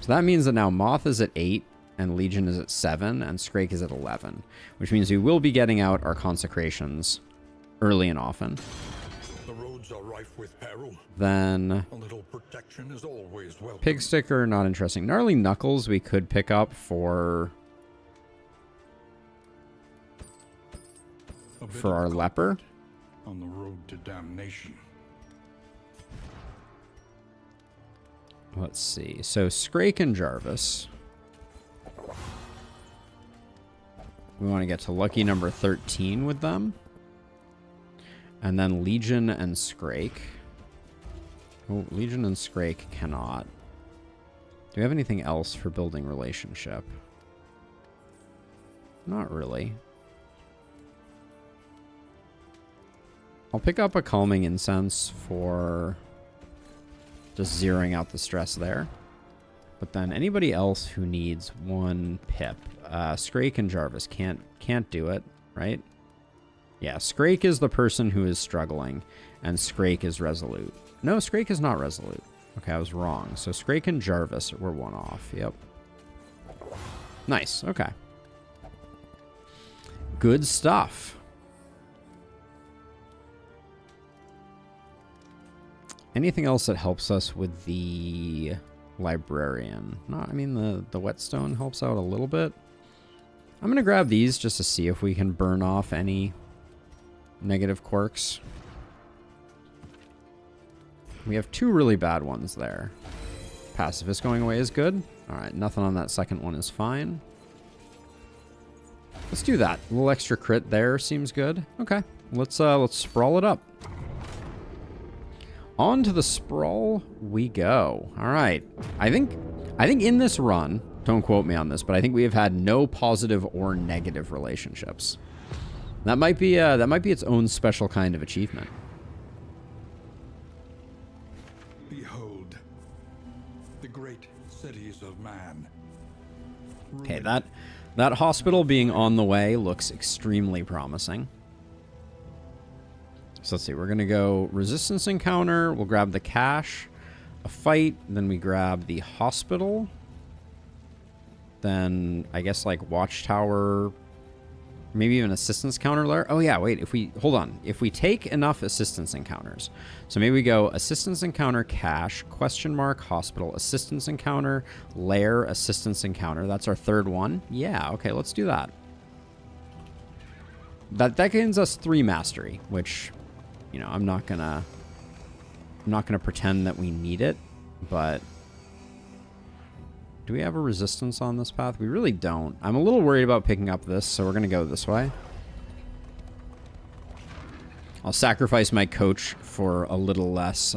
So that means that now Moth is at 8 and Legion is at 7 and Scrake is at 11, which means we will be getting out our consecrations early and often. The roads are rife with peril. Then A little protection is always welcome. Pig Sticker, not interesting. Gnarly Knuckles we could pick up for our leper. On the road to damnation. Let's see. So Scrake and Jarvis. We want to get to lucky number 13 with them. And then Legion and Scrake. Oh, Legion and Scrake cannot. Do we have anything else for building relationship? Not really. I'll pick up a Calming Incense for just zeroing out the stress there. But then anybody else who needs 1 pip. Scrake and Jarvis can't do it, right? Yeah, Scrake is the person who is struggling, and Scrake is resolute. No, Scrake is not resolute. Okay, I was wrong. So Scrake and Jarvis were 1 off. Yep. Nice, okay. Good stuff. Anything else that helps us with the librarian? No, I mean, the whetstone helps out a little bit. I'm going to grab these just to see if we can burn off any negative quirks. We have 2 really bad ones there. Pacifist going away is good. Alright, nothing on that second one is fine. Let's do that. A little extra crit there seems good. Okay, let's sprawl it up. On to the sprawl we go. All right. I think in this run, don't quote me on this, but I think we have had no positive or negative relationships. That might be its own special kind of achievement. Behold, the great cities of man. Okay, that hospital being on the way looks extremely promising. So let's see, we're going to go resistance encounter. We'll grab the cache, a fight. Then we grab the hospital. Then I guess like watchtower, maybe even assistance counter lair. Oh yeah, wait, hold on. If we take enough assistance encounters. So maybe we go assistance encounter cache, question mark, hospital, assistance encounter, lair, assistance encounter. That's our 3rd one. Yeah, okay, let's do that. That gains us 3 mastery, which, you know, I'm not gonna pretend that we need it, but do we have a resistance on this path? We really don't. I'm a little worried about picking up this, so we're gonna go this way. I'll sacrifice my coach for a little less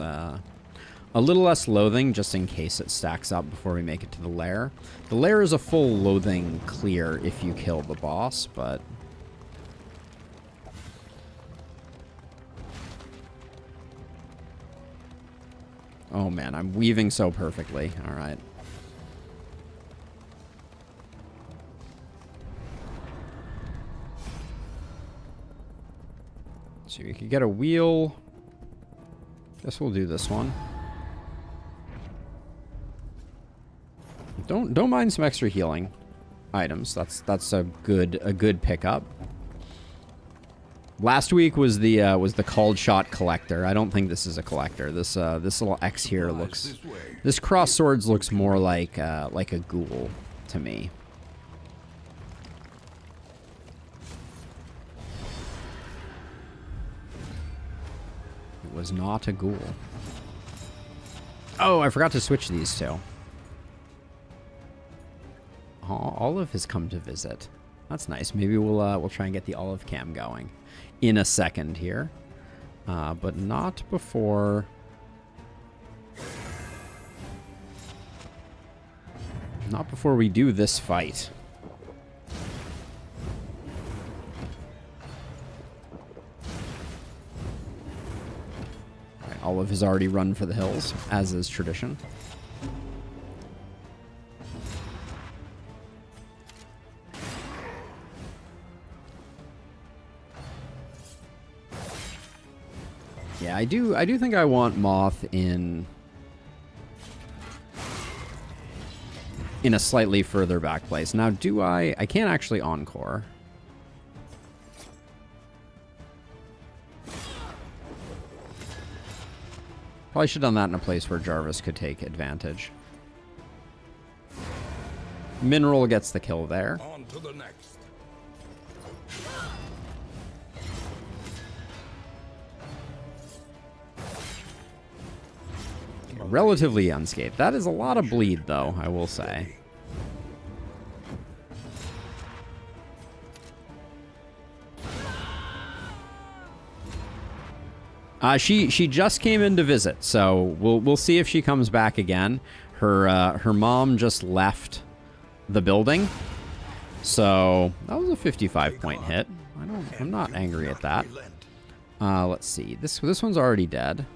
loathing, just in case it stacks up before we make it to the lair. The lair is a full loathing clear if you kill the boss, but oh man, I'm weaving so perfectly. All right. So we could get a wheel. Guess we'll do this one. Don't mind some extra healing items. That's a good pickup. Last week was the called shot collector. I don't think this is a collector. This little X here looks. This cross swords looks more like a ghoul to me. was not a ghoul. Oh, I forgot to switch these two. Oh, Olive has come to visit. That's nice. Maybe we'll try and get the Olive cam going in a second here, but not before. Not before we do this fight. Right, Olive has already run for the hills, as is tradition. Yeah, I do think I want Moth in a slightly further back place. Now, do I can't actually encore. Probably should have done that in a place where Jarvis could take advantage. Mineral gets the kill there. On to the next. Relatively unscathed. That is a lot of bleed, though, I will say. She just came in to visit, so we'll see if she comes back again. Her mom just left the building, so that was a 55-point hit. I'm not angry at that. Let's see. This one's already dead.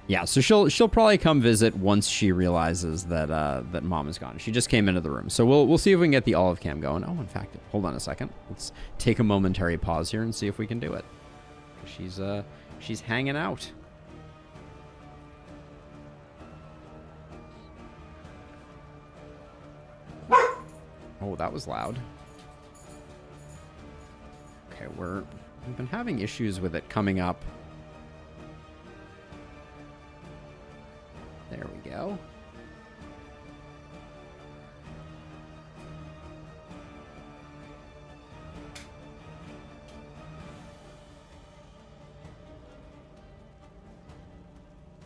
Yeah, so she'll probably come visit once she realizes that that Mom is gone. She just came into the room, so we'll see if we can get the Olive cam going. Oh, in fact, hold on a second. Let's take a momentary pause here and see if we can do it. She's hanging out. Oh, that was loud. Okay, we've been having issues with it coming up. There we go.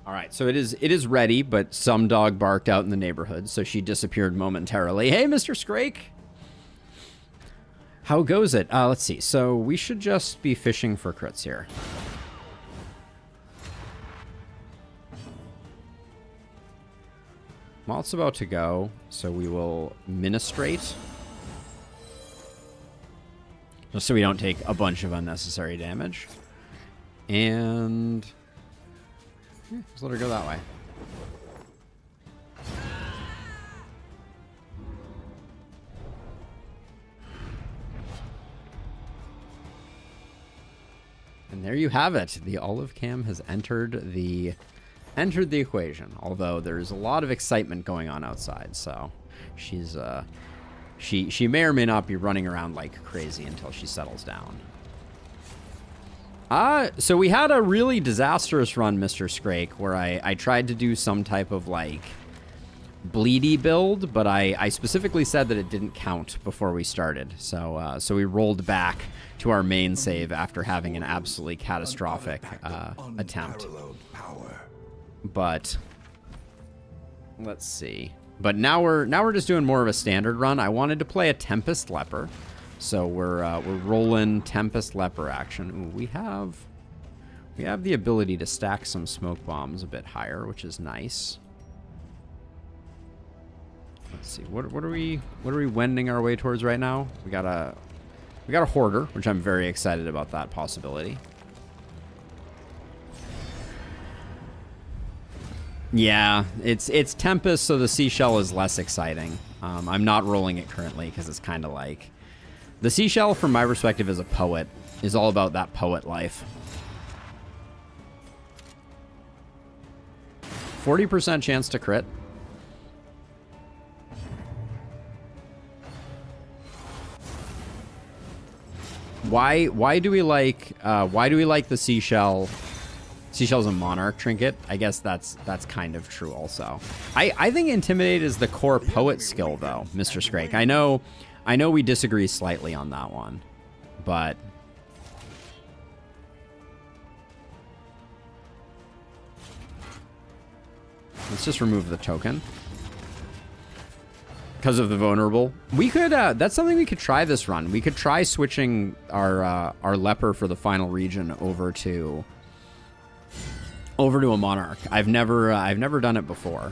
All right, so it is ready, but some dog barked out in the neighborhood, so she disappeared momentarily. Hey, Mr. Scrake! How goes it? Let's see. So we should just be fishing for crits here. Moth's about to go, so we will ministrate. Just so we don't take a bunch of unnecessary damage. And let's let her go that way. And there you have it. The Olive cam has entered the equation. Although there's a lot of excitement going on outside, so she's she may or may not be running around like crazy until she settles down. So we had a really disastrous run, Mr. Scrake, where I tried to do some type of like bleedy build, but I specifically said that it didn't count before we started. So so we rolled back to our main save after having an absolutely catastrophic attempt. But let's see. But now we're just doing more of a standard run. I wanted to play a Tempest Leper. So we're rolling Tempest Leper action. Ooh, we have the ability to stack some smoke bombs a bit higher, which is nice. Let's see. What are we wending our way towards right now? We got a hoarder, which I'm very excited about that possibility. Yeah, it's Tempest, so the Seashell is less exciting. I'm not rolling it currently because it's kind of like the Seashell, from my perspective as a poet, is all about that poet life. 40% chance to crit. Why do we like the Seashell? Seashell's a Monarch trinket. I guess that's kind of true also. I think Intimidate is the core poet skill though, Mr. Scrake. I know we disagree slightly on that one, but let's just remove the token. Because of the vulnerable. We could, that's something we could try this run. We could try switching our leper for the final region over to a monarch. I've never done it before.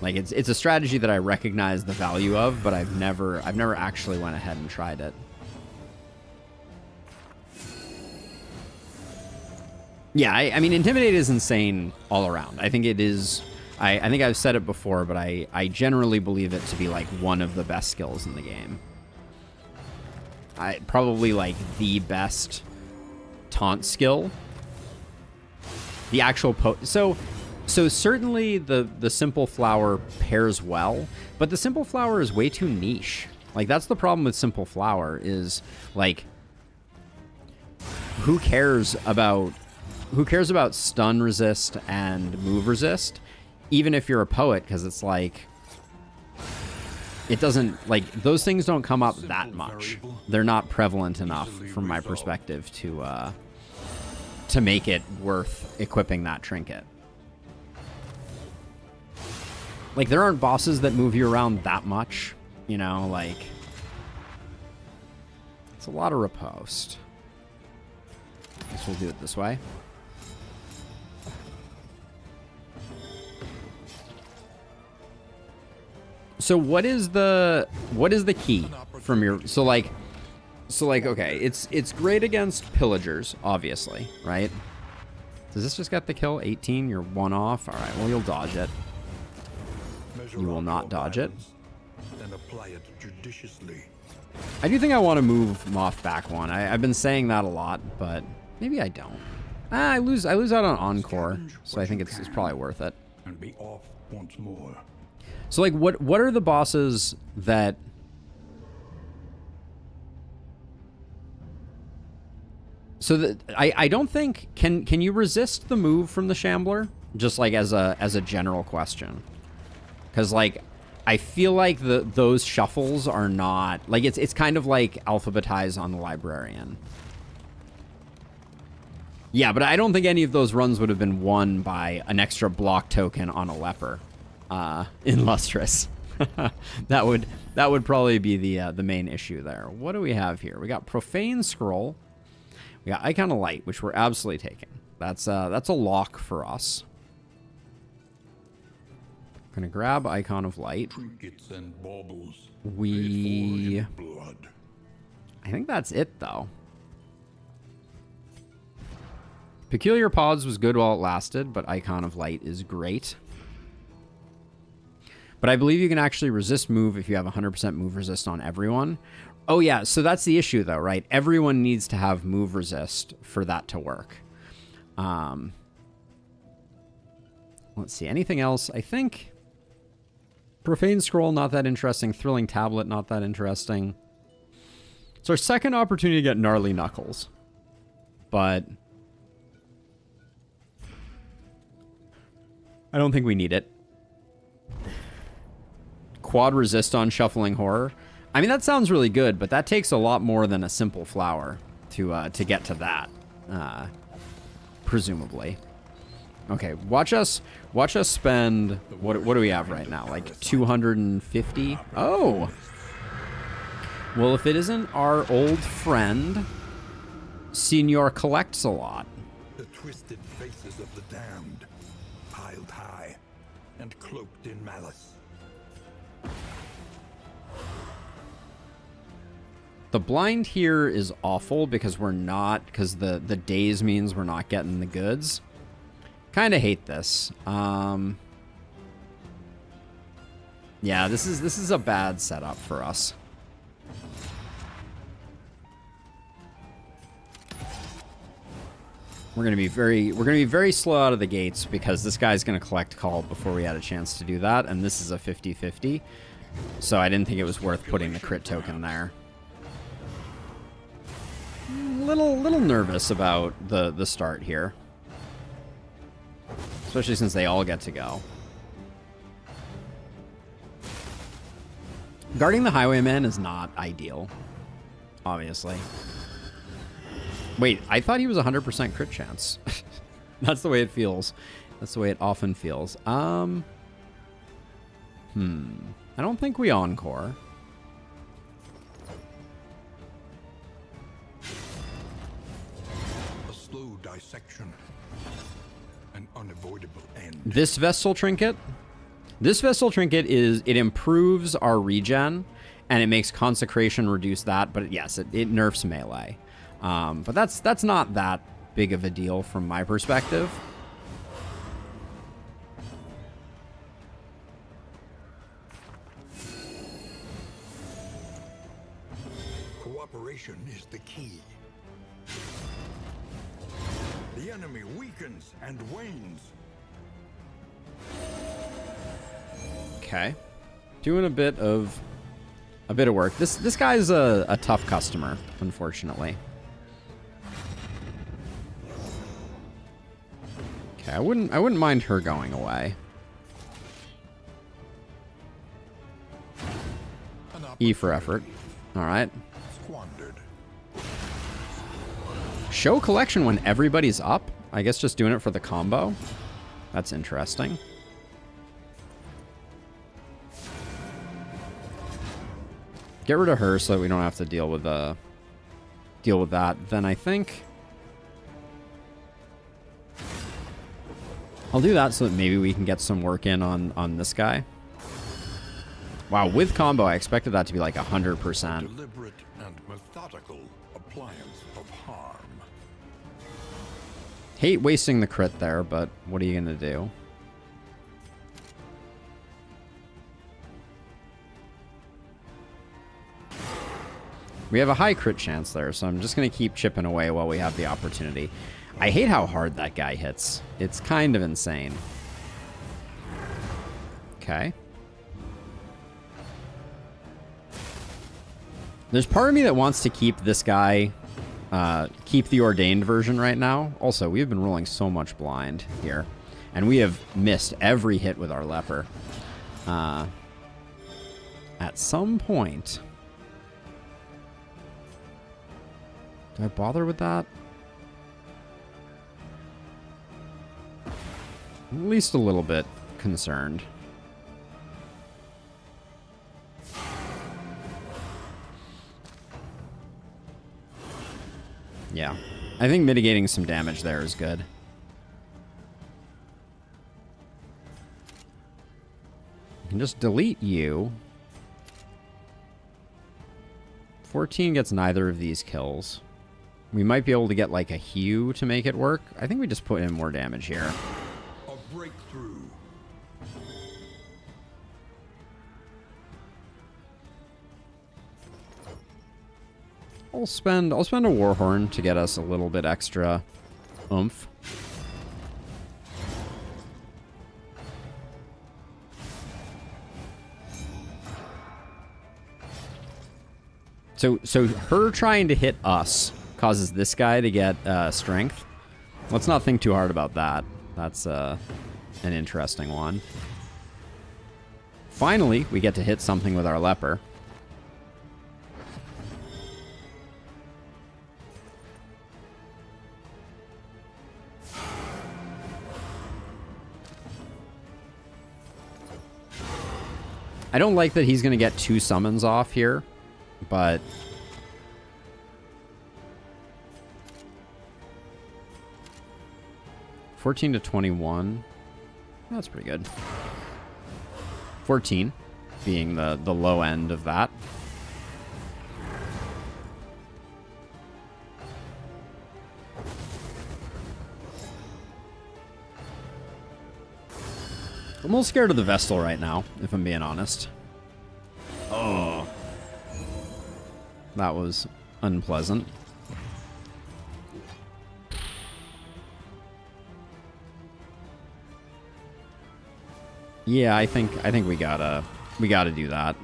Like, it's a strategy that I recognize the value of, but I've never actually went ahead and tried it. Yeah, I mean, Intimidate is insane all around. I think it is... I think I've said it before, but I generally believe it to be, like, one of the best skills in the game. Probably, like, the best taunt skill. The actual... So certainly the Simple Flower pairs well, but the Simple Flower is way too niche. Like, that's the problem with Simple Flower is, like... Who cares about stun resist and move resist? Even if you're a poet, because it's like, it doesn't, like, those things don't come up that much. They're not prevalent enough from my perspective to make it worth equipping that trinket. Like, there aren't bosses that move you around that much, you know, like, it's a lot of riposte. Guess we'll do it this way. So what is the key from your so like okay, it's great against pillagers, obviously, right? Does this just get the kill? 18, you're one off. All right, well, you'll dodge it. You will not dodge it. And apply it judiciously. I do think I want to move Moth back one. I've been saying that a lot, but maybe I don't. I lose out on Encore, so I think it's probably worth it. And be off once more. So, like, what are the bosses that... So, that I don't think... Can you resist the move from the Shambler? Just, like, as a general question. Because, like, I feel like those shuffles are not... Like, it's kind of like Alphabetize on the Librarian. Yeah, but I don't think any of those runs would have been won by an extra block token on a Leper. In Lustrous. that would probably be the main issue there. What do we have here? We got Profane Scroll. We got Icon of Light, which we're absolutely taking. That's a lock for us. Gonna grab Icon of Light. Trinkets and baubles. Blood. I think that's it, though. Peculiar Pods was good while it lasted, but Icon of Light is great. But I believe you can actually resist move if you have 100% move resist on everyone. Oh, yeah. So that's the issue, though, right? Everyone needs to have move resist for that to work. Let's see. Anything else? I think Profane Scroll, not that interesting. Thrilling Tablet, not that interesting. It's our second opportunity to get Gnarly Knuckles. But I don't think we need it. Quad resist on Shuffling Horror. I mean, that sounds really good, but that takes a lot more than a Simple Flower to get to that, presumably. Okay, watch us spend, what do we have right now? Like 250? Oh! Well, if it isn't our old friend, Senior Collects a Lot. The twisted faces of the damned, piled high and cloaked in malice. The blind here is awful because the days means we're not getting the goods. Kind of hate this. Yeah, this is a bad setup for us. We're gonna be very slow out of the gates because this guy's gonna collect call before we had a chance to do that, and this is a 50-50. So I didn't think it was worth putting the crit token there. Little nervous about the start here. Especially since they all get to go. Guarding the Highwayman is not ideal, obviously. Wait, I thought he was 100% crit chance. That's the way it feels. That's the way it often feels. I don't think we encore. A slow dissection. An unavoidable end. This Vestal Trinket? This Vestal Trinket it improves our regen, and it makes Consecration reduce that, but yes, it nerfs melee. But that's not that big of a deal from my perspective. Cooperation is the key. The enemy weakens and wanes. Okay. Doing a bit of work. This guy's a tough customer, unfortunately. Okay, I wouldn't mind her going away. E for effort. All right. Squandered. Show collection when everybody's up. I guess just doing it for the combo. That's interesting. Get rid of her so that we don't have to deal with that. Then I think I'll do that so that maybe we can get some work in on this guy. Wow, with combo, I expected that to be like 100%. Deliberate and methodical appliance of harm. Hate wasting the crit there, but what are you gonna do? We have a high crit chance there, so I'm just going to keep chipping away while we have the opportunity. I hate how hard that guy hits. It's kind of insane. Okay. There's part of me that wants to keep this guy, keep the Ordained version right now. Also, we've been rolling so much blind here, and we have missed every hit with our leper. At some point... Do I bother with that? At least a little bit concerned. Yeah. I think mitigating some damage there is good. I can just delete you. 14 gets neither of these kills. We might be able to get like a Hue to make it work. I think we just put in more damage here. A breakthrough. I'll spend a Warhorn to get us a little bit extra oomph. So her trying to hit us causes this guy to get strength. Let's not think too hard about that. That's an interesting one. Finally, we get to hit something with our leper. I don't like that he's going to get 2 summons off here, but... $14 to 21. That's pretty good. 14 being the low end of that. I'm a little scared of the Vestal right now, if I'm being honest. Oh. That was unpleasant. Yeah, I think we gotta do that.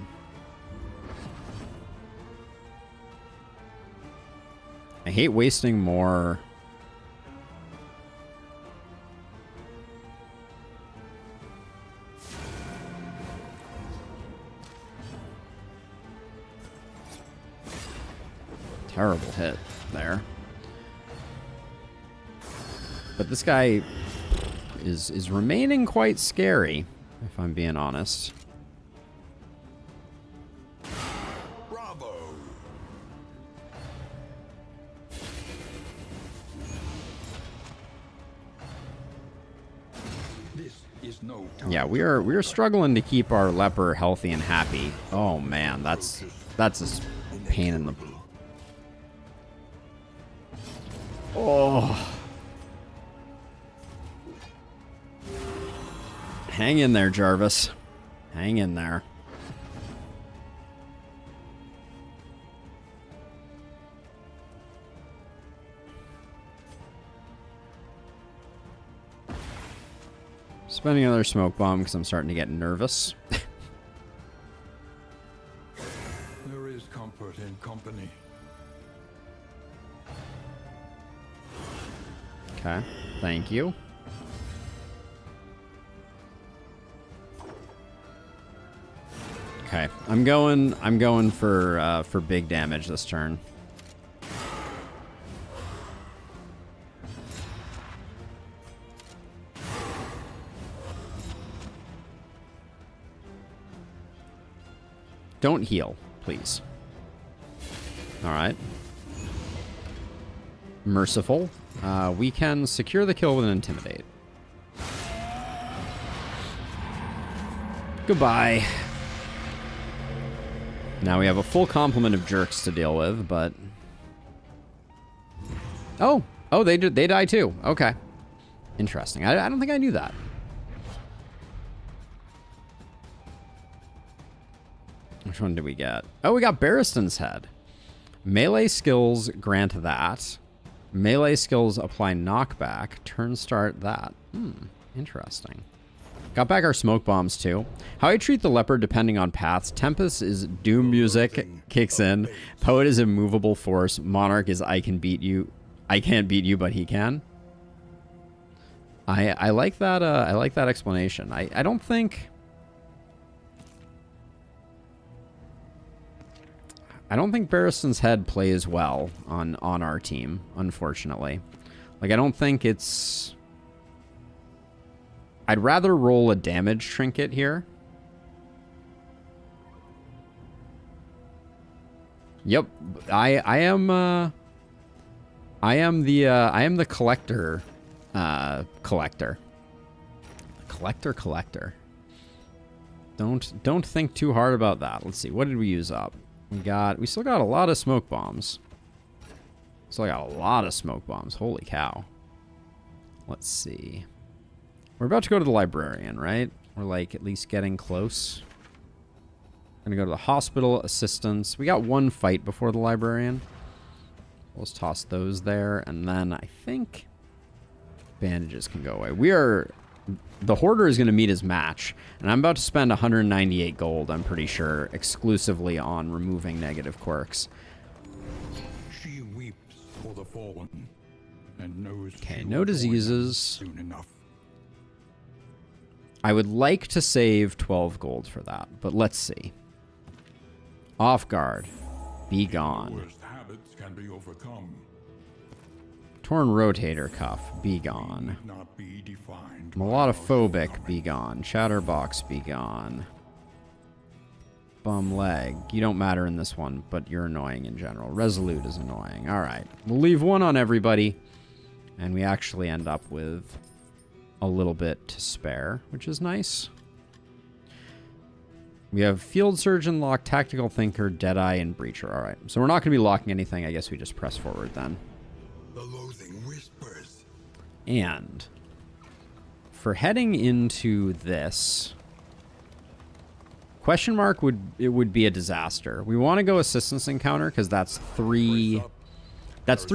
I hate wasting more. Terrible hit there. But this guy is remaining quite scary, if I'm being honest. Bravo! This is no time. Yeah, we are struggling to keep our leper healthy and happy. Oh man, that's a pain in the. Oh. Hang in there, Jarvis. Hang in there. Spending another smoke bomb because I'm starting to get nervous. There is comfort in company. Okay, thank you. Okay, I'm going for big damage this turn. Don't heal, please. All right. Merciful. We can secure the kill with an intimidate. Goodbye. Now we have a full complement of jerks to deal with, but... Oh, they die too. Okay. Interesting. I don't think I knew that. Which one did we get? Oh, we got Barristan's Head. Melee skills grant that. Melee skills apply knockback. Turn start that. Interesting. Got back our smoke bombs too. How I treat the leopard depending on paths. Tempest is doom music kicks in. Poet is immovable force. Monarch is I can beat you. I can't beat you, but he can. I like that. I like that explanation. I don't think. I don't think Barristan's Head plays well on our team, unfortunately. Like, I don't think it's... I'd rather roll a damage trinket here. Yep, I am the collector collector. Collector. Don't think too hard about that. Let's see. What did we use up? We still got a lot of smoke bombs. Holy cow. Let's see. We're about to go to the librarian, right? We're like at least getting close. Gonna go to the hospital, assistance. We got one fight before the librarian. Let's toss those there, and then I think bandages can go away. The Hoarder is going to meet his match, and I'm about to spend 198 gold, I'm pretty sure, exclusively on removing negative quirks. She weeps for the fallen and knows. Okay, no diseases. Soon enough. I would like to save 12 gold for that, but let's see. Off guard. Be gone. Worst habits can be overcome. Torn rotator cuff. Be gone. Not be defined. Melodophobic. Be gone. Chatterbox. Be gone. Bum leg. You don't matter in this one, but you're annoying in general. Resolute is annoying. All right. We'll leave one on everybody, and we actually end up with a little bit to spare, which is nice. We have Field Surgeon, Lock, Tactical Thinker, Deadeye, and Breacher. All right. So we're not going to be locking anything. I guess we just press forward then. The loathing whispers. And for heading into this, question mark would be a disaster. We want to go assistance encounter because that's three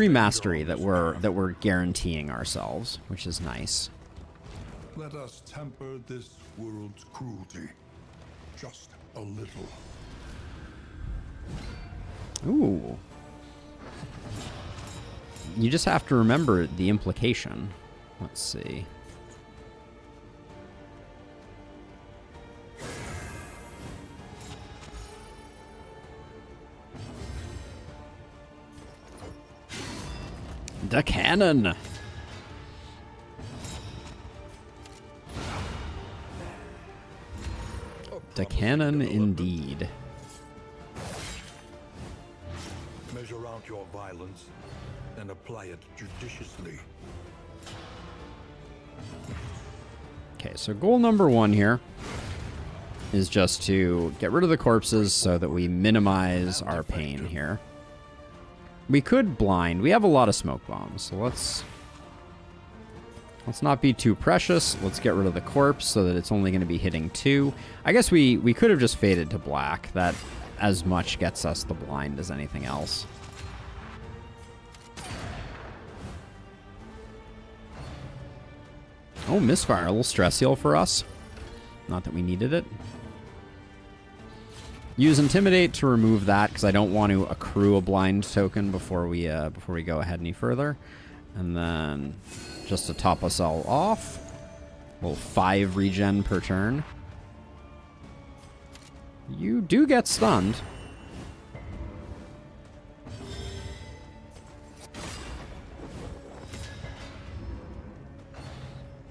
mastery that we're guaranteeing ourselves, which is nice. Let us temper this world's cruelty. Just a little. Ooh. You just have to remember the implication. Let's see. The cannon. The cannon indeed. Measure out your violence and apply it judiciously. Okay, so goal number 1 here is just to get rid of the corpses so that we minimize our pain here. We could blind. We have a lot of smoke bombs, so let's not be too precious. Let's get rid of the corpse so that it's only going to be hitting 2. I guess we could have just faded to black. That as much gets us the blind as anything else. Oh, misfire. A little stress heal for us. Not that we needed it. Use Intimidate to remove that, because I don't want to accrue a blind token before we go ahead any further. And then, just to top us all off, we'll 5 regen per turn. You do get stunned.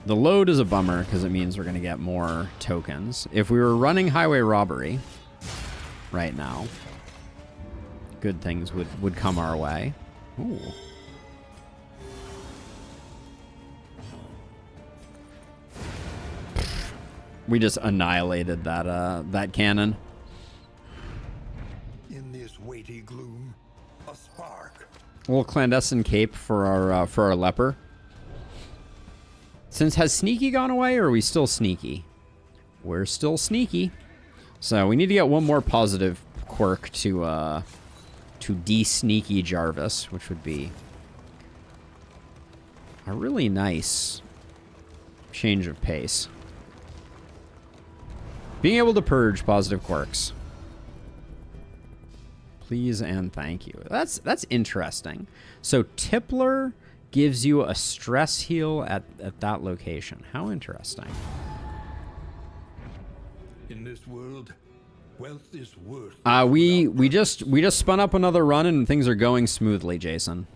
The load is a bummer because it means we're going to get more tokens. If we were running highway robbery right now, good things would come our way. Ooh. We just annihilated that cannon. In this weighty gloom, a spark. A little clandestine cape for our leper. Since has sneaky gone away, or are we still sneaky? We're still sneaky. So we need to get one more positive quirk to de-sneaky Jarvis, which would be a really nice change of pace. Being able to purge positive quirks. Please and thank you. That's interesting. So Tippler gives you a stress heal at that location. How interesting. In this world, wealth is worth. We just spun up another run and things are going smoothly, Jason.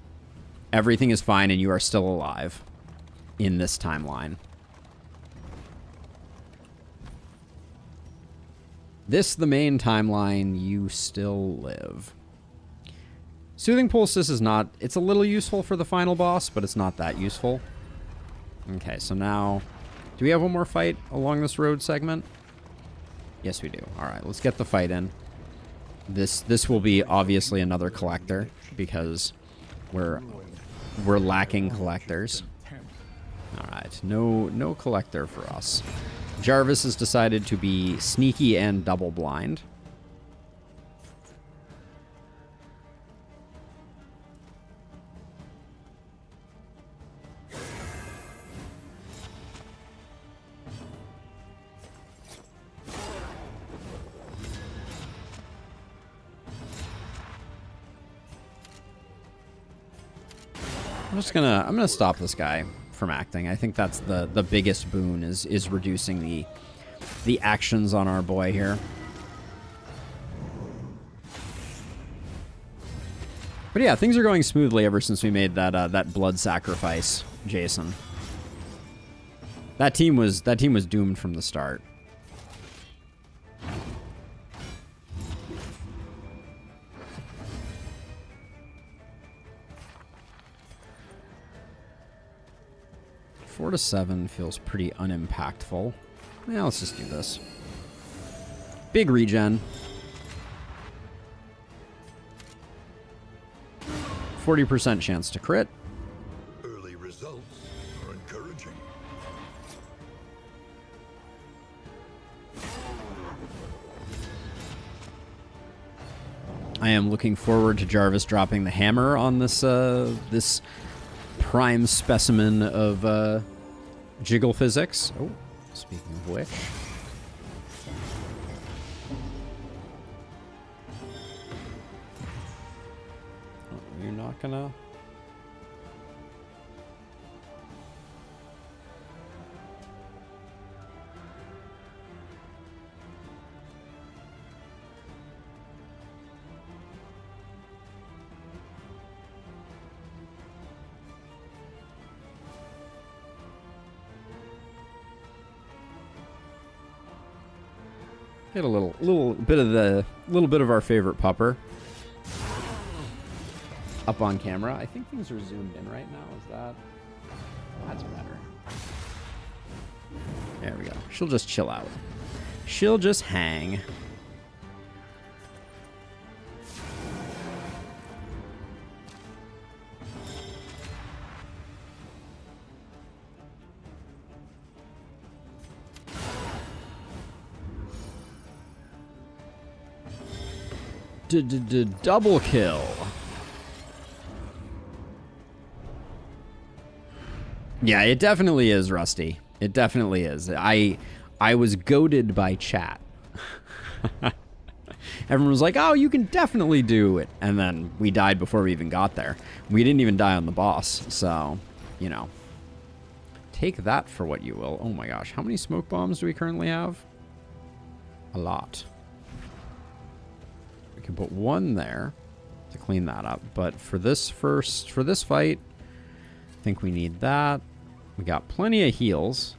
Everything is fine and you are still alive in this timeline. This, the main timeline, you still live. Soothing Poultice is not... It's a little useful for the final boss, but it's not that useful. Okay, so now... Do we have one more fight along this road segment? Yes, we do. Alright, let's get the fight in. This will be obviously another collector, because we're lacking collectors. Alright, no collector for us. Jarvis has decided to be sneaky and double blind. I'm gonna stop this guy from acting. I think that's the biggest boon is reducing the actions on our boy here. But yeah, things are going smoothly ever since we made that blood sacrifice, Jason. That team was doomed from the start. Four to 7 feels pretty unimpactful. Yeah, let's just do this. Big regen. 40% chance to crit. Early results are encouraging. I am looking forward to Jarvis dropping the hammer on this this prime specimen of jiggle physics. Oh, speaking of which. Oh, you're not gonna... Get a little bit of our favorite pupper. up on camera. I think things are zoomed in right now. Is that... That's better. There we go. She'll just chill out. She'll just hang. Double kill. Yeah, it definitely is, Rusty. It definitely is. I was goaded by chat. Everyone was like, oh, you can definitely do it. And then we died before we even got there. We didn't even die on the boss. So, you know. Take that for what you will. Oh my gosh. How many smoke bombs do we currently have? A lot. We can put one there to clean that up. But for this fight, I think we need that. We got plenty of heals.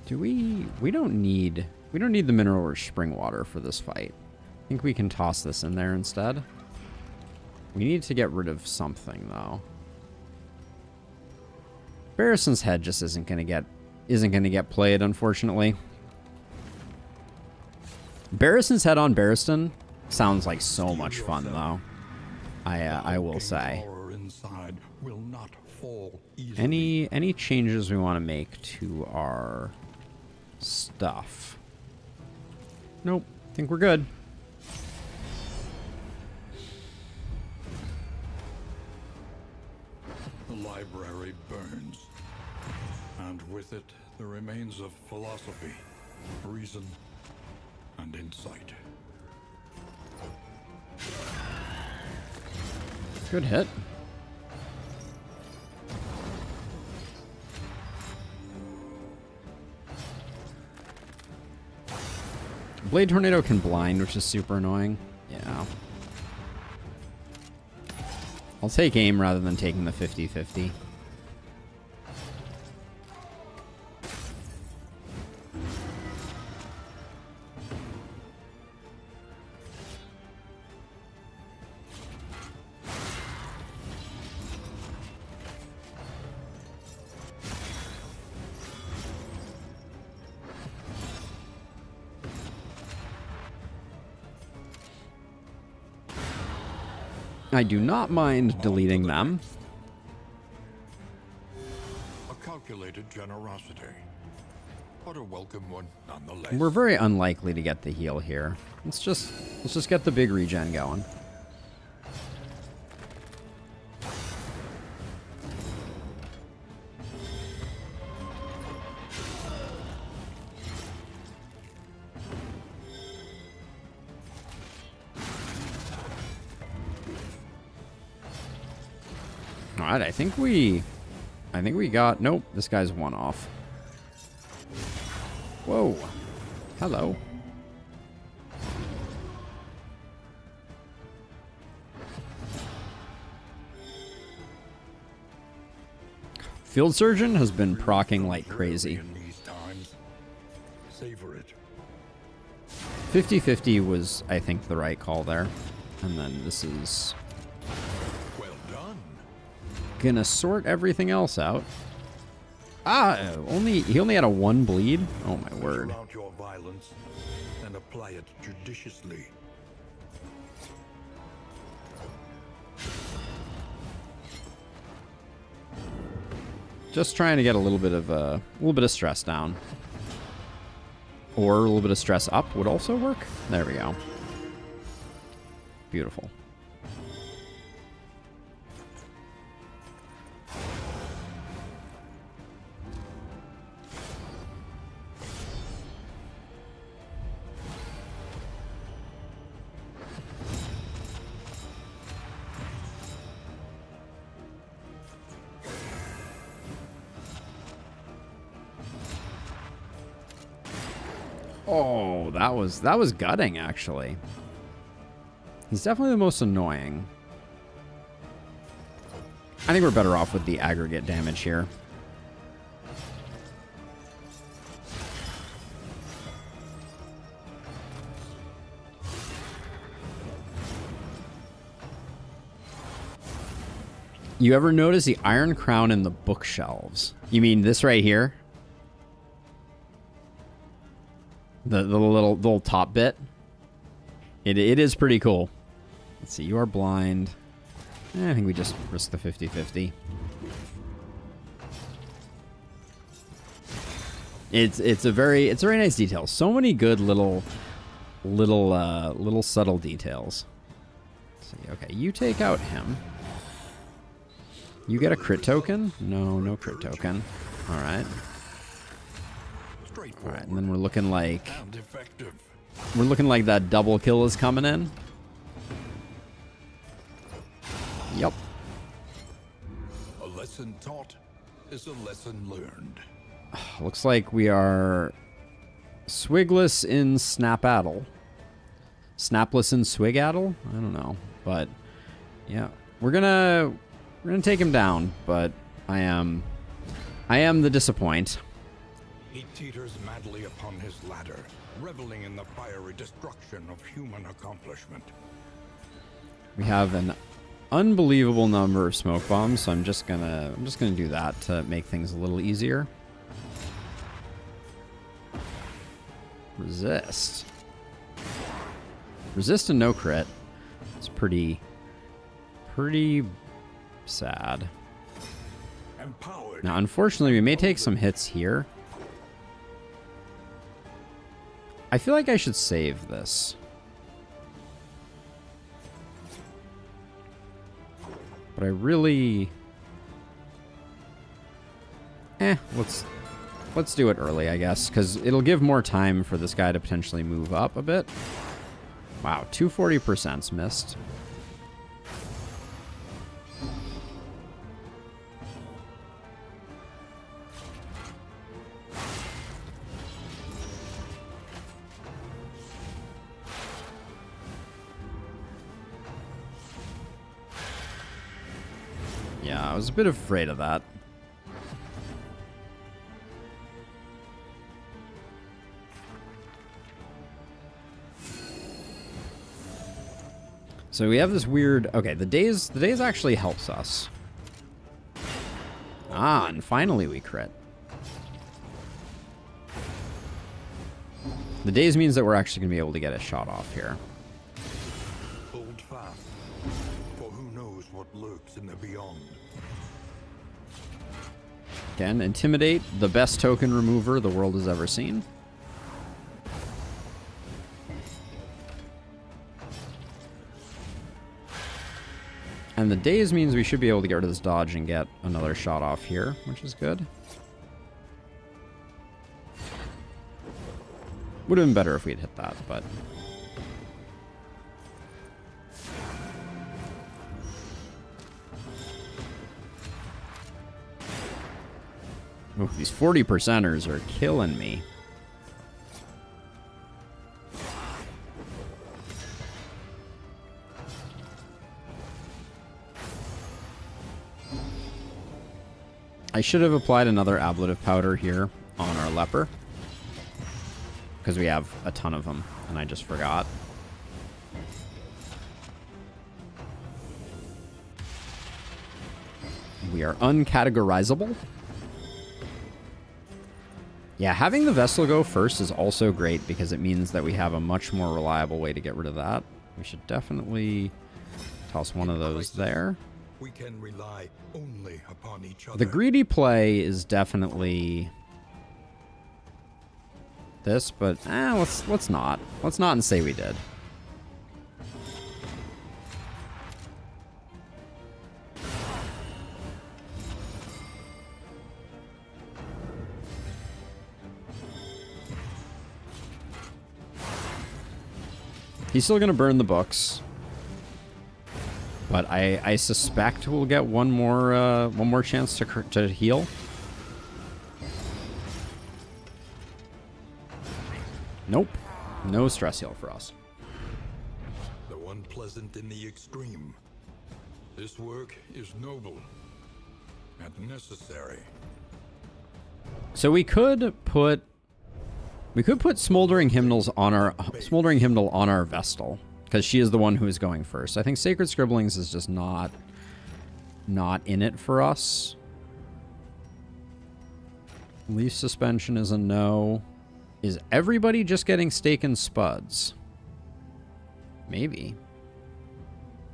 Do we don't need the mineral or spring water for this fight. I think we can toss this in there instead. We need to get rid of something though. Barristan's head just isn't gonna get played, unfortunately. Barristan's head on Barristan sounds like so much fun though. I will say. Any changes we want to make to our stuff? Nope. I think we're good. The library burns, and with it the remains of philosophy, reason, and insight. Good hit. Blade Tornado can blind, which is super annoying. Yeah. I'll take aim rather than taking the 50-50. I do not mind deleting them. A calculated generosity, but a welcome one nonetheless. We're very unlikely to get the heal here. Let's just get the big regen going. Alright, I think we got... Nope, this guy's one off. Whoa. Hello. Field Surgeon has been proccing like crazy. 50-50 was, I think, the right call there. And then this is... gonna sort everything else out. He only had a 1 bleed. Oh my word. Out your violence and apply it judiciously. Just trying to get a little bit of stress down, or a little bit of stress up would also work. There we go. Beautiful. Oh, that was gutting, actually. He's definitely the most annoying. I think we're better off with the aggregate damage here. You ever notice the iron crown in the bookshelves? You mean this right here? The little top bit? It is pretty cool. Let's see, you are blind. I think we just risk the 50-50. It's a very nice detail. So many good little subtle details. Let's see, okay, you take out him. You get a crit token? No crit token. All right. All right, and then we're looking like that double kill is coming in. Yep. A lesson taught is a lesson learned. Looks like we are swigless in Snapaddle. Snapless in Swigaddle? I don't know, but yeah, we're gonna take him down, but I am the disappoint. He teeters madly upon his ladder, reveling in the fiery destruction of human accomplishment. We have an unbelievable number of smoke bombs, so I'm just gonna do that to make things a little easier. Resist and no crit. It's pretty sad. Empowered. Now, unfortunately, we may take some hits here. I feel like I should save this. But I really... let's do it early, I guess, because it'll give more time for this guy to potentially move up a bit. Wow, 240%'s missed. Yeah, I was a bit afraid of that. So we have this weird... Okay, the days actually helps us. Ah, and finally we crit. The days means that we're actually going to be able to get a shot off here. Hold fast, for who knows what lurks in the beyond. Again, Intimidate, the best token remover the world has ever seen. And the daze means we should be able to get rid of this dodge and get another shot off here, which is good. Would have been better if we had hit that, but... Ooh, these 40%ers are killing me. I should have applied another ablative powder here on our leper, because we have a ton of them, and I just forgot. We are uncategorizable. Yeah, having the Vestal go first is also great because it means that we have a much more reliable way to get rid of that. We should definitely toss one of those there. We can rely only upon each other. The greedy play is definitely this, but let's not. Let's not and say we did. He's still gonna burn the books. But I suspect we'll get one more chance to heal. Nope, no stress heal for us. The one pleasant in the extreme. This work is noble and necessary. So we could put Smoldering Hymnal on our Vestal. Because she is the one who is going first. I think Sacred Scribblings is just not not in it for us. Leaf suspension is a no. Is everybody just getting steak and spuds? Maybe.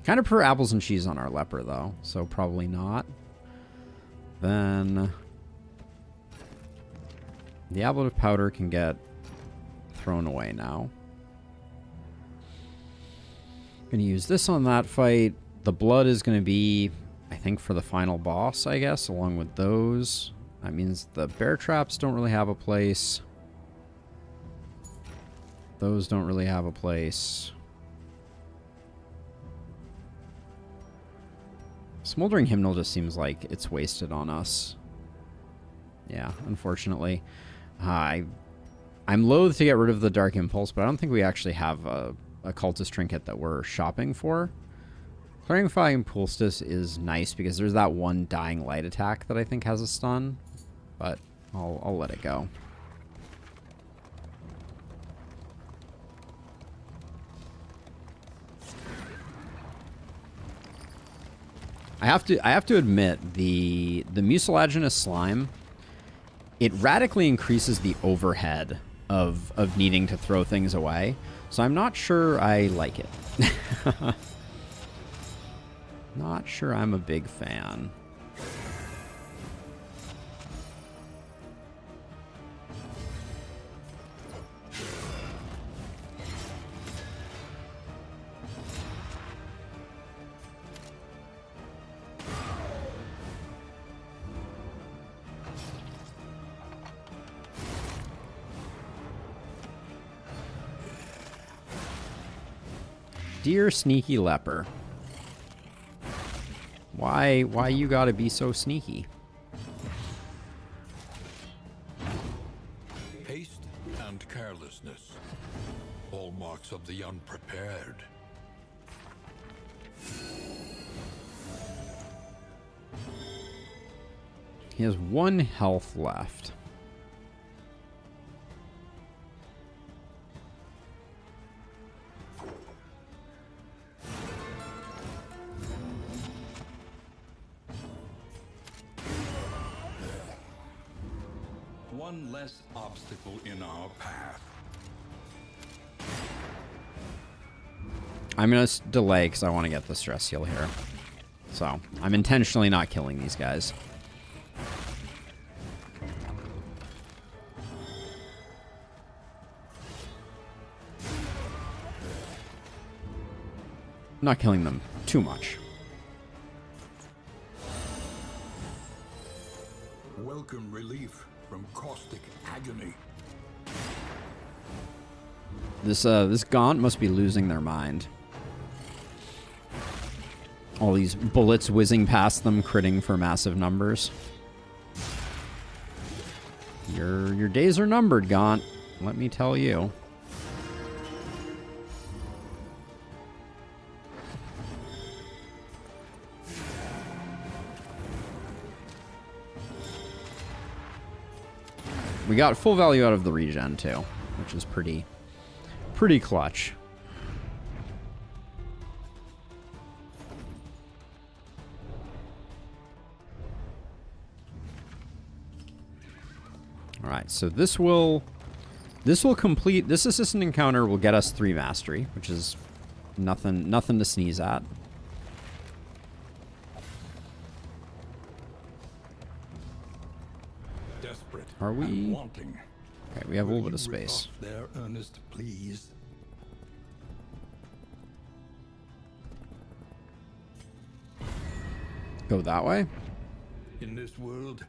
Kind of prefer apples and cheese on our leper, though, so probably not. Then the ablative powder can get thrown away now. Gonna use this on that fight. The blood is gonna be, I think, for the final boss, I guess, along with those. That means the bear traps don't really have a place. Those don't really have a place. Smoldering Hymnal just seems like it's wasted on us. Yeah, unfortunately. I'm loath to get rid of the Dark Impulse, but I don't think we actually have a cultist trinket that we're shopping for. Clarifying Poultice is nice because there's that one dying light attack that I think has a stun, but I'll let it go. I have to admit, the mucilaginous slime, it radically increases the overhead of needing to throw things away. So I'm not sure I like it. Not sure I'm a big fan. Dear sneaky leper. Why you gotta be so sneaky? Haste and carelessness, hallmarks of the unprepared. He has 1 health left. One less obstacle in our path. I'm going to delay because I want to get the stress heal here. So, I'm intentionally not killing these guys. I'm not killing them too much. Welcome relief from caustic agony. This Gaunt must be losing their mind. All these bullets whizzing past them, critting for massive numbers. Your days are numbered, Gaunt. Let me tell you. We got full value out of the regen too, which is pretty clutch. All right, so this will complete, this assistant encounter will get us 3 mastery, which is nothing to sneeze at. Desperate. Are we? And wanting. Okay, we have a little bit of Will you rip space. off their earnest pleas? Go that way. In this world,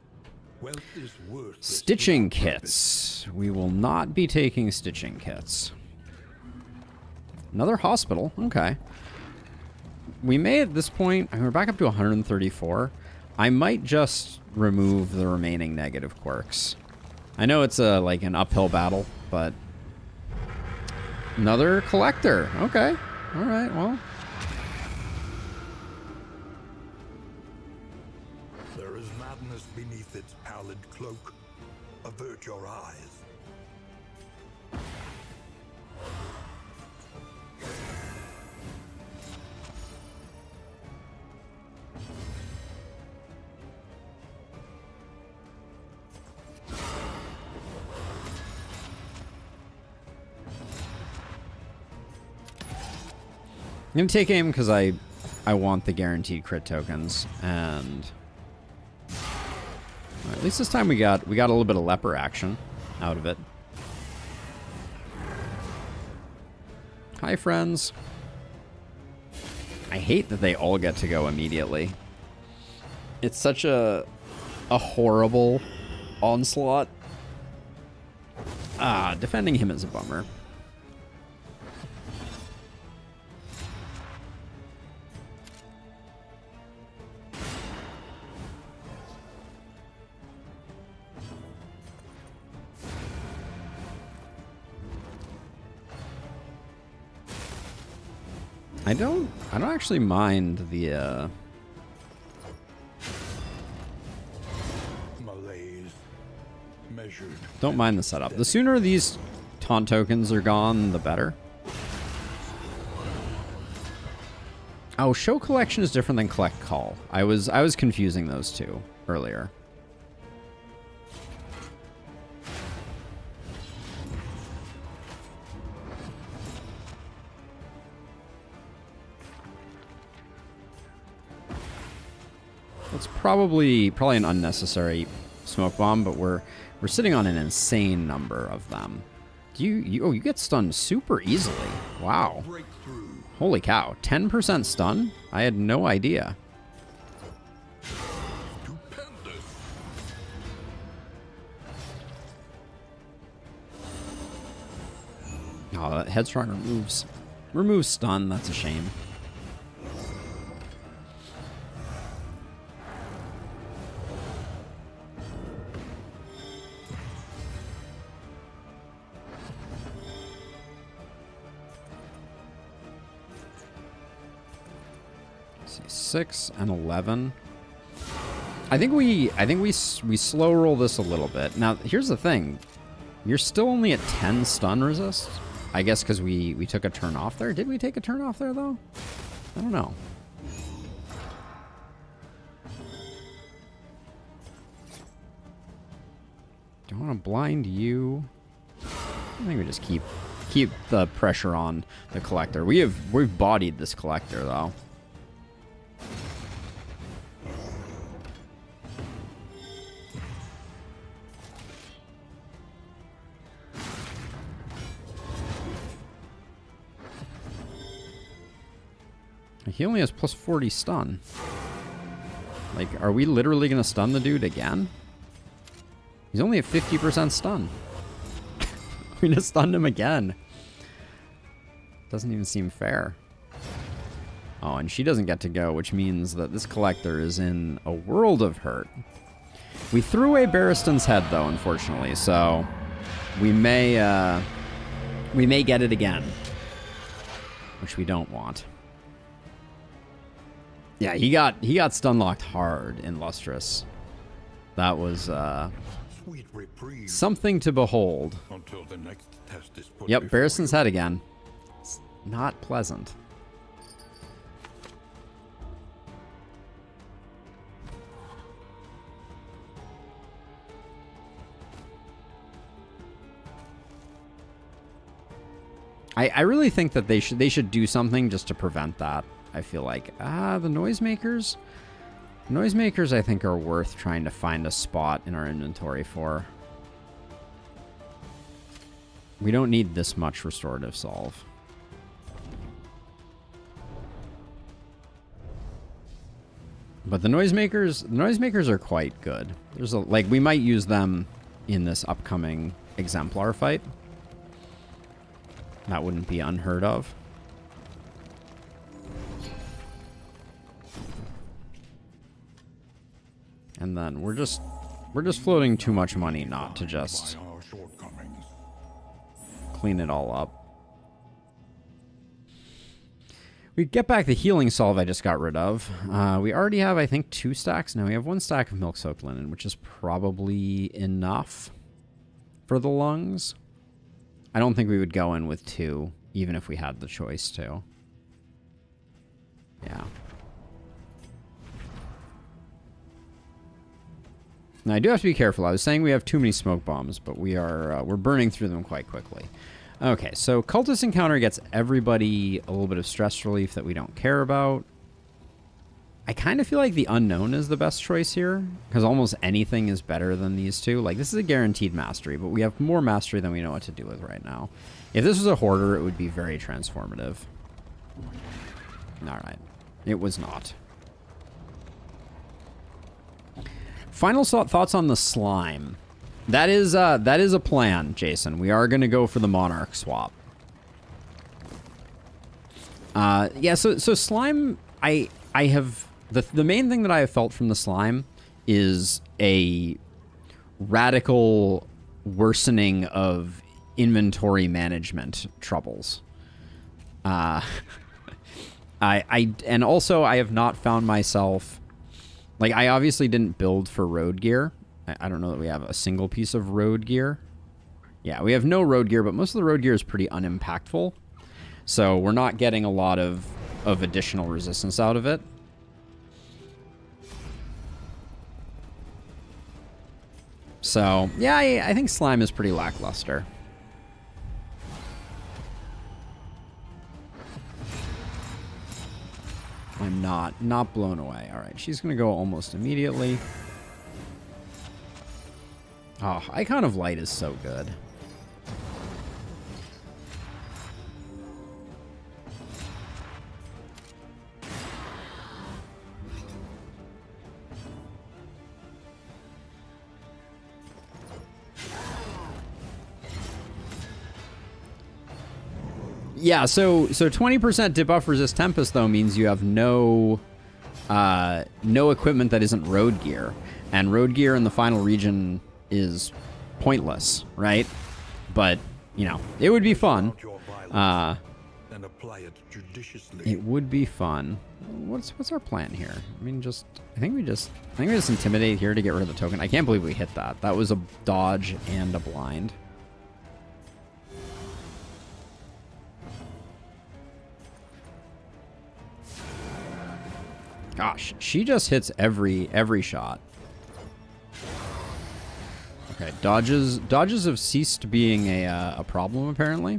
wealth is worthless. Stitching without purpose. kits. We will not be taking stitching kits. Another hospital. Okay. We may at this point, I mean, we're back up to 134. I might just remove the remaining negative quirks. I know it's like an uphill battle, but another collector. Okay. All right. Well, There is madness beneath its pallid cloak. Avert your eyes. I'm gonna take aim because I want the guaranteed crit tokens, and at least this time we got a little bit of leper action out of it. Hi, friends. I hate that they all get to go immediately. It's such a horrible onslaught. Defending him is a bummer. I don't actually mind the Malaise measured. don't mind the setup. The sooner these taunt tokens are gone, the better. Oh, show collection is different than collect call. I was confusing those two earlier. It's probably an unnecessary smoke bomb, but we're sitting on an insane number of them. You get stunned super easily. Wow. Holy cow. 10% stun? I had no idea. Oh, that headstrong removes stun. That's a shame. Let's see, 6 and 11. I think we slow roll this a little bit. Now, here's the thing. You're still only at 10 stun resist. I guess because we took a turn off there. Did we take a turn off there, though? I don't know. Don't want to blind you. I think we just keep the pressure on the collector. We've bodied this collector, though. He only has plus 40 stun. Like, are we literally going to stun the dude again? He's only at 50% stun. We're going to stun him again. Doesn't even seem fair. Oh, and she doesn't get to go, which means that this collector is in a world of hurt. We threw away Barristan's head, though, unfortunately, so we may get it again, which we don't want. Yeah, he got stun locked hard in Lustrous. That was Sweet reprieve something to behold. until the next test is put Yep, before Barristan's you. head again. It's not pleasant. I really think that they should do something just to prevent that. I feel like the noisemakers. Noisemakers, I think, are worth trying to find a spot in our inventory for. We don't need this much restorative solve. But the noisemakers are quite good. There's we might use them in this upcoming exemplar fight. That wouldn't be unheard of. And then we're just floating too much money not to just By our shortcomings. clean it all up. We get back the healing salve I just got rid of. We already have, I think, 2 stacks. No, we have 1 stack of milk-soaked linen, which is probably enough for the lungs. I don't think we would go in with 2, even if we had the choice to. Yeah. Now, I do have to be careful. I was saying we have too many smoke bombs, but we're burning through them quite quickly. Okay, so Cultist Encounter gets everybody a little bit of stress relief that we don't care about. I kind of feel like the Unknown is the best choice here, because almost anything is better than these two. Like, this is a guaranteed mastery, but we have more mastery than we know what to do with right now. If this was a Hoarder, it would be very transformative. Alright. It was not. Final thoughts on the Slime. That is a plan, Jason. We are going to go for the Monarch swap. Yeah, so Slime, I have... The main thing that I have felt from the Slime is a radical worsening of inventory management troubles. And also I have not found myself... Like, I obviously didn't build for road gear. I don't know that we have a single piece of road gear. Yeah, we have no road gear, but most of the road gear is pretty unimpactful. So we're not getting a lot of additional resistance out of it. So, yeah, I think Slime is pretty lackluster. I'm not blown away. All right, she's going to go almost immediately. Oh, Icon of Light is so good. Yeah, so 20% debuff resist Tempest though means you have no equipment that isn't road gear, and road gear in the final region is pointless, right? But you know, it would be fun. And apply it judiciously. It would be fun. What's our plan here? I mean, I think we just intimidate here to get rid of the token. I can't believe we hit that. That was a dodge and a blind. Gosh, she just hits every shot. Okay, dodges have ceased being a problem apparently.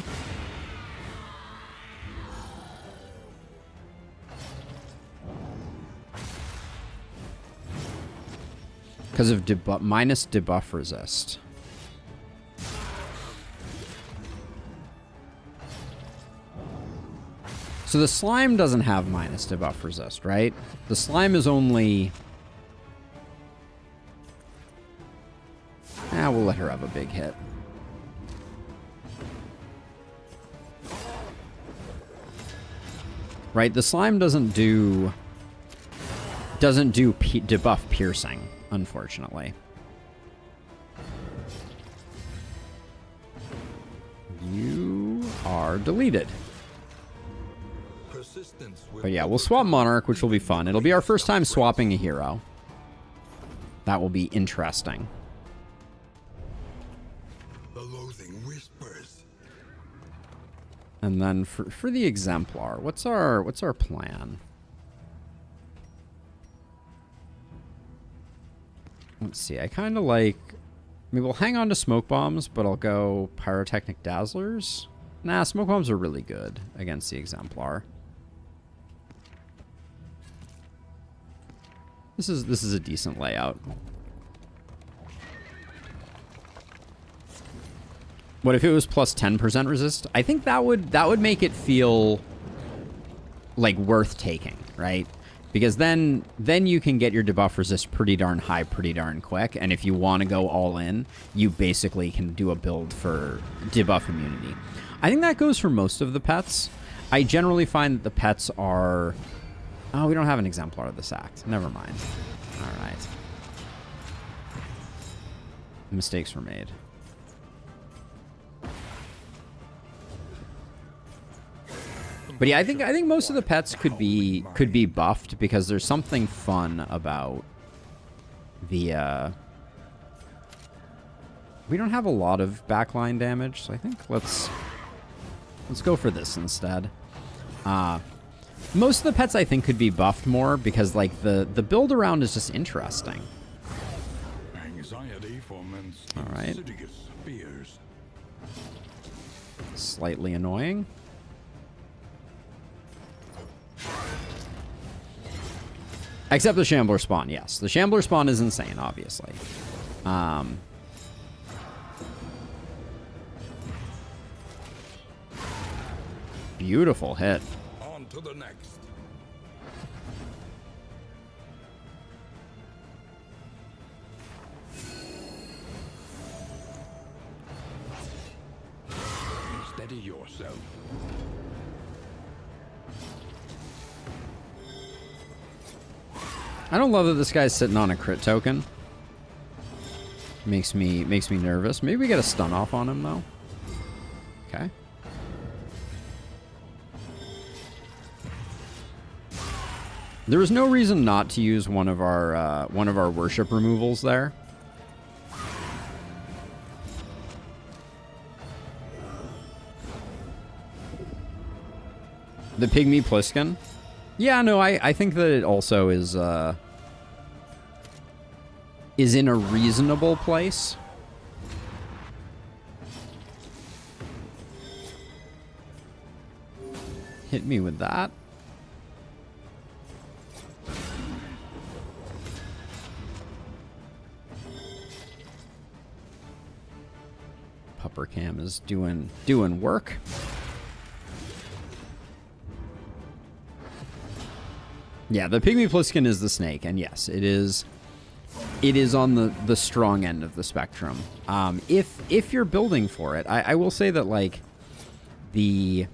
Because of minus debuff resist. So the Slime doesn't have minus debuff resist, right? The Slime is only... we'll let her have a big hit. Right, the Slime doesn't do debuff piercing, unfortunately. You are deleted. But yeah, we'll swap Monarch, which will be fun. It'll be our first time swapping a hero. That will be interesting. The loathing whispers. And then for the Exemplar, what's our plan? Let's see. I kind of like... I mean, we'll hang on to Smoke Bombs, but I'll go Pyrotechnic Dazzlers. Nah, Smoke Bombs are really good against the Exemplar. This is a decent layout. What if it was plus 10% resist? I think that would make it feel like worth taking, right? Because then you can get your debuff resist pretty darn high pretty darn quick, and if you want to go all in, you basically can do a build for debuff immunity. I think that goes for most of the pets. I generally find that the pets are... Oh, we don't have an Exemplar of this act. Never mind. All right. Mistakes were made. But yeah, I think most of the pets could be buffed because there's something fun about the we don't have a lot of backline damage, so I think let's go for this instead. Most of the pets I think could be buffed more because like the build around is just interesting. Anxiety foments all right. insidious fears. Slightly annoying. Except the Shambler spawn, yes. The Shambler spawn is insane, obviously. Beautiful hit. On to the next. Steady yourself. I don't love that this guy's sitting on a crit token. Makes me nervous. Maybe we get a stun off on him though. Okay. There was no reason not to use one of our worship removals there. The Pygmy Pliskin? Yeah, no, I think that it also is in a reasonable place. Hit me with that. Pupper Cam is doing work. Yeah, the Pygmy Pliskin is the snake, and yes, it is on the strong end of the spectrum. If you're building for it, I will say that, like, the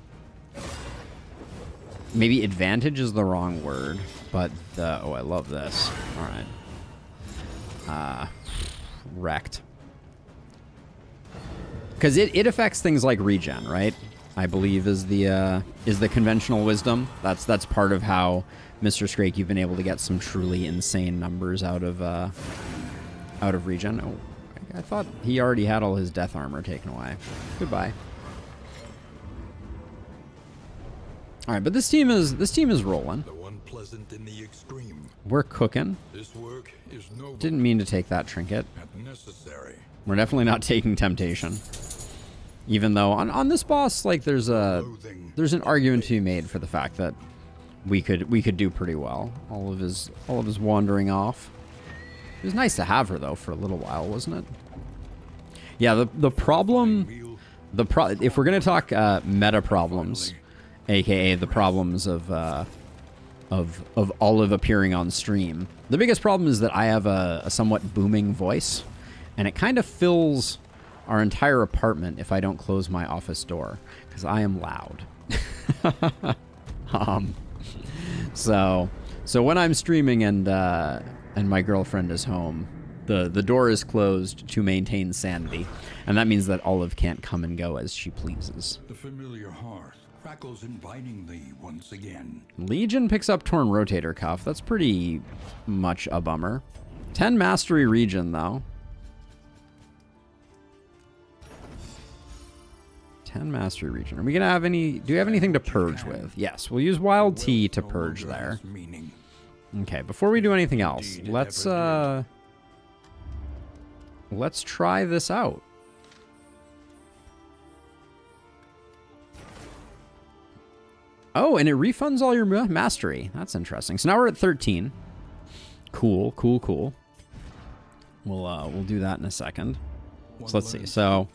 maybe advantage is the wrong word, but the I love this. All right, wrecked. Because it affects things like regen, right? I believe is the conventional wisdom. That's part of how Mr. Scrake, you've been able to get some truly insane numbers out of regen. Oh, I thought he already had all his death armor taken away. Goodbye. All right, but this team is rolling. The one pleasant in the extreme. We're cooking. This work is noble. Didn't mean to take that trinket. And necessary. We're definitely not taking temptation. Even though on this boss, like, there's an argument to be made for the fact that we could do pretty well. All of his wandering off. It was nice to have her though for a little while, wasn't it? Yeah, the problem, if we're gonna talk meta problems, aka the problems of Olive appearing on stream, the biggest problem is that I have a somewhat booming voice, and it kind of fills our entire apartment if I don't close my office door, because I am loud. So when I'm streaming and my girlfriend is home, the door is closed to maintain sanity, and that means that Olive can't come and go as she pleases. The familiar hearth crackles inviting thee once again. Legion picks up Torn Rotator Cuff. That's pretty much a bummer. 10 Mastery Regen though. 10 Mastery Regen. Are we gonna have any? Do we have anything to purge with? Yes, we'll use Wild Tea to purge there. Okay, before we do anything else, let's try this out. Oh, and it refunds all your mastery. That's interesting. So now we're at 13. Cool, cool, cool. We'll do that in a second. So let's see. So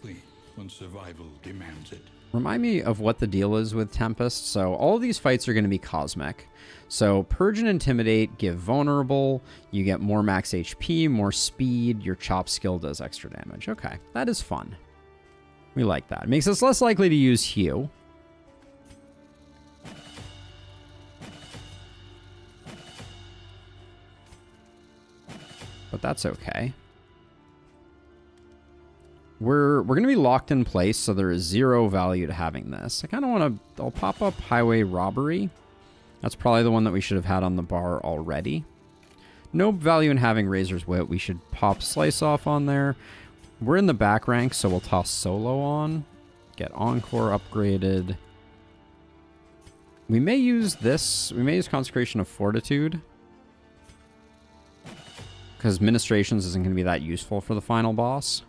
when survival demands it. Remind me of what the deal is with Tempest. So all of these fights are going to be cosmic. So Purge and Intimidate give vulnerable. You get more max HP, more speed. Your chop skill does extra damage. Okay, that is fun. We like that. It makes us less likely to use Hew. But that's okay. We're going to be locked in place, so there is 0 value to having this. I kind of want to... I'll pop up Highway Robbery. That's probably the one that we should have had on the bar already. No value in having Razor's Wit. We should pop Slice Off on there. We're in the back rank, so we'll toss Solo on. Get Encore upgraded. We may use this. We may use Consecration of Fortitude. Because Ministrations isn't going to be that useful for the final boss.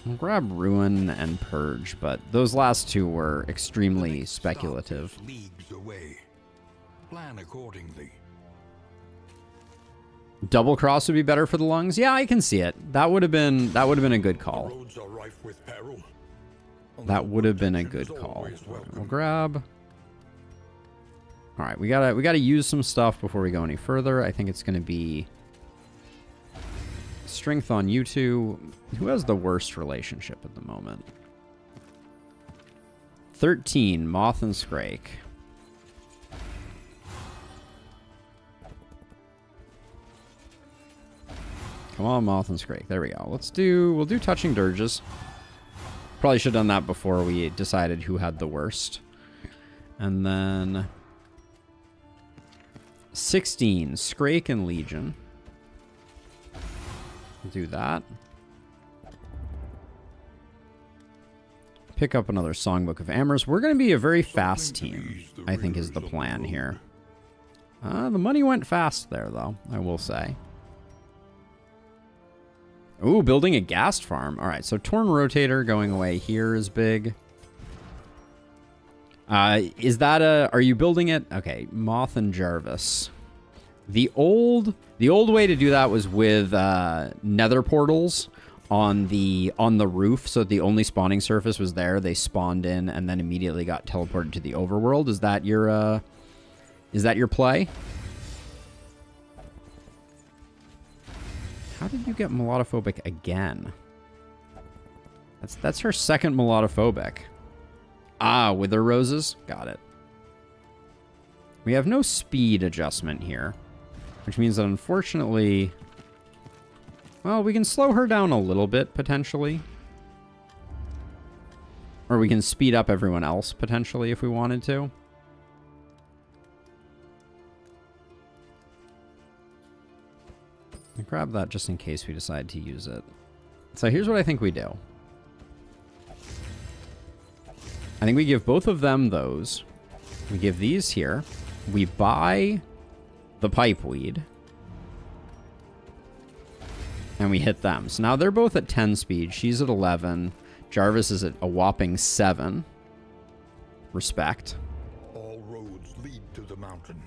We'll grab Ruin and Purge, but those last two were extremely speculative. Leagues away. Plan accordingly. Double cross would be better for the lungs. Yeah, I can see it. That would have been a good call. Roads are rife with peril. That would have been a good call. We'll grab. All right, we gotta use some stuff before we go any further. I think it's gonna be strength on you two. Who has the worst relationship at the moment? 13, Moth and Scrake. Come on, Moth and Scrake. There we go. We'll do Touching Dirges. Probably should have done that before we decided who had the worst. And then 16, Scrake and Legion. We'll do that. Pick up another Songbook of Amherst. We're going to be a very fast team, I think is the plan here. The money went fast there, though, I will say. Ooh, building a ghast farm. All right, so Torn Rotator going away here is big. Is that are you building it? Okay, Moth and Jarvis. The old way to do that was with nether portals on the roof, so the only spawning surface was there. They spawned in and then immediately got teleported to the overworld. Is that your play? How did you get melodophobic again? That's her second melodophobic. Ah, Wither Roses. Got it. We have no speed adjustment here, which means that unfortunately, well, we can slow her down a little bit, potentially. Or we can speed up everyone else, potentially, if we wanted to. I'll grab that just in case we decide to use it. So here's what I think we do. I think we give both of them those. We give these here. We buy the Pipeweed. And we hit them. So now they're both at 10 speed. She's at 11. Jarvis is at a whopping 7. Respect. All roads lead to the mountain,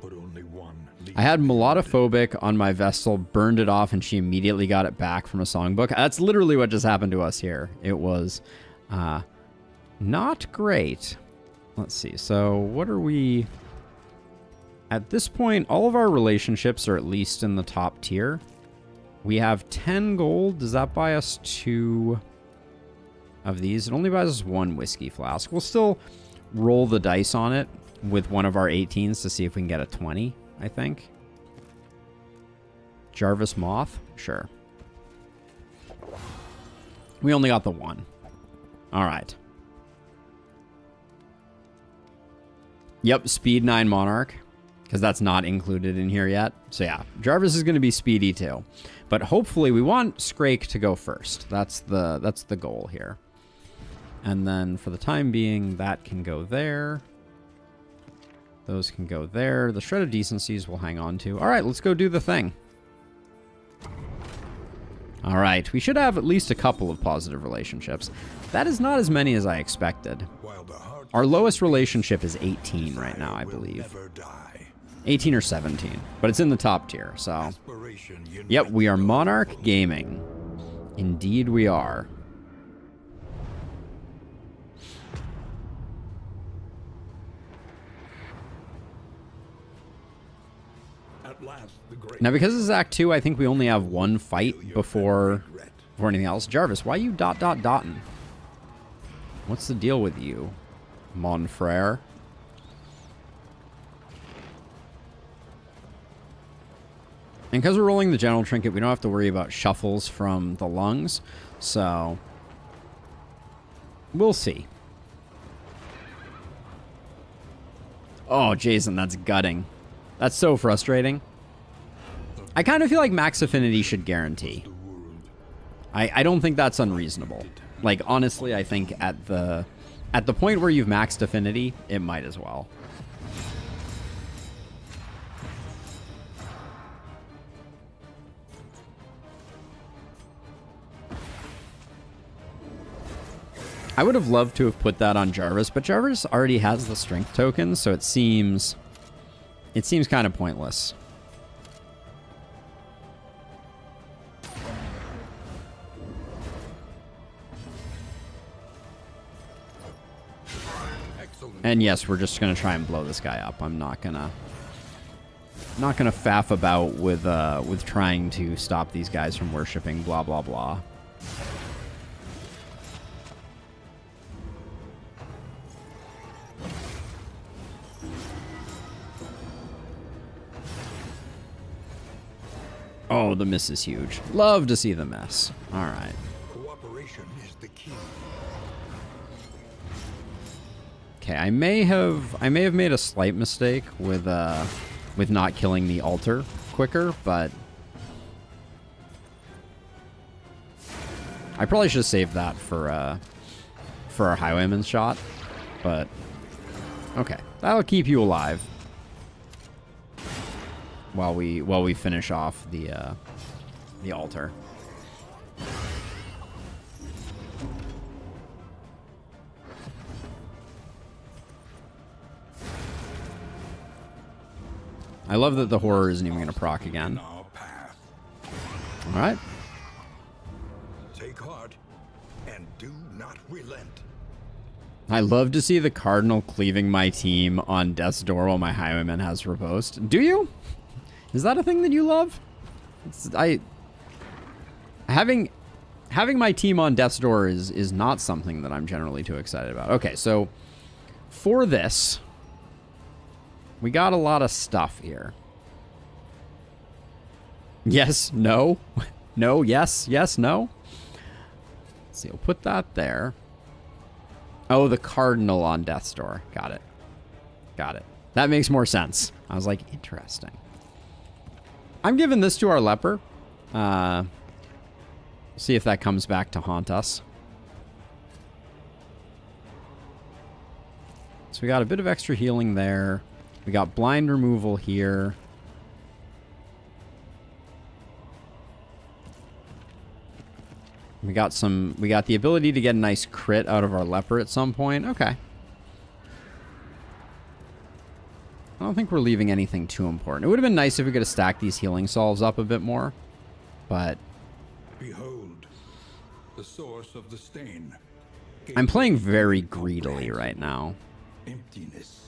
but only one leads. I had melodophobic on my Vestal, burned it off, and she immediately got it back from a songbook. That's literally what just happened to us here. It was not great. Let's see. So what are we... At this point, all of our relationships are at least in the top tier. We have 10 gold. Does that buy us 2 of these? It only buys us 1 whiskey flask. We'll still roll the dice on it with one of our 18s to see if we can get a 20, I think. Jarvis Moth? Sure. We only got the 1. All right. Yep, speed 9 Monarch, because that's not included in here yet. So yeah, Jarvis is going to be speedy too. But hopefully we want Scrake to go first. That's the goal here. And then for the time being, that can go there. Those can go there. The Shred of Decencies we'll hang on to. All right, let's go do the thing. All right, we should have at least a couple of positive relationships. That is not as many as I expected. Our lowest relationship is 18 right now, I believe. 18 or 17, but it's in the top tier, so. Yep, we are Monarch Gaming. Indeed we are. Now, because this is Act 2, I think we only have 1 fight before anything else. Jarvis, why are you dotting? What's the deal with you, mon frere? And because we're rolling the General Trinket, we don't have to worry about shuffles from the lungs. So, we'll see. Oh, Jason, that's gutting. That's so frustrating. I kind of feel like max affinity should guarantee. I don't think that's unreasonable. Like, honestly, I think at the point where you've maxed affinity, it might as well. I would have loved to have put that on Jarvis, but Jarvis already has the strength token, so it seems kind of pointless. And yes, we're just gonna try and blow this guy up. I'm not gonna faff about with trying to stop these guys from worshiping. Blah blah blah. Oh, the miss is huge. Love to see the miss. All right. Cooperation is the key. Okay, I may have made a slight mistake with not killing the altar quicker, but I probably should have saved that for our highwayman's shot. But okay, that'll keep you alive while we finish off the altar. I love that the horror isn't even going to proc again. All right. Take heart and do not relent. I love to see the Cardinal cleaving my team on Death's Door while my Highwayman has riposte. Do you? Is that a thing that you love? Having my team on Death's Door is not something that I'm generally too excited about. Okay, so for this, we got a lot of stuff here. Yes, no, no, yes, yes, no. Let's see, we'll put that there. Oh, the Cardinal on Death's Door. Got it. Got it. That makes more sense. I was like, interesting. I'm giving this to our leper. See if that comes back to haunt us. So we got a bit of extra healing there. We got blind removal here. We got the ability to get a nice crit out of our leper at some point. Okay. I don't think we're leaving anything too important. It would have been nice if we could have stacked these healing salves up a bit more, but behold, the source of the stain. I'm playing very greedily right now. Emptiness.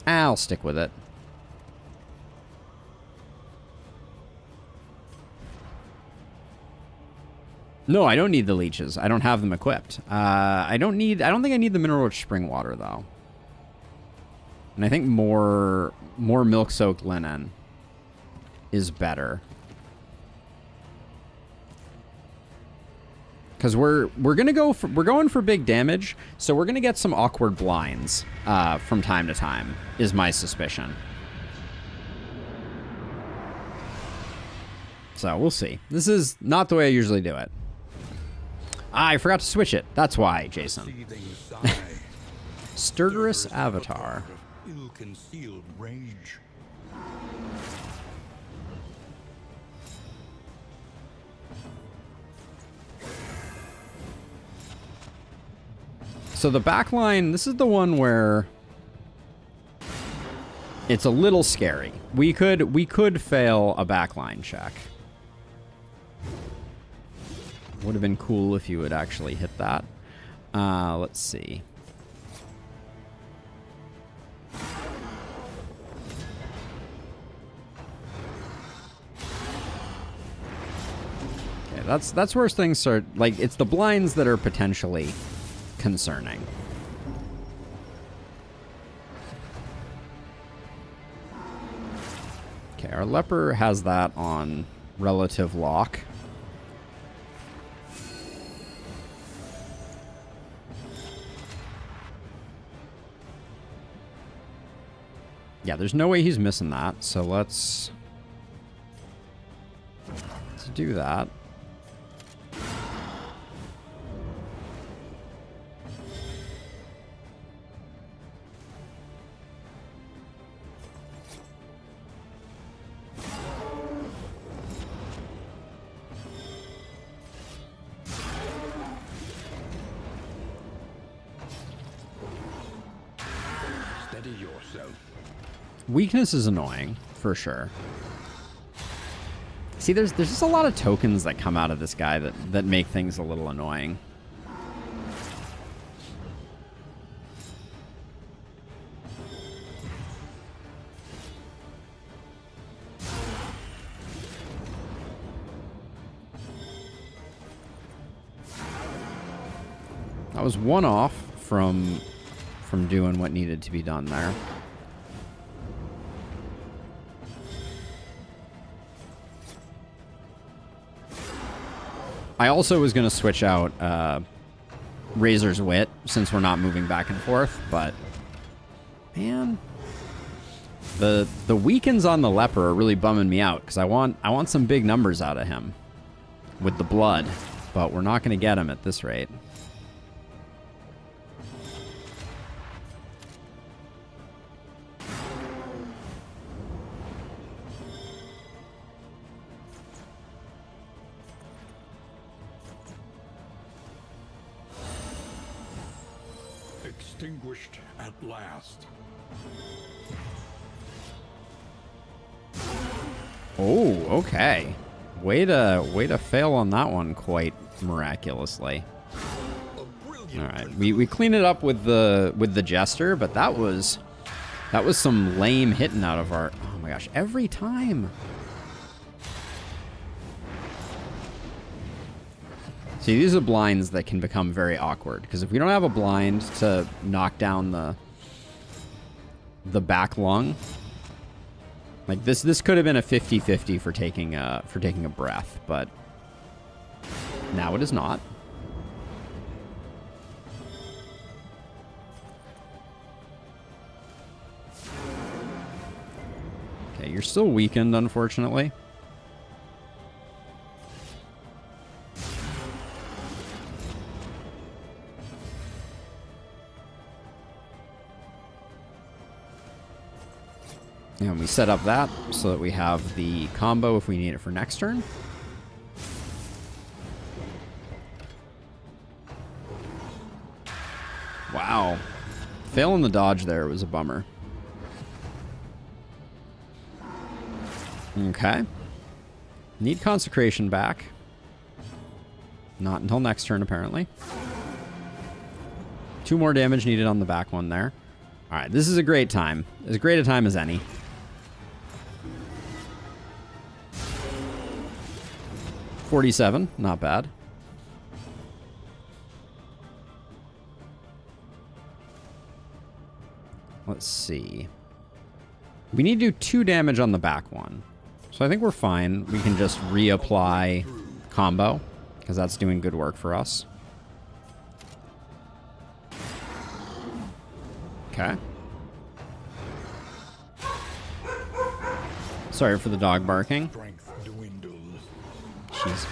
I'll stick with it. No, I don't need the leeches. I don't have them equipped. I don't think I need the mineral rich spring water though. And I think more milk soaked linen is better. Cuz we're going for big damage, so we're going to get some awkward blinds from time to time is my suspicion. So, we'll see. This is not the way I usually do it. I forgot to switch it. That's why, Jason. Sturderous Avatar. Ill-concealed rage. So the backline, this is the one where it's a little scary. We could fail a backline check. Would have been cool if you would actually hit that. Let's see. Okay, that's where things start. Like, it's the blinds that are potentially concerning. Okay, our leper has that on relative lock. Yeah, there's no way he's missing that, so let's do that. Steady yourself. Weakness is annoying, for sure. See, there's just a lot of tokens that come out of this guy that make things a little annoying. I was one off from doing what needed to be done there. I also was going to switch out Razor's Wit since we're not moving back and forth, but man, the weakens on the leper are really bumming me out because I want some big numbers out of him with the blood, but we're not going to get him at this rate. Extinguished at last. Oh, okay. Way to fail on that one quite miraculously. All right, we clean it up with the jester, but that was some lame hitting out of our. Oh my gosh! Every time. See, these are blinds that can become very awkward because if we don't have a blind to knock down the back lung, like this could have been a 50-50 for taking a breath, but now it is not. Okay, you're still weakened, unfortunately. And we set up that so that we have the combo if we need it for next turn. Wow. Failing the dodge there was a bummer. Okay. Need consecration back. Not until next turn, apparently. 2 more damage needed on the back one there. All right, this is a great time. As great a time as any. $47, not bad. Let's see. We need to do 2 damage on the back one. So I think we're fine. We can just reapply combo, because that's doing good work for us. Okay. Sorry for the dog barking.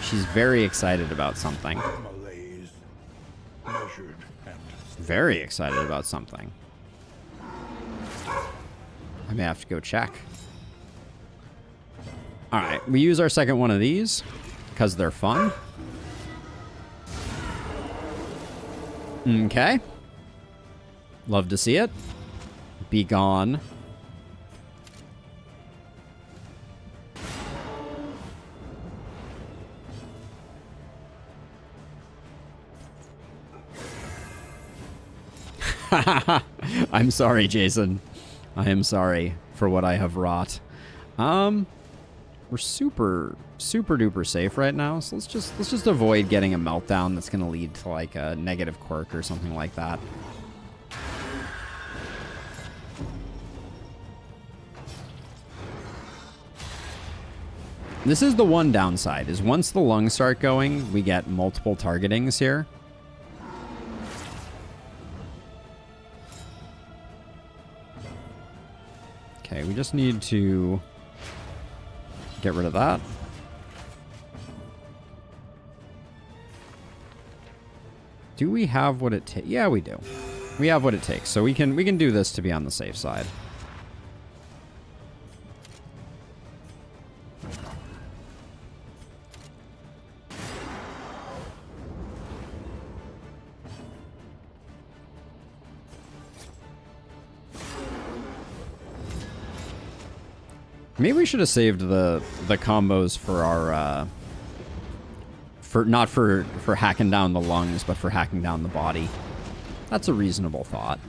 She's very excited about something. Very excited about something. I may have to go check. Alright, we use our second one of these because they're fun. Okay. Love to see it. Be gone. I'm sorry, Jason. I am sorry for what I have wrought. We're super duper safe right now, so let's just avoid getting a meltdown that's gonna lead to like a negative quirk or something like that. This is the one downside, is once the lungs start going, we get multiple targetings here. Okay, we just need to get rid of that. Do we have what it takes? Yeah, we do. We have what it takes, so we can do this to be on the safe side. Maybe we should have saved the combos for our not for hacking down the lungs, but for hacking down the body. That's a reasonable thought.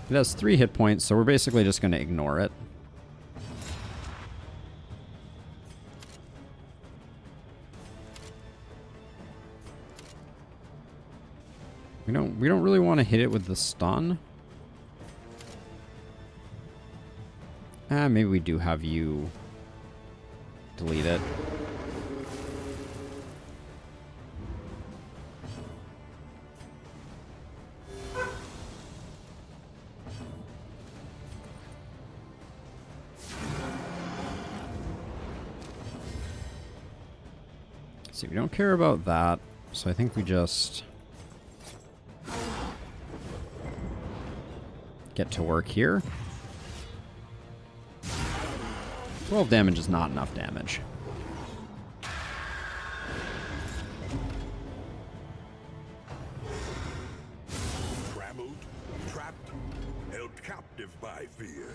It has 3 hit points, so we're basically just going to ignore it. We don't really want to hit it with the stun. Maybe we do have you delete it. See, we don't care about that, so I think we just get to work here. 12 damage is not enough damage. Trammeled, trapped, held captive by fear.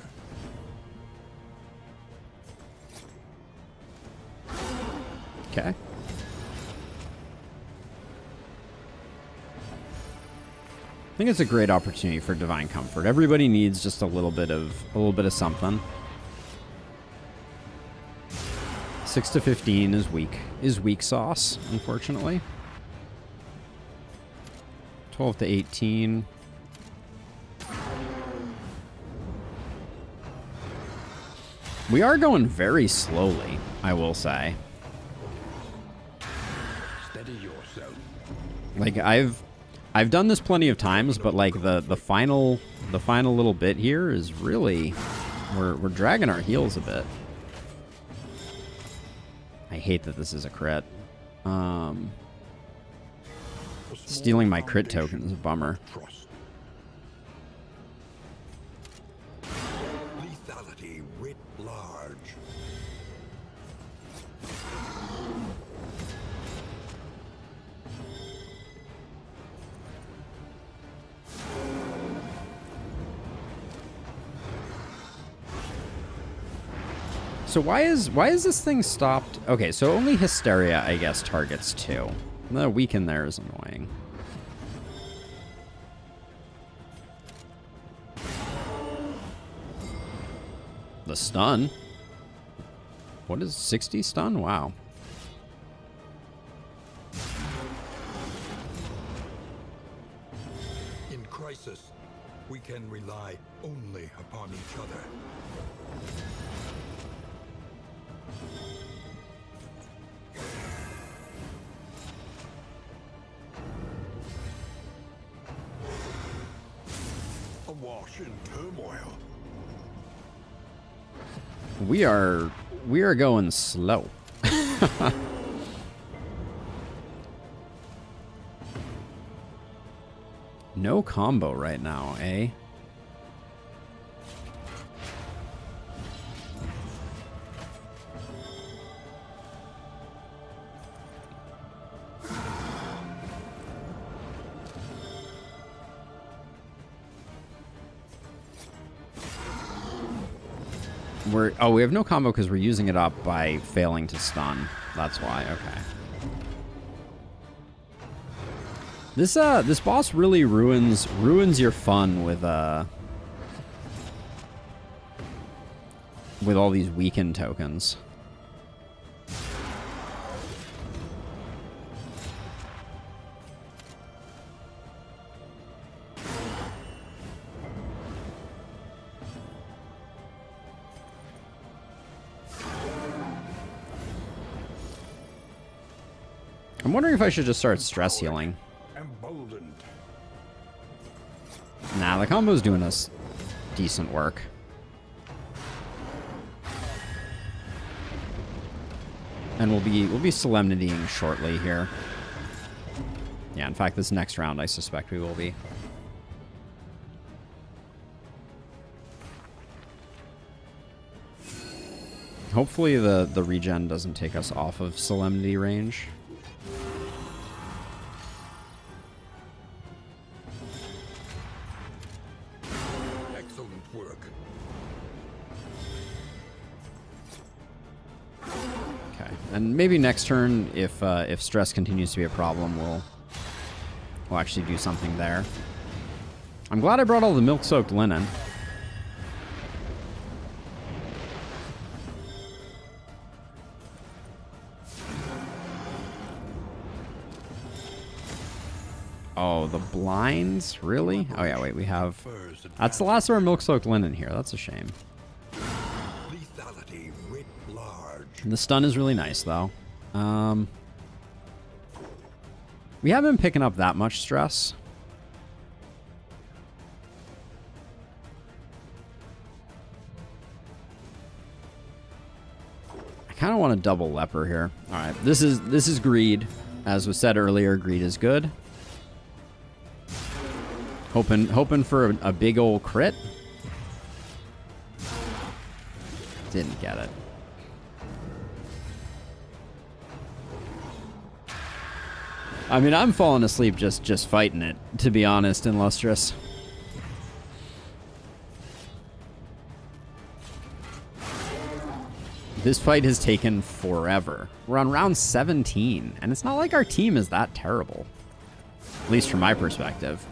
Okay. I think it's a great opportunity for Divine Comfort. Everybody needs just a little bit of something. 6 to 15 is weak sauce, unfortunately. 12 to 18. We are going very slowly, I will say. Steady yourself. Like I've done this plenty of times, but like the final little bit here is really we're dragging our heels a bit. I hate that this is a crit. Stealing my crit token is a bummer. Trust. Lethality writ large. So why is this thing stopped? Okay, so only Hysteria, I guess, targets 2. The weaken there is annoying. The stun? What is 60 stun? Wow. In crisis, we can rely only upon each other. Awash in turmoil. We are going slow. No combo right now, eh? We have no combo because we're using it up by failing to stun. That's why. Okay. This boss really ruins your fun with all these weakened tokens. I'm wondering if I should just start stress healing. Emboldened. Nah, the combo's doing us decent work. And we'll be solemnitying shortly here. Yeah, in fact, this next round I suspect we will be. Hopefully the regen doesn't take us off of solemnity range. Excellent work. Okay, and maybe next turn, if stress continues to be a problem, we'll actually do something there. I'm glad I brought all the milk-soaked linen. Oh, the blinds? Really? Oh yeah, wait, we have... That's the last of our milk-soaked linen here. That's a shame. Lethality writ large. The stun is really nice, though. We haven't been picking up that much stress. I kind of want to double leper here. All right, this is greed. As was said earlier, greed is good. Hoping for a big old crit. Didn't get it. I mean, I'm falling asleep just fighting it, to be honest, in Lustrous. This fight has taken forever. We're on round 17, and it's not like our team is that terrible. At least from my perspective.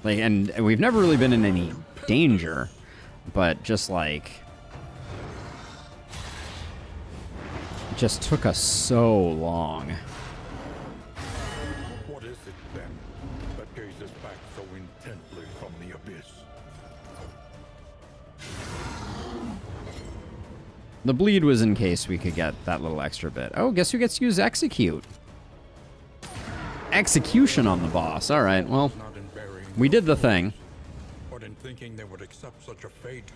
Like, and we've never really been in any danger, but just like... It just took us so long. What is it, then, that gazes back so intently from the abyss? The bleed was in case we could get that little extra bit. Oh, guess who gets to use execute? Execution on the boss. All right, well, we did the thing. But in thinking they would accept such a fate.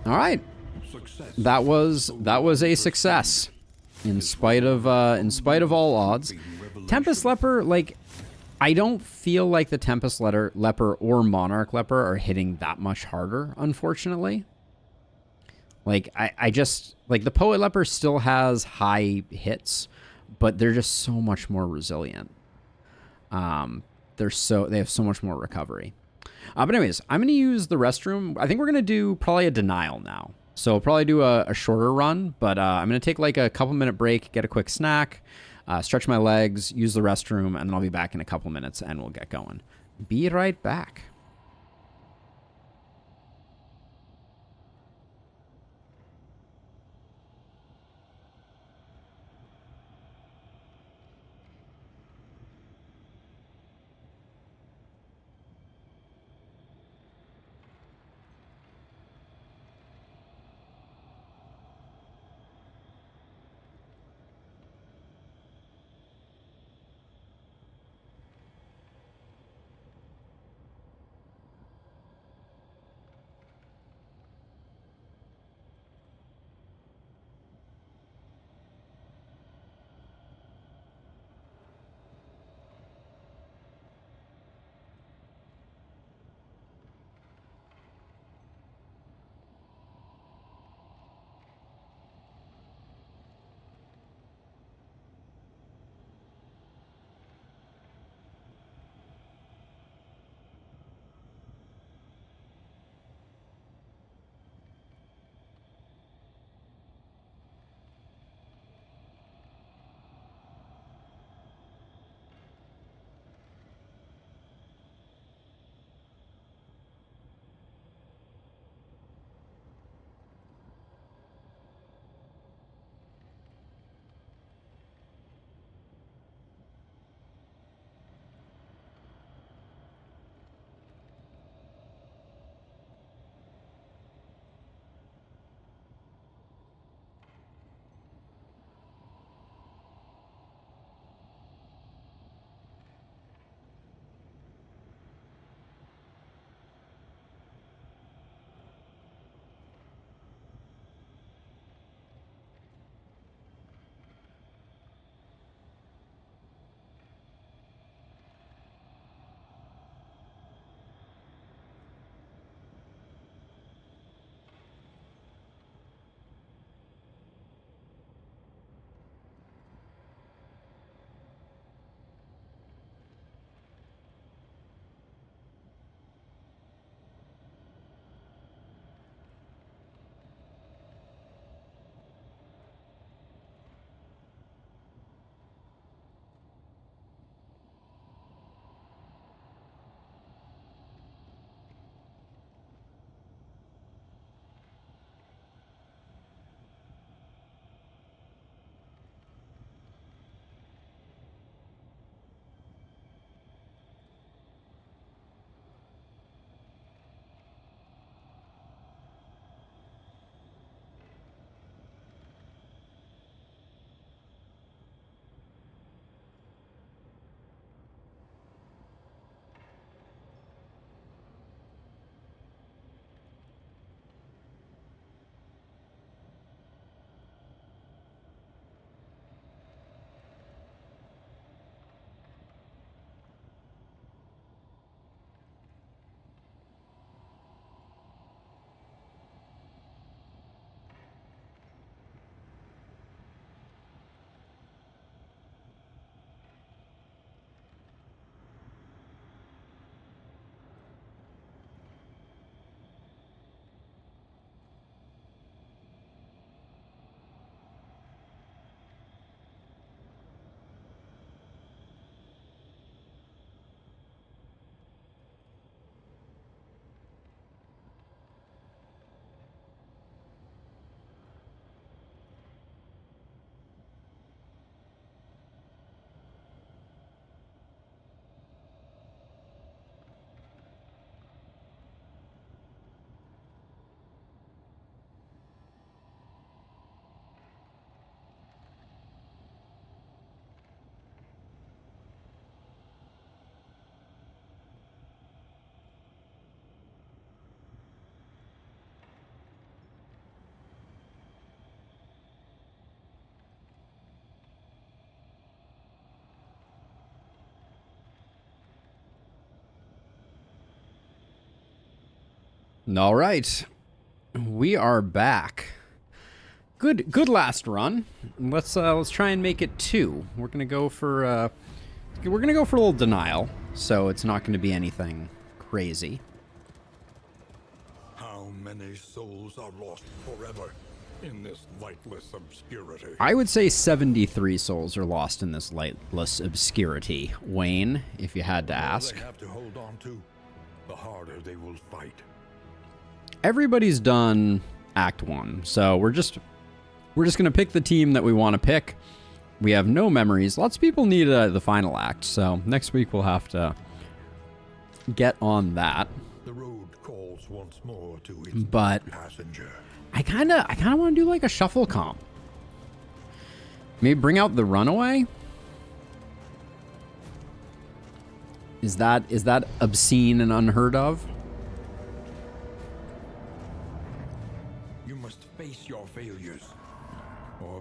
All right, Success. that was a success, in spite of all odds. Tempest Leper, like, I don't feel like the Tempest Leper or Monarch Leper are hitting that much harder, unfortunately. Like, I just, like, the Poet Leper still has high hits, but they're just so much more resilient. They have so much more recovery. But anyways, I'm going to use the restroom. I think we're going to do probably a denial now. So I'll probably do a shorter run, but I'm going to take like a couple minute break, get a quick snack, stretch my legs, use the restroom, and then I'll be back in a couple minutes and we'll get going. Be right back. All right. We are back. Good last run. Let's try and make it 2. We're going to go for a little denial, so it's not going to be anything crazy. How many souls are lost forever in this lightless obscurity? I would say 73 souls are lost in this lightless obscurity, Wayne, if you had to ask. They have to hold on to, the harder they will fight. Everybody's done Act 1, so we're just going to pick the team that we want to pick. We have no memories. Lots of people need the final act, so next week we'll have to get on that. The road calls once more to its But passenger. I kind of want to do like a shuffle comp. Maybe bring out the runaway? Is that obscene and unheard of? You must face your failures.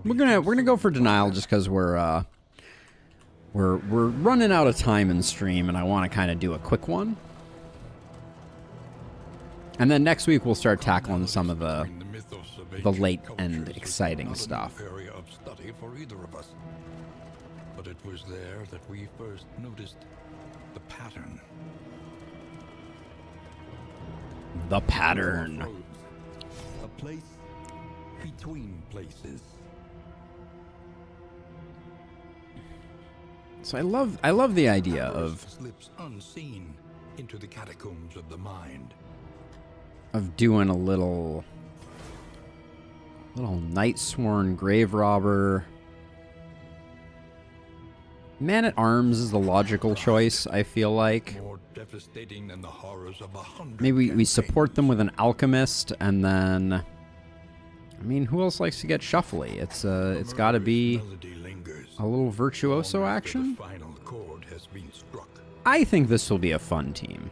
We're gonna go for denial just because we're running out of time in stream, and I want to kind of do a quick one. And then next week we'll start tackling some of the late and exciting stuff. Area of study for either of us. But it was there that we first noticed the pattern. The pattern. A place between places. So I love the idea of Slips unseen into the catacombs of the mind. doing a little night sworn grave robber. Man at Arms is the logical choice, I feel like. More devastating than the horrors of 100 Maybe we support them with an alchemist, and then, I mean, who else likes to get shuffly? It's got to be a little virtuoso action. The final chord has been struck. I think this will be a fun team.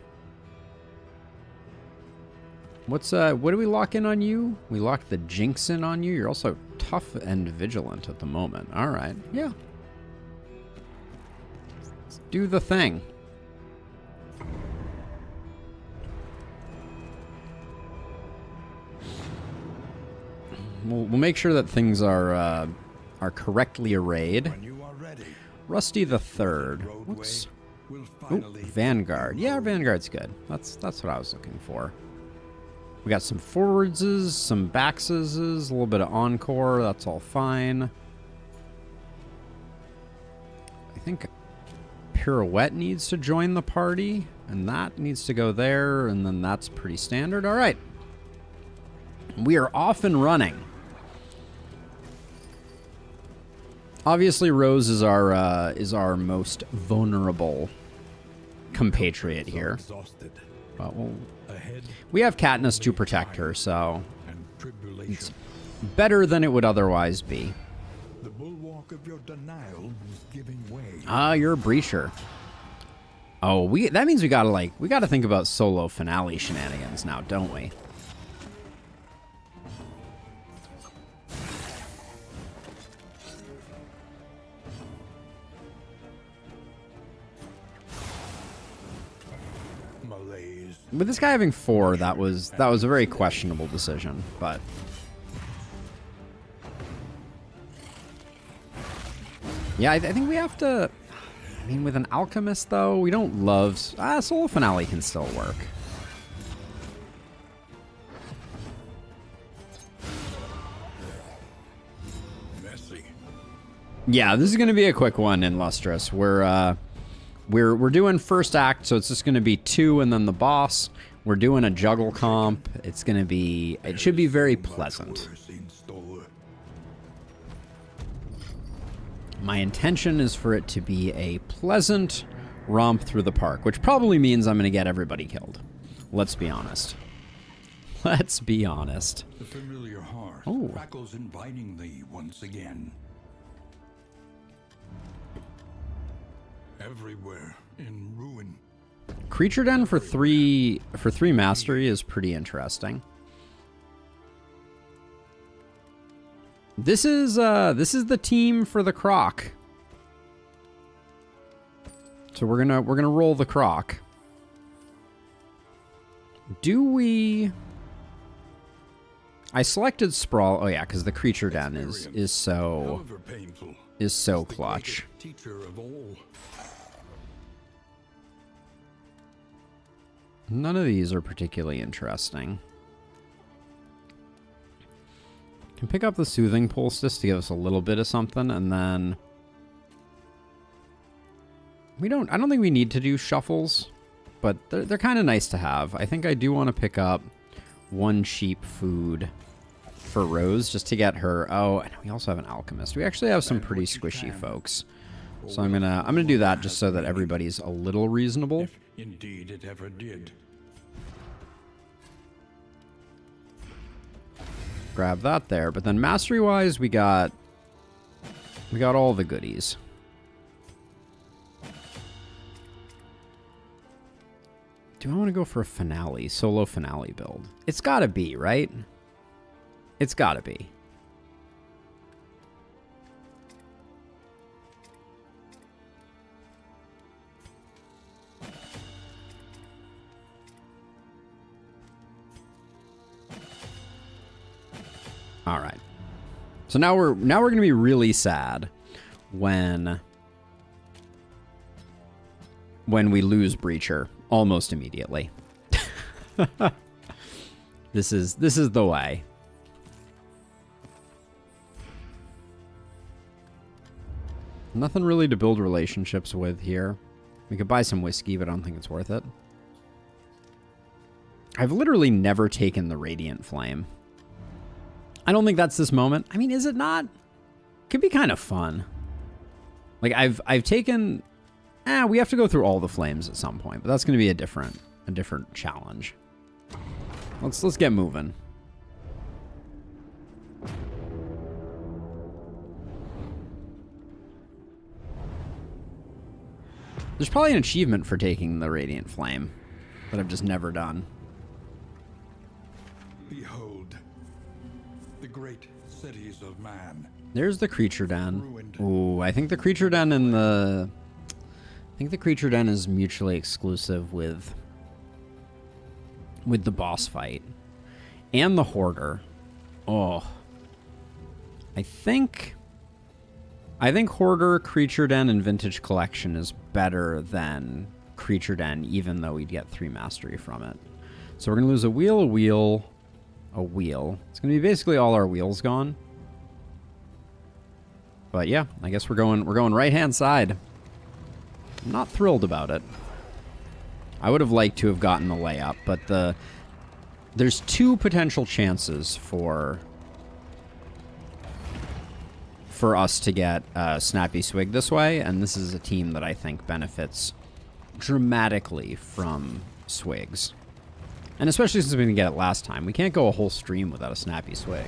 What do we lock in on you? We locked the Jinx in on you. You're also tough and vigilant at the moment. All right, yeah. Let's do the thing. We'll make sure that things are correctly arrayed. When you are ready, Rusty the Third. What's we'll oh, finally Vanguard? Yeah, Vanguard's good. That's what I was looking for. We got some forwardses, some backses, a little bit of encore. That's all fine. I think Pirouette needs to join the party, and that needs to go there, and then that's pretty standard. All right. We are off and running. Obviously, Rose is our most vulnerable compatriot here. exhausted. But Ahead we have Katniss to protect her, so and tribulation. it's better than it would otherwise be. The bulwark of your denial is giving way. Ah, you're a breacher. Oh, that means we gotta think about solo finale shenanigans now, don't we? Malaise. With this guy having 4, that was a very questionable decision, but yeah, I think we have to. I mean, with an alchemist though, we don't love. Solo finale can still work. Messy. Yeah, this is gonna be a quick one in Lustrous. We're doing first act, so it's just gonna be 2 and then the boss. We're doing a juggle comp. It should be very pleasant. Worse in store. My intention is for it to be a pleasant romp through the park, which probably means I'm gonna get everybody killed. Let's be honest. Let's be honest. The familiar hearth Oh. crackles invitingly once again. Everywhere in ruin. Creature Den for 3 mastery is pretty interesting. This is the team for the croc. So we're gonna roll the croc. Do we... I selected Sprawl. Oh yeah, because the creature den is so clutch. Teacher of all. None of these are particularly interesting. Can pick up the Soothing Poultice to give us a little bit of something, and then I don't think we need to do shuffles, but they're kind of nice to have. I think I do want to pick up one cheap food for Rose just to get her. Oh, and we also have an alchemist. We actually have some pretty squishy folks. So I'm gonna do that just so that everybody's a little reasonable. If indeed it ever did. Grab that there, but then mastery wise we got all the goodies. Do I want to go for a solo finale build? It's gotta be, right? It's gotta be. All right. So now we're going to be really sad when we lose Breacher almost immediately. This is the way. Nothing really to build relationships with here. We could buy some whiskey, but I don't think it's worth it. I've literally never taken the Radiant Flame. I don't think that's this moment. I mean, is it not? It could be kind of fun. Like I've taken. We have to go through all the flames at some point, but that's going to be a different challenge. Let's get moving. There's probably an achievement for taking the Radiant Flame that I've just never done. Behold, the great cities of man. There's the creature den. Ooh, I think the creature den is mutually exclusive with the boss fight and the hoarder. Oh, I think hoarder, creature den, and vintage collection is better than creature den, even though we'd get 3 mastery from it. So we're gonna lose a wheel, a wheel, a wheel. It's gonna be basically all our wheels gone. But yeah, I guess we're going right hand side. I'm not thrilled about it. I would have liked to have gotten the layup, but there's 2 potential chances for us to get Snappy Swig this way, and this is a team that I think benefits dramatically from Swigs. And especially since we didn't get it last time. We can't go a whole stream without a Snappy Swig.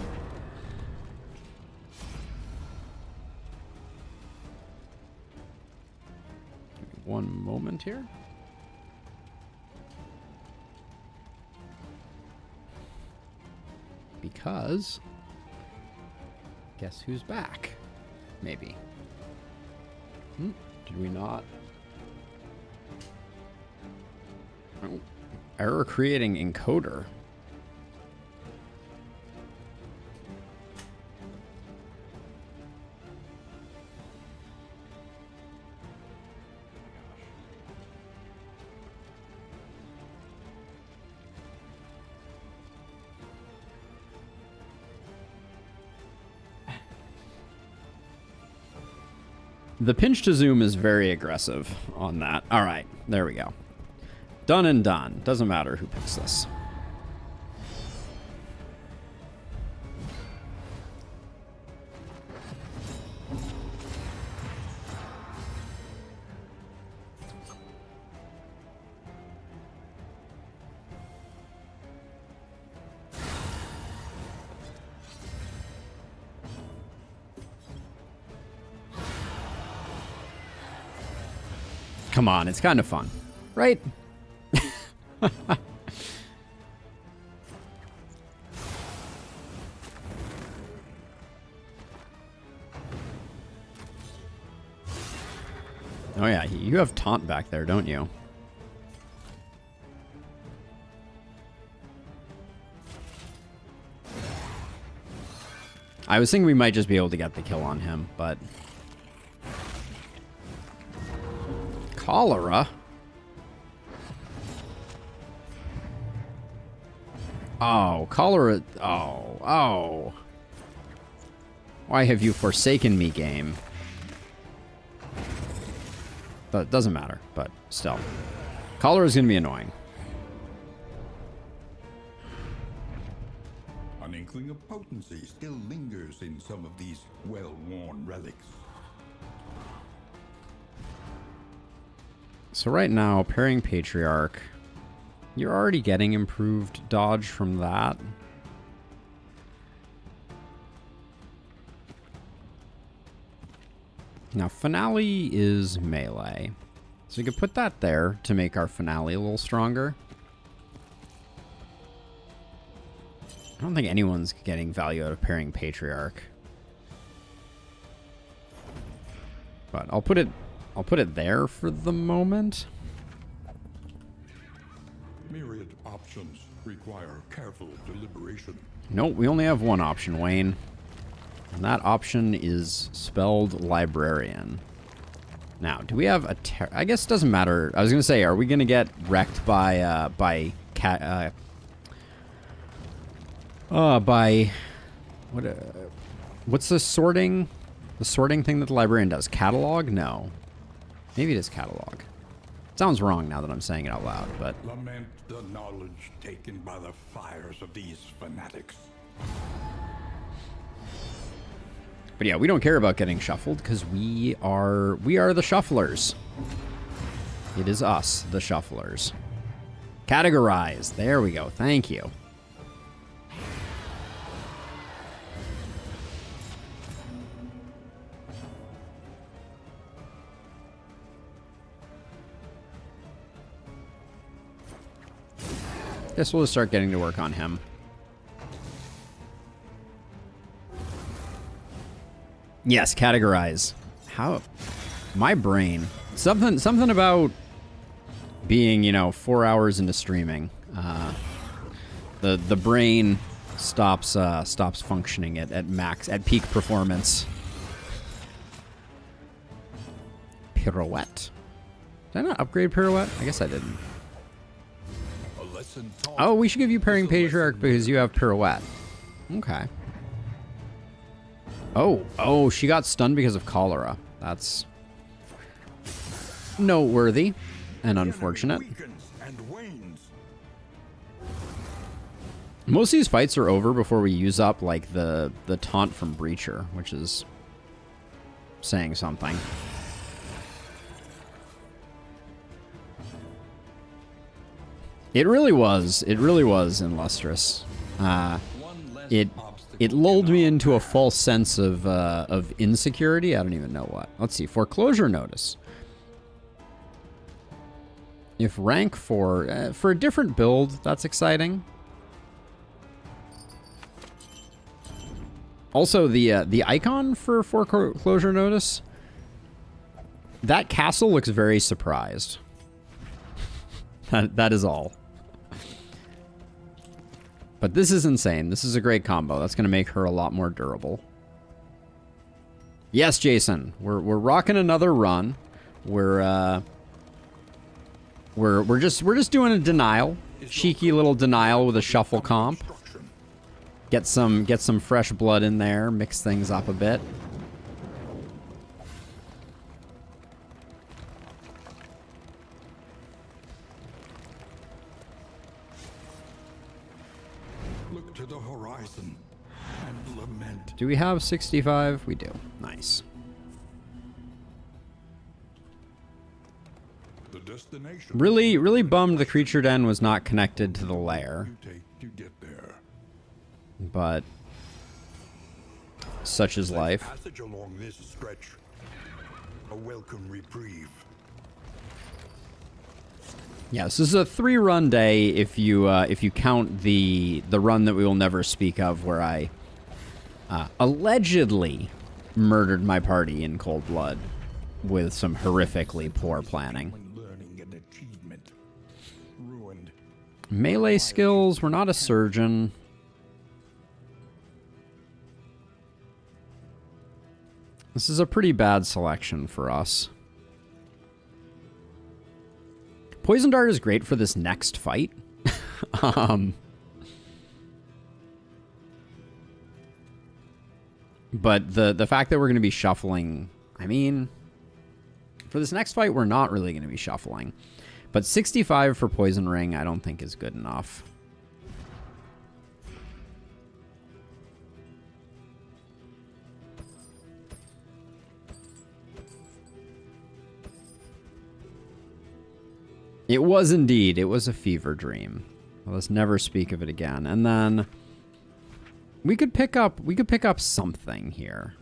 Give me one moment here. Because guess who's back? Maybe. Did we not? Oh. Error creating encoder. The pinch to zoom is very aggressive on that. All right, there we go. Done and done. Doesn't matter who picks this. Come on, it's kind of fun, right? Oh yeah, you have taunt back there, don't you? I was thinking we might just be able to get the kill on him, but... Cholera? Oh, cholera... Oh. Why have you forsaken me, game? But it doesn't matter, but still. Cholera is going to be annoying. An inkling of potency still lingers in some of these well-worn relics. So right now, Parrying Patriarch, you're already getting improved dodge from that. Now, Finale is melee. So we could put that there to make our Finale a little stronger. I don't think anyone's getting value out of Parrying Patriarch. But I'll put it there for the moment. Myriad options require careful deliberation. Nope, we only have one option, Wayne. And that option is spelled Librarian. Now, do we have a... I guess it doesn't matter. I was going to say, are we going to get wrecked by what's the sorting thing that the Librarian does? Catalog? No. Maybe it is catalog. Sounds wrong now that I'm saying it out loud, but... Lament the knowledge taken by the fires of these fanatics. But yeah, we don't care about getting shuffled because we are the shufflers. It is us, the shufflers. Categorize. There we go. Thank you. Guess we'll just start getting to work on him. Yes, categorize. How? My brain. Something about being, 4 hours into streaming. The brain stops functioning at peak performance. Pirouette. Did I not upgrade Pirouette? I guess I didn't. Oh, we should give you Parrying Patriarch because you have Pirouette. Okay. Oh, she got stunned because of cholera. That's noteworthy and unfortunate. Most of these fights are over before we use up, like, the taunt from Breacher, which is saying something. It really was in Lustrous. It lulled me into a false sense of insecurity. I don't even know what. Let's see. Foreclosure notice. If rank 4 for a different build, that's exciting. Also, the icon for foreclosure notice. That castle looks very surprised. That is all. But this is insane. This is a great combo. That's going to make her a lot more durable. Yes, Jason. We're rocking another run. We're just doing a denial. Cheeky little denial with a shuffle comp. Get some fresh blood in there, mix things up a bit. Look to the horizon and lament. Do we have 65? We do. Nice. The destination. Really bummed the creature den was not connected to the lair. You take to get there. But such is life. Passage along this stretch. A welcome reprieve. Yes, this is a 3-run day if you count the run that we will never speak of, where I allegedly murdered my party in cold blood with some horrifically poor planning. Learning and achievement. Ruined. Melee skills. We're not a surgeon. This is a pretty bad selection for us. Poison Dart is great for this next fight. But the fact that we're going to be shuffling, I mean, for this next fight, we're not really going to be shuffling. But 65 for Poison Ring, I don't think is good enough. It was indeed. It was a fever dream. Let's never speak of it again. And then we could pick up something here.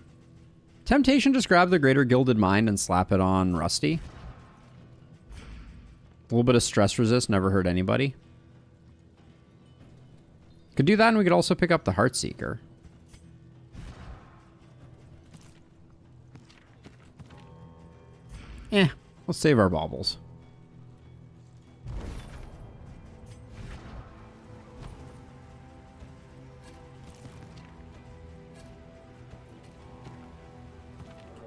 Temptation, just grab the Greater Gilded Mind and slap it on Rusty. A little bit of stress resist, never hurt anybody. Could do that, and we could also pick up the Heartseeker. Let's save our baubles.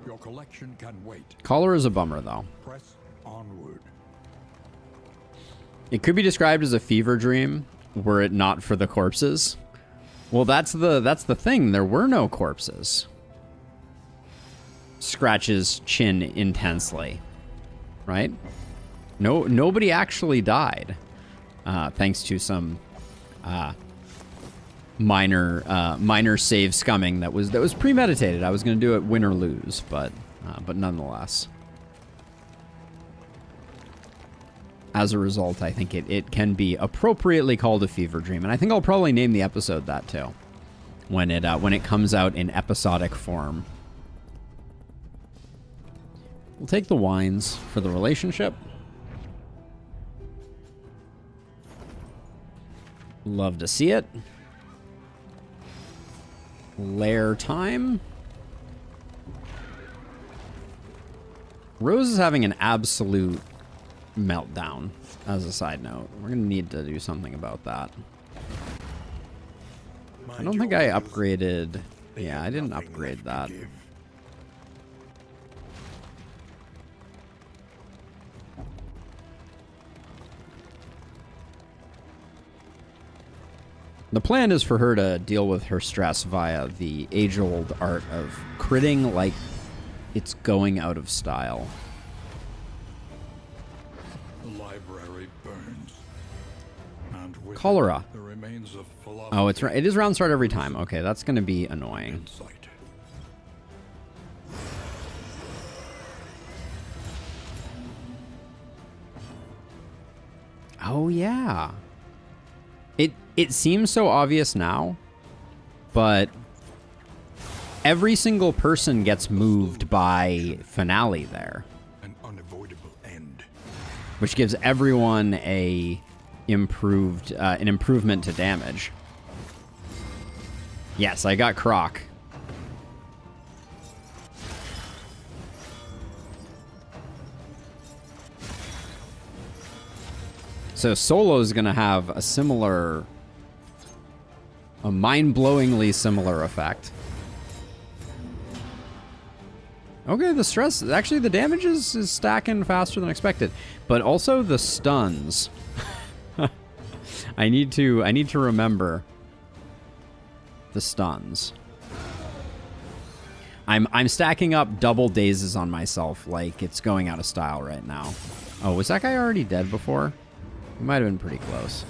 Your collection can wait. Cholera is a bummer, though. Press onward. It could be described as a fever dream, were it not for the corpses. Well, that's the thing. There were no corpses. Scratches chin intensely, right? Nobody actually died, thanks to some minor save scumming that was premeditated. I was going to do it win or lose, but nonetheless. As a result, I think it can be appropriately called a fever dream, and I think I'll probably name the episode that too, when it comes out in episodic form. We'll take the wines for the relationship. Love to see it. Lair time. Rose is having an absolute meltdown, as a side note. We're going to need to do something about that. I don't think I upgraded... Yeah, I didn't upgrade that. The plan is for her to deal with her stress via the age-old art of critting like it's going out of style. The library burns. And with Cholera. the remains of Oh, it is round start every time. Okay, that's going to be annoying. insight. Oh, yeah. It seems so obvious now, but every single person gets moved by Finale there, An unavoidable end. which gives everyone an improvement to damage. Yes, I got Croc. So Solo's gonna have a mind-blowingly similar effect. Okay, the stress, actually the damage is stacking faster than expected, but also the stuns. I need to remember the stuns. I'm stacking up double dazes on myself like it's going out of style right now. Oh, was that guy already dead before? He might have been pretty close.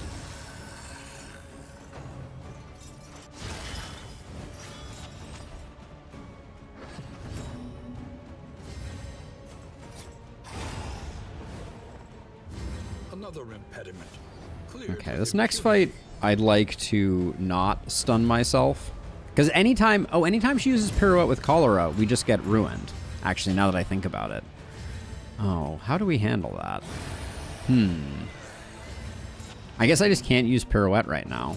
Another impediment. Okay, this next fight, I'd like to not stun myself. Because anytime she uses Pirouette with Cholera, we just get ruined. Actually, now that I think about it. Oh, how do we handle that? I guess I just can't use Pirouette right now.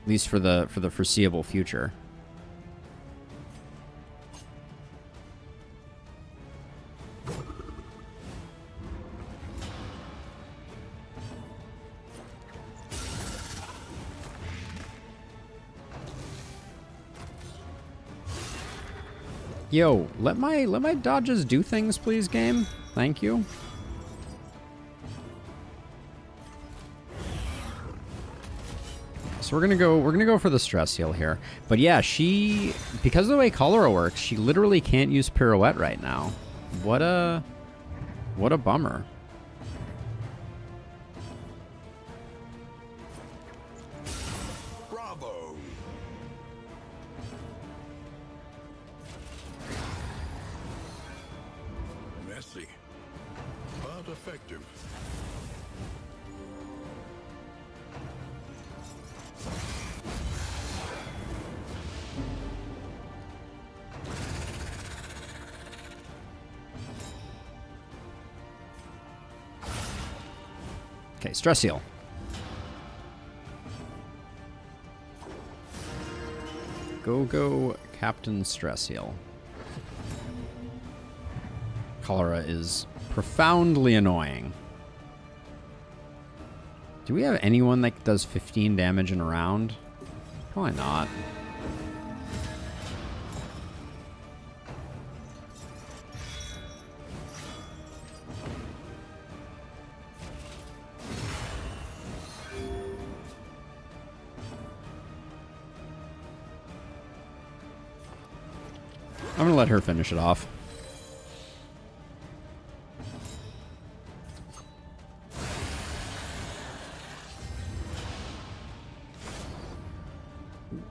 At least for the foreseeable future. Yo, let my dodges do things, please, game. Thank you. So we're gonna go for the stress heal here. But yeah, because of the way Cholera works, she literally can't use pirouette right now. What a bummer. Bravo! Messy, but effective. Okay, stress heal. Go, Captain Stress Heal. Cholera is profoundly annoying. Do we have anyone that does 15 damage in a round? Probably not. I'm gonna let her finish it off.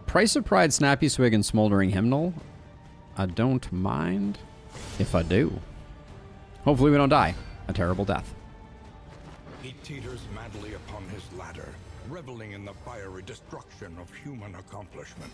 Price of Pride, Snappy Swig, and Smoldering Hymnal. I don't mind if I do. Hopefully we don't die a terrible death. He teeters madly upon his ladder, reveling in the fiery destruction of human accomplishment.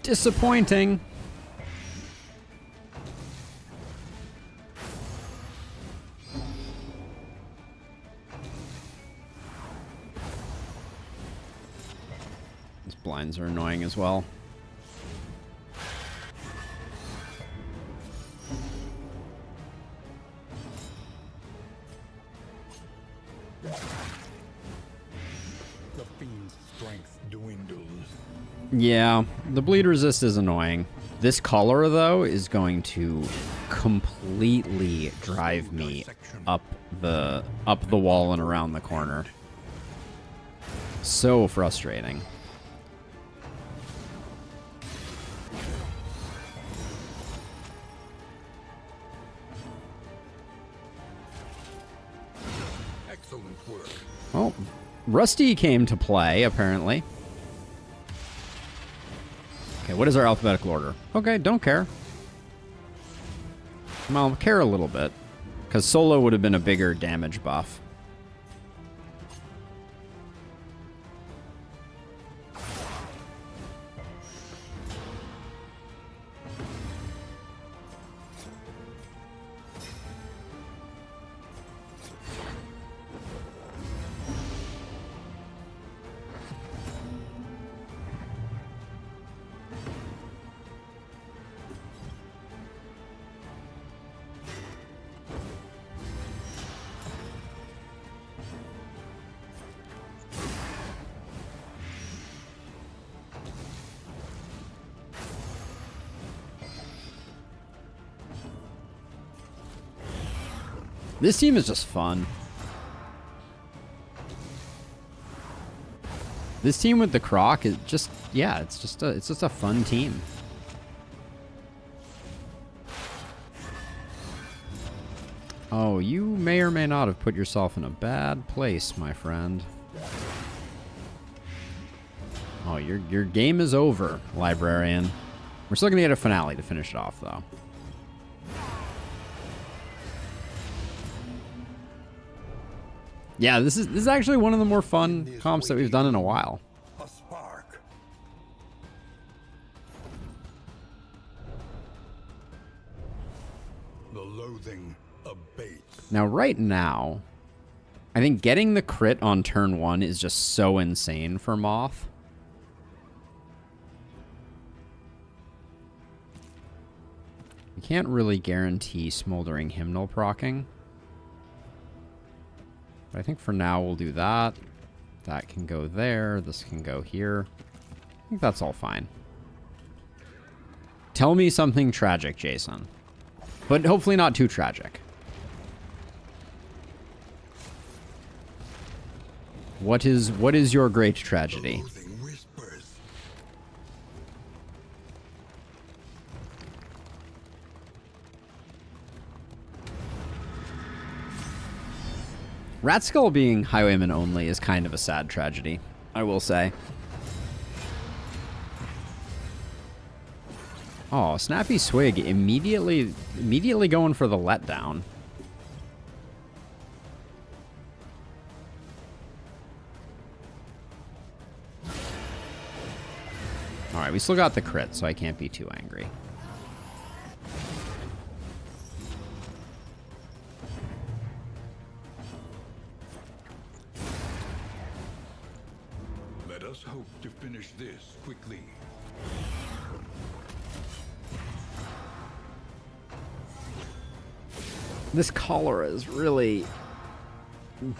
Disappointing. These blinds are annoying as well. The fiend's strength dwindles. Yeah, the bleed resist is annoying. This color, though, is going to completely drive me up the wall and around the corner. So frustrating. Excellent work. Well, Rusty came to play, apparently. Okay, what is our alphabetical order? Okay, don't care. Well, care a little bit. Because solo would have been a bigger damage buff. This team is just fun. This team with the Croc is just, yeah, it's just a fun team. Oh, you may or may not have put yourself in a bad place, my friend. Oh, your game is over, Librarian. We're still gonna get a finale to finish it off, though. Yeah, this is actually one of the more fun comps that we've done in a while. A spark. The loathing abates. Now, right now, I think getting the crit on turn 1 is just so insane for Moth. Can't really guarantee Smoldering Hymnal proccing. But I think for now we'll do that. That can go there. This can go here. I think that's all fine. Tell me something tragic, Jason. But hopefully not too tragic. What is your great tragedy? Ratskull being highwayman only is kind of a sad tragedy, I will say. Oh, Snappy Swig immediately going for the letdown. Alright, we still got the crit, so I can't be too angry. Let us hope to finish this quickly. This cholera is really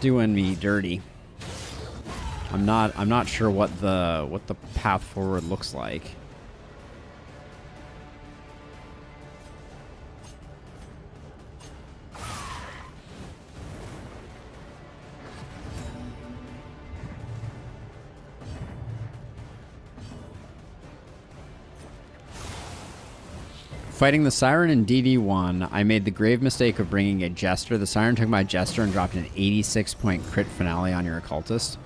doing me dirty. I'm not sure what the path forward looks like. Fighting the Siren in DD1, I made the grave mistake of bringing a Jester. The Siren took my Jester and dropped an 86-point crit finale on your Occultist.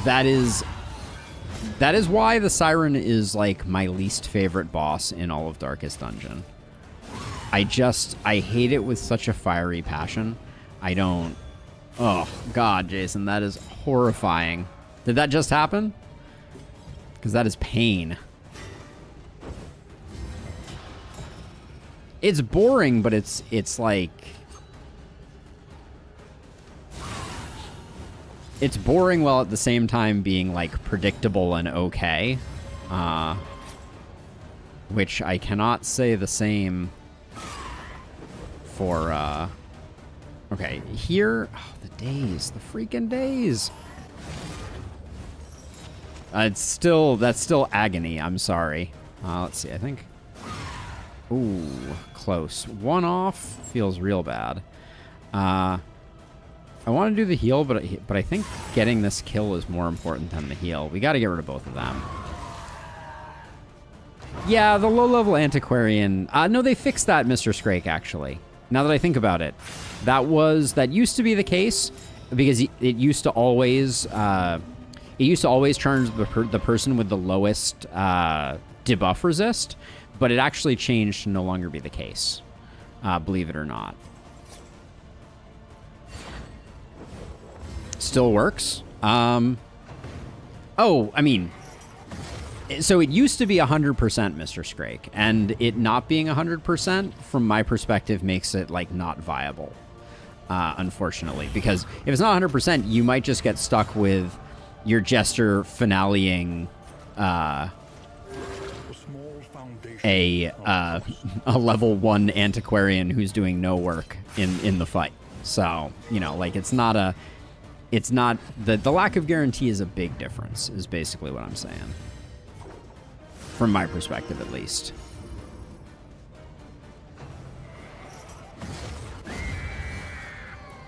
That is why the Siren is, like, my least favorite boss in all of Darkest Dungeon. I hate it with such a fiery passion. I don't... Oh, God, Jason, that is horrifying. Did that just happen? Because that is pain. It's boring, but it's like... It's boring while at the same time being, like, predictable and okay. Which I cannot say the same for, Okay, here... Oh, the days. The freaking days. That's still agony. I'm sorry. Let's see, I think... Ooh, close. One off feels real bad. I want to do the heal, but I think getting this kill is more important than the heal. We got to get rid of both of them. Yeah, the low-level Antiquarian... no, they fixed that, Mr. Scrake, actually. Now that I think about it. That used to be the case, because it used to always... it used to always charge the person with the lowest debuff resist, but it actually changed to no longer be the case, believe it or not. Still works. Oh, I mean, so it used to be 100%, Mr. Scrake, and it not being 100%, from my perspective, makes it, like, not viable, unfortunately, because if it's not 100%, you might just get stuck with your Jester finaleing, a level 1 Antiquarian who's doing no work in the fight. So, you know, like, it's not the lack of guarantee is a big difference, is basically what I'm saying. From my perspective, at least.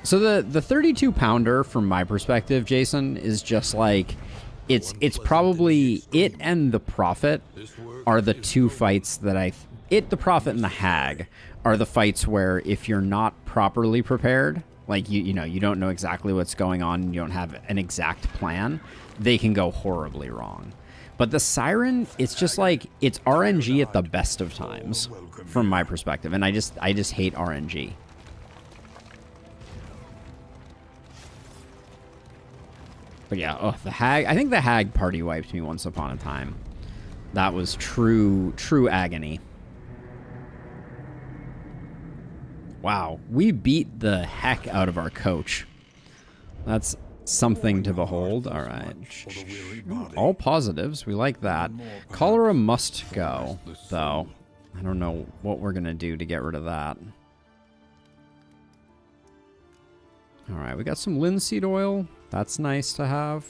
So the 32 pounder, from my perspective, Jason, is just like, it's probably it and the Prophet are the two fights that the Prophet and the Hag are the fights where if you're not properly prepared, like you know, you don't know exactly what's going on, you don't have an exact plan, they can go horribly wrong. But the Siren, it's just like, it's RNG at the best of times, from my perspective, and I just hate RNG. But yeah, oh, the Hag, I think the Hag party wiped me once upon a time. That was true agony. Wow, we beat the heck out of our coach. That's something to behold. All right. All positives. We like that. Cholera must go, though. I don't know what we're going to do to get rid of that. Alright, we got some linseed oil. That's nice to have.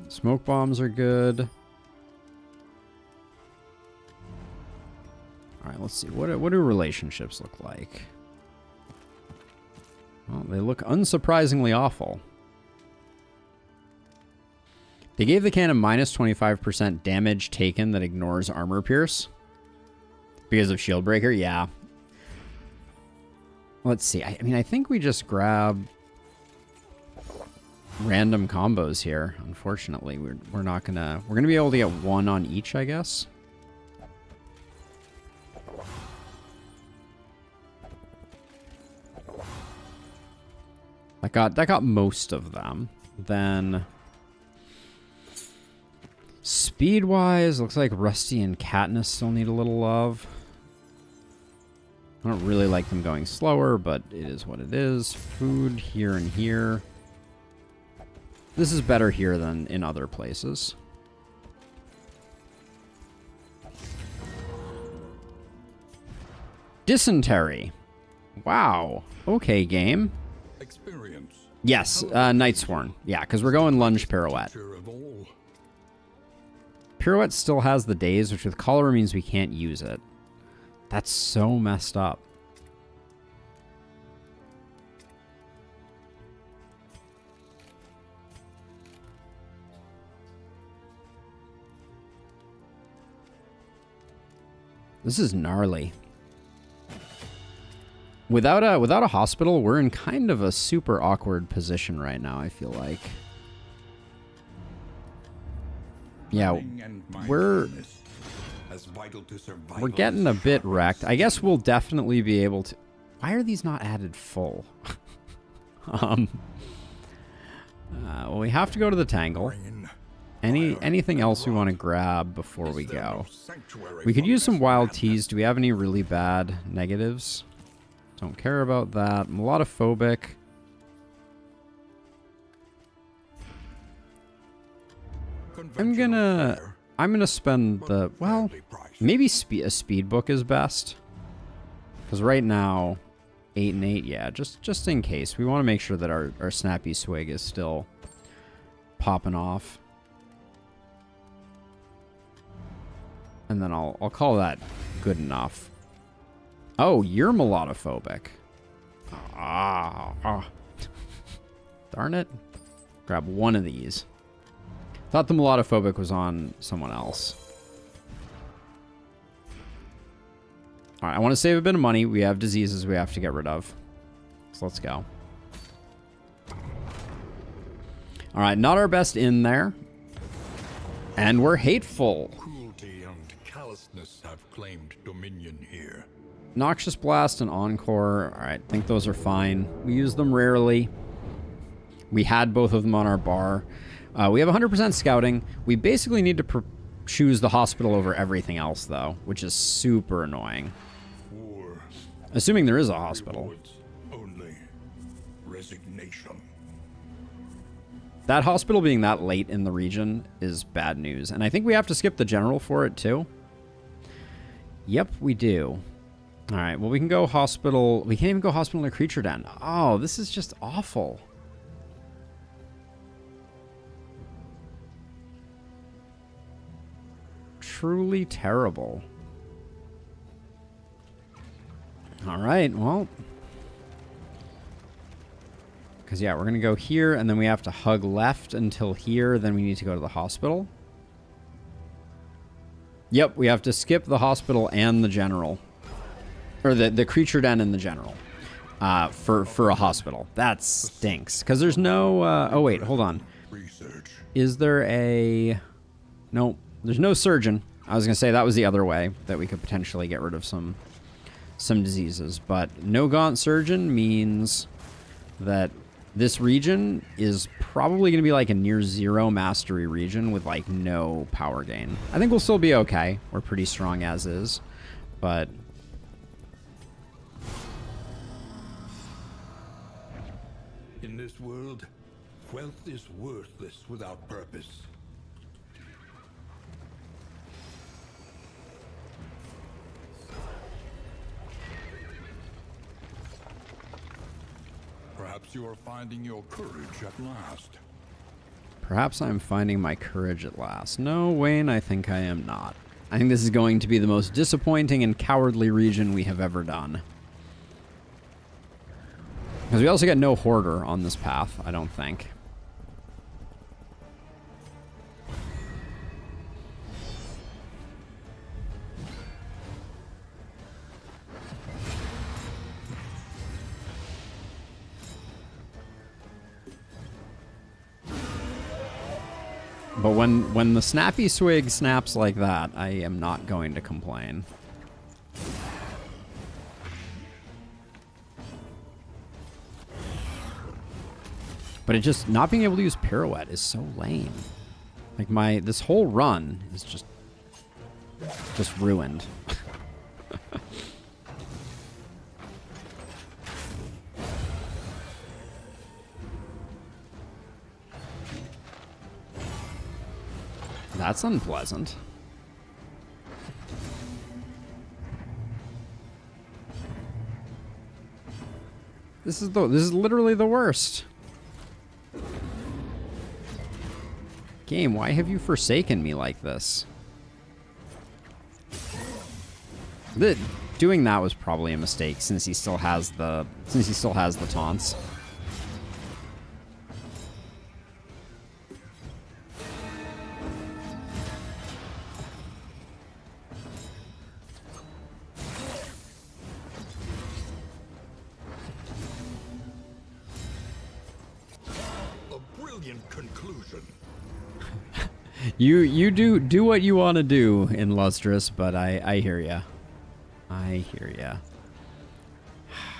Smoke bombs are good. Alright, let's see. What do relationships look like? Well, they look unsurprisingly awful. They gave the cannon minus 25% damage taken that ignores armor pierce. Because of shield breaker? Yeah. Let's see. I mean, I think we just grab random combos here. Unfortunately, we're not gonna... We're gonna be able to get one on each, I guess. That got most of them. Then... Speed-wise, looks like Rusty and Katniss still need a little love. I don't really like them going slower, but it is what it is. Food here and here. This is better here than in other places. Dysentery. Wow. Okay, game. Experience. Yes, Night Sworn. Yeah, because we're going lunge pirouette. Pirouette still has the daze, which with cholera means we can't use it. That's so messed up. This is gnarly. Without a hospital, we're in kind of a super awkward position right now, I feel like. Yeah, we're getting a bit wrecked. I guess we'll definitely be able to... Why are these not added full? Well, we have to go to the Tangle. Anything else we want to grab before we go? We could use some wild teas. Do we have any really bad negatives? Don't care about that. Melodophobic. I'm gonna spend the... Well, maybe a speed book is best. Because right now, 8 and 8, yeah, just in case. We want to make sure that our snappy swig is still popping off. And then I'll call that good enough. Oh, you're melodophobic. Darn it. Grab one of these. Thought the melodophobic was on someone else. Alright, I want to save a bit of money. We have diseases we have to get rid of. So let's go. Alright, not our best in there. And we're hateful. Cruelty and callousness have claimed dominion here. Noxious Blast and Encore. Alright, think those are fine. We use them rarely. We had both of them on our bar. We have 100% scouting. We basically need to choose the hospital over everything else, though, which is super annoying. War. Assuming there is a hospital. Only resignation. That hospital being that late in the region is bad news. And I think we have to skip the general for it, too. Yep, we do. All right, well, we can go hospital. We can't even go hospital in a creature den. Oh, this is just awful. Truly terrible. All right, well. Because, yeah, we're going to go here, and then we have to hug left until here. Then we need to go to the hospital. Yep, we have to skip the hospital and the general. Or the creature den and the general. For a hospital. That stinks. Because there's no... oh, wait, hold on. Is there a... Nope. There's no surgeon. I was going to say that was the other way that we could potentially get rid of some diseases. But no Gaunt Surgeon means that this region is probably going to be like a near zero mastery region with like no power gain. I think we'll still be okay. We're pretty strong as is. But... In this world, Wealth is worthless without purpose. Perhaps you are finding your courage at last. Perhaps I'm finding my courage at last. No, Wayne, I think I am not. I think this is going to be the most disappointing and cowardly region we have ever done. Because we also get no Hoarder on this path, I don't think. But when the Snappy Swig snaps like that, I am not going to complain. But it just, not being able to use Pirouette is so lame. Like this whole run is just ruined. That's unpleasant. This is literally the worst. Game, why have you forsaken me like this? Doing that was probably a mistake since he still has the taunts. Conclusion. You do what you want to do in Lustrous, but I hear ya. I hear ya.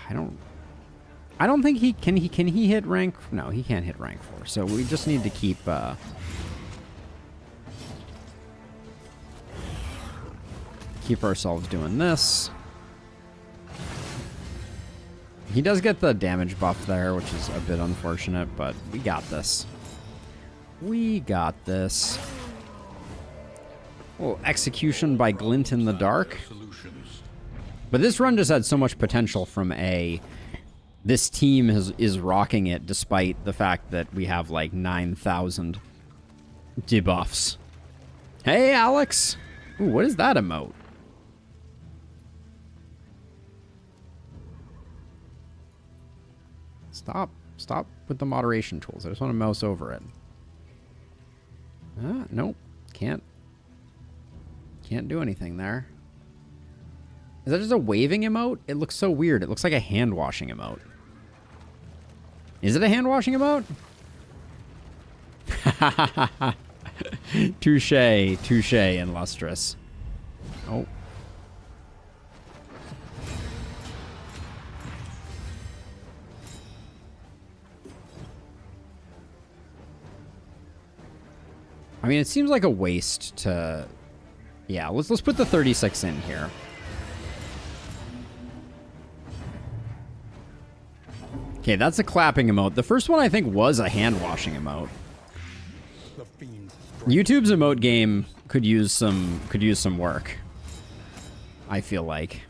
I don't think he can hit rank. No, he can't hit rank 4. So we just need to keep ourselves doing this. He does get the damage buff there, which is a bit unfortunate, but we got this. We got this. Well, execution by Glint in the Dark. But this run just had so much potential from this team is rocking it despite the fact that we have like 9,000 debuffs. Hey, Alex! Ooh, what is that emote? Stop with the moderation tools. I just want to mouse over it. Nope. Can't do anything there. Is that just a waving emote? It looks so weird. It looks like a hand-washing emote. Is it a hand-washing emote? Touche, and Lustrous. Oh. I mean, it seems like a waste to... Yeah, let's put the 36 in here. Okay, that's a clapping emote. The first one I think was a hand-washing emote. YouTube's emote game could use some work, I feel like.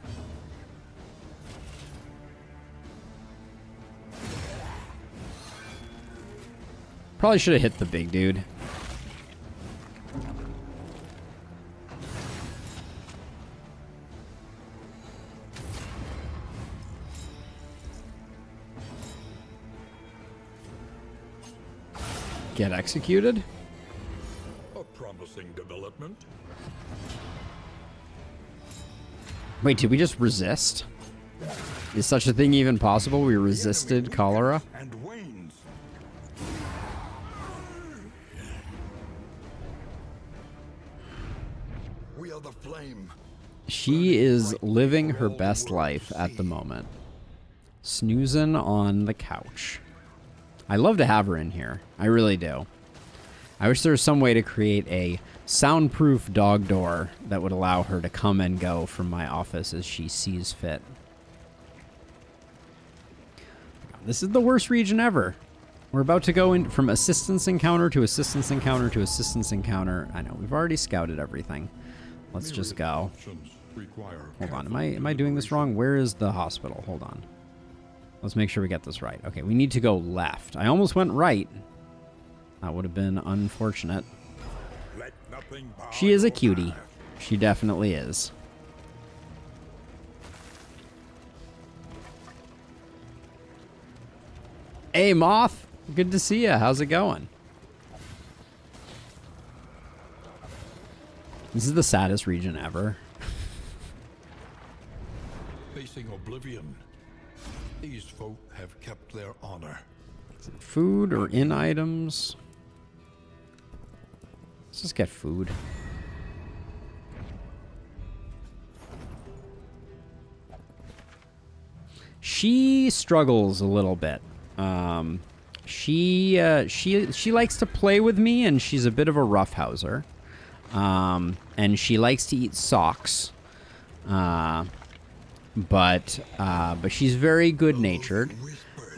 Probably should have hit the big dude. Get executed? A promising development. Wait, did we just resist? Is such a thing even possible? We resisted cholera? And wanes. We are the flame. She is living her best life at the moment. Snoozing on the couch. I love to have her in here. I really do. I wish there was some way to create a soundproof dog door that would allow her to come and go from my office as she sees fit. This is the worst region ever. We're about to go in from assistance encounter to assistance encounter to assistance encounter. I know, we've already scouted everything. Let's just go. Hold on, am I doing this wrong? Where is the hospital? Hold on. Let's make sure we get this right. Okay, we need to go left. I almost went right. That would have been unfortunate. She is a cutie. She definitely is. Hey, Moth. Good to see you. How's it going? This is the saddest region ever. Facing oblivion, these folk have kept their honor. Food or in items? Let's just get food. She struggles a little bit. She likes to play with me, and she's a bit of a roughhouser. And she likes to eat socks. But she's very good-natured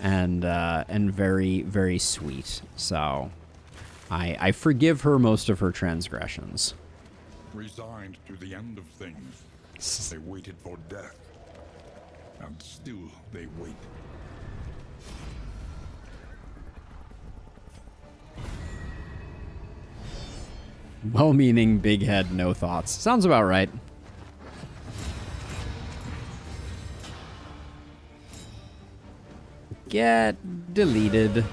and very, very sweet. So I forgive her most of her transgressions. Resigned to the end of things, they waited for death. And still they wait. Well-meaning, big head, no thoughts. Sounds about right. Get deleted.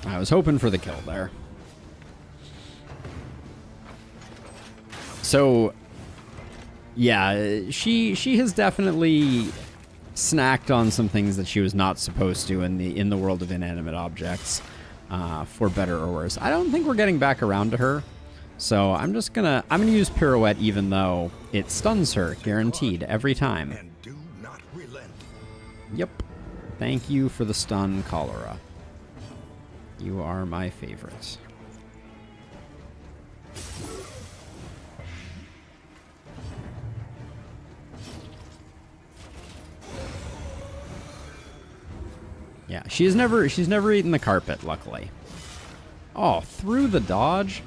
I was hoping for the kill there. So, yeah, she has definitely snacked on some things that she was not supposed to in the world of inanimate objects, for better or worse. I don't think we're getting back around to her, so I'm gonna use pirouette, even though it stuns her, guaranteed, every time. And do not relent. Yep. Thank you for the stun, Cholera. You are my favorite. Yeah, she's never eaten the carpet, luckily. Oh, through the dodge?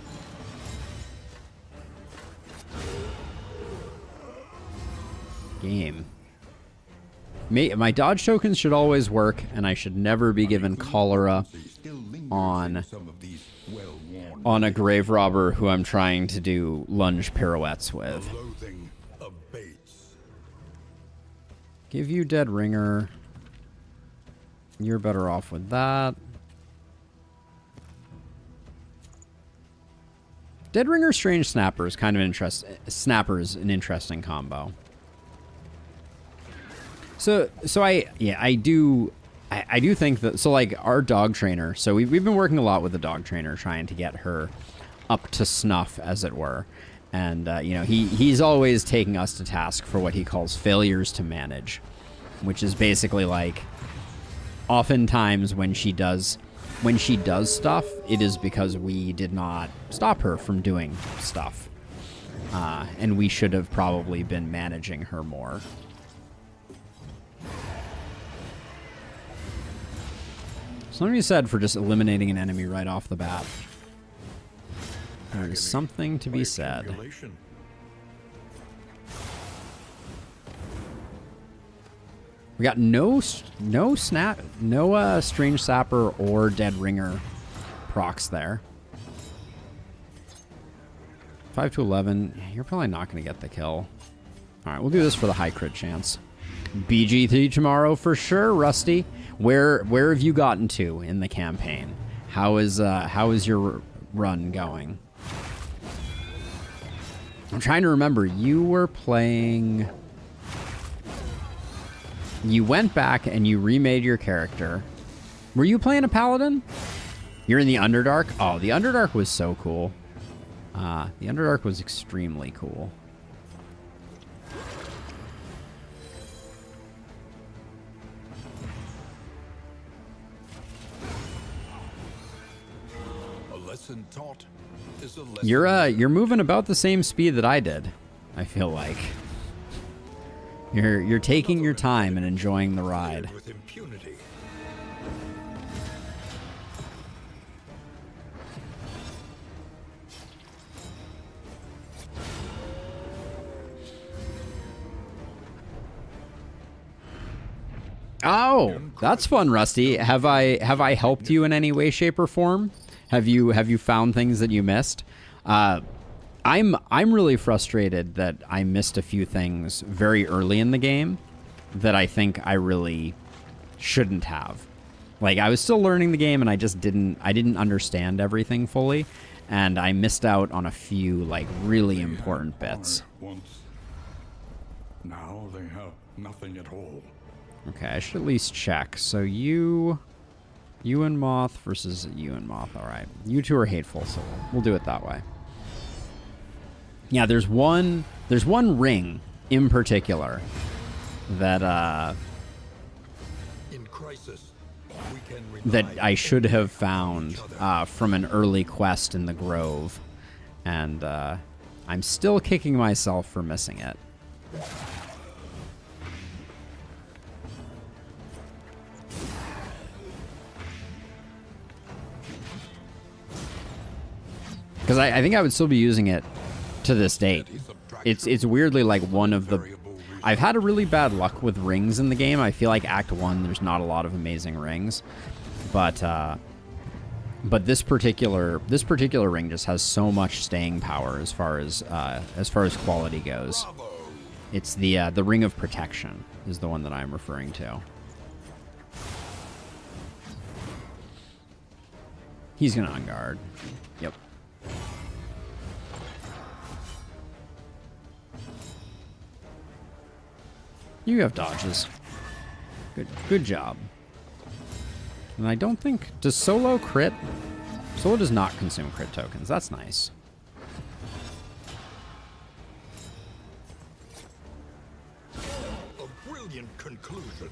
Game. My dodge tokens should always work, and I should never be given cholera on a grave robber who I'm trying to do lunge pirouettes with. Give you Dead Ringer. You're better off with that. Dead Ringer Strange Snapper is kind of Snapper's an interesting combo. So I do think that, so like our dog trainer, so we've been working a lot with the dog trainer trying to get her up to snuff, as it were. And you know, he's always taking us to task for what he calls failures to manage, which is basically like, oftentimes when she does stuff, it is because we did not stop her from doing stuff. And we should have probably been managing her more. Something to be said for just eliminating an enemy right off the bat. There is something to be said. We got no Strange Sapper or Dead Ringer procs there. 5 to 11. You're probably not going to get the kill. All right, we'll do this for the high crit chance. BG3 tomorrow for sure, Rusty. Where have you gotten to in the campaign? How is your run going? I'm trying to remember. You were playing. You went back and you remade your character. Were you playing a paladin? You're in the Underdark? Oh, the Underdark was so cool. The Underdark was extremely cool. lesson taught is a lesson You're moving about the same speed that I did. I feel like you're taking your time and enjoying the ride. with impunity. Oh, that's fun, Rusty. Have I helped you in any way, shape, or form? Have you found things that you missed? I'm really frustrated that I missed a few things very early in the game that I think I really shouldn't have. Like, I was still learning the game and I didn't understand everything fully, and I missed out on a few like really important bits. Once. Now they have nothing at all. Okay, I should at least check. So you and Moth versus you and Moth. All right. You two are hateful, so we'll do it that way. Yeah, there's one ring in particular that In crisis, we can that rely I should only have on found each other. from an early quest in the Grove, and I'm still kicking myself for missing it. Because I think I would still be using it to this date. It's weirdly like one of the... I've had a really bad luck with rings in the game. I feel like Act 1, there's not a lot of amazing rings. But this particular ring just has so much staying power as far as quality goes. It's the Ring of Protection is the one that I'm referring to. He's gonna on guard. Yep. You have dodges. Good job. And I don't think... Does Solo crit? Solo does not consume crit tokens. That's nice. A brilliant conclusion.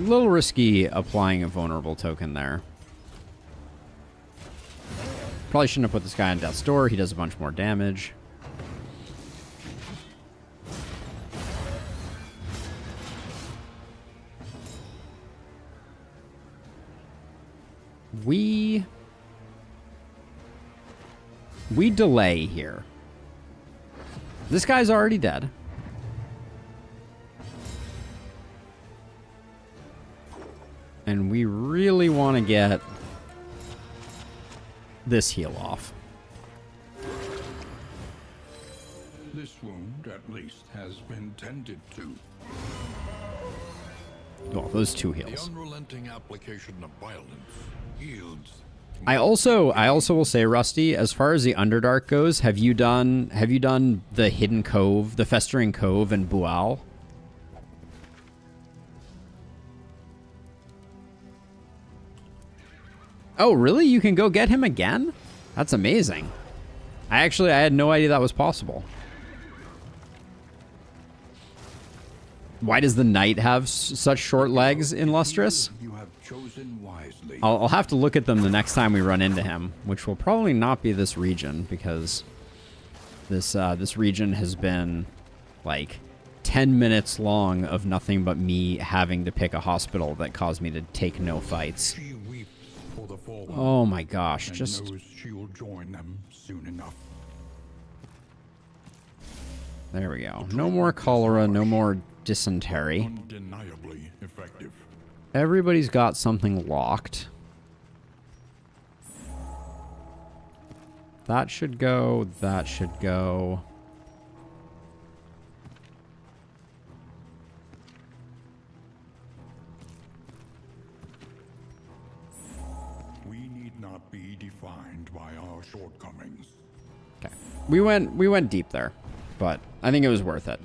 A little risky applying a vulnerable token there. Probably shouldn't have put this guy on death's door. He does a bunch more damage. We delay here. This guy's already dead. And we really want to get this heal off. This wound, at least, has been tended to. Well, those two The heals. unrelenting application of violence yields. I also will say, Rusty, as far as the Underdark goes, have you done the Hidden Cove, the Festering Cove in Bual? Oh, really? You can go get him again? That's amazing. I had no idea that was possible. Why does the knight have such short legs in Lustrous? You have chosen wisely. I'll have to look at them the next time we run into him, which will probably not be this region, because this region has been like 10 minutes long of nothing but me having to pick a hospital that caused me to take no fights. She weeps for the fallen. Oh my gosh, and just... knows she will join them soon enough. There we go. No more cholera, no more dysentery. Undeniably effective. Everybody's got something locked. That should go, that should go. We need not be defined by our shortcomings. Okay. We went deep there, but I think it was worth it.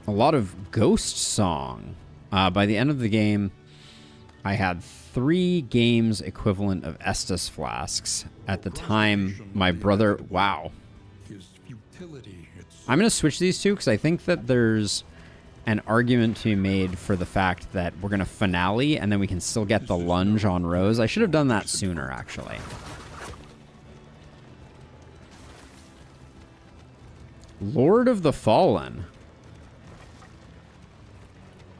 A lot of Ghost Song. By the end of the game, I had 3 games equivalent of Estus flasks. At the time, my brother... Wow. Is utility. I'm going to switch these two because I think that there's an argument to be made for the fact that we're going to finale and then we can still get the lunge on Rose. I should have done that sooner, actually. Lord of the Fallen.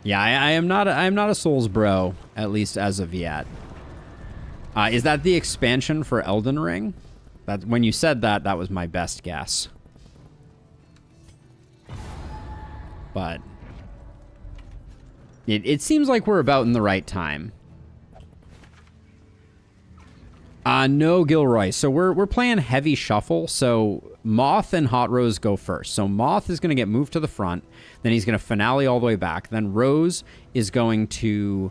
Yeah, I am not a Souls bro, at least as of yet. Is that the expansion for Elden Ring? That when you said that, that was my best guess. But it seems like we're about in the right time. No Gilroy. So we're playing heavy shuffle. So Moth and Hot Rose go first. So Moth is going to get moved to the front. Then he's going to finale all the way back. Then Rose is going to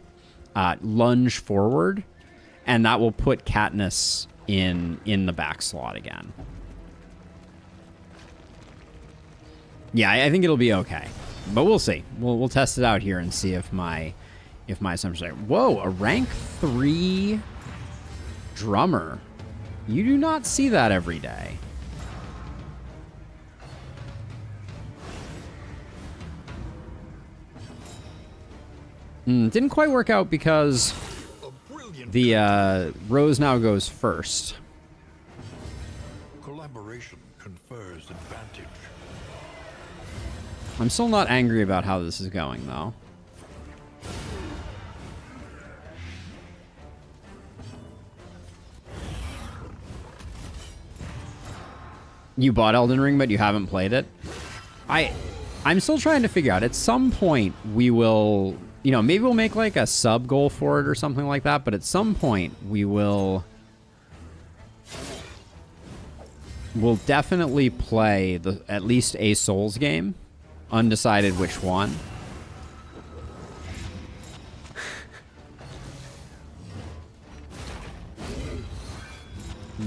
lunge forward. And that will put Katniss in the back slot again. Yeah, I think it'll be okay. But we'll see. We'll test it out here and see if my assumptions are. Whoa, a rank 3 drummer. You do not see that every day. Didn't quite work out because the Rose now goes first. Collaboration confers advantage. I'm still not angry about how this is going, though. You bought Elden Ring, but you haven't played it? I'm still trying to figure out. At some point, we will... You know, maybe we'll make, like, a sub-goal for it or something like that, but at some point, we'll definitely play at least a Souls game. Undecided which one.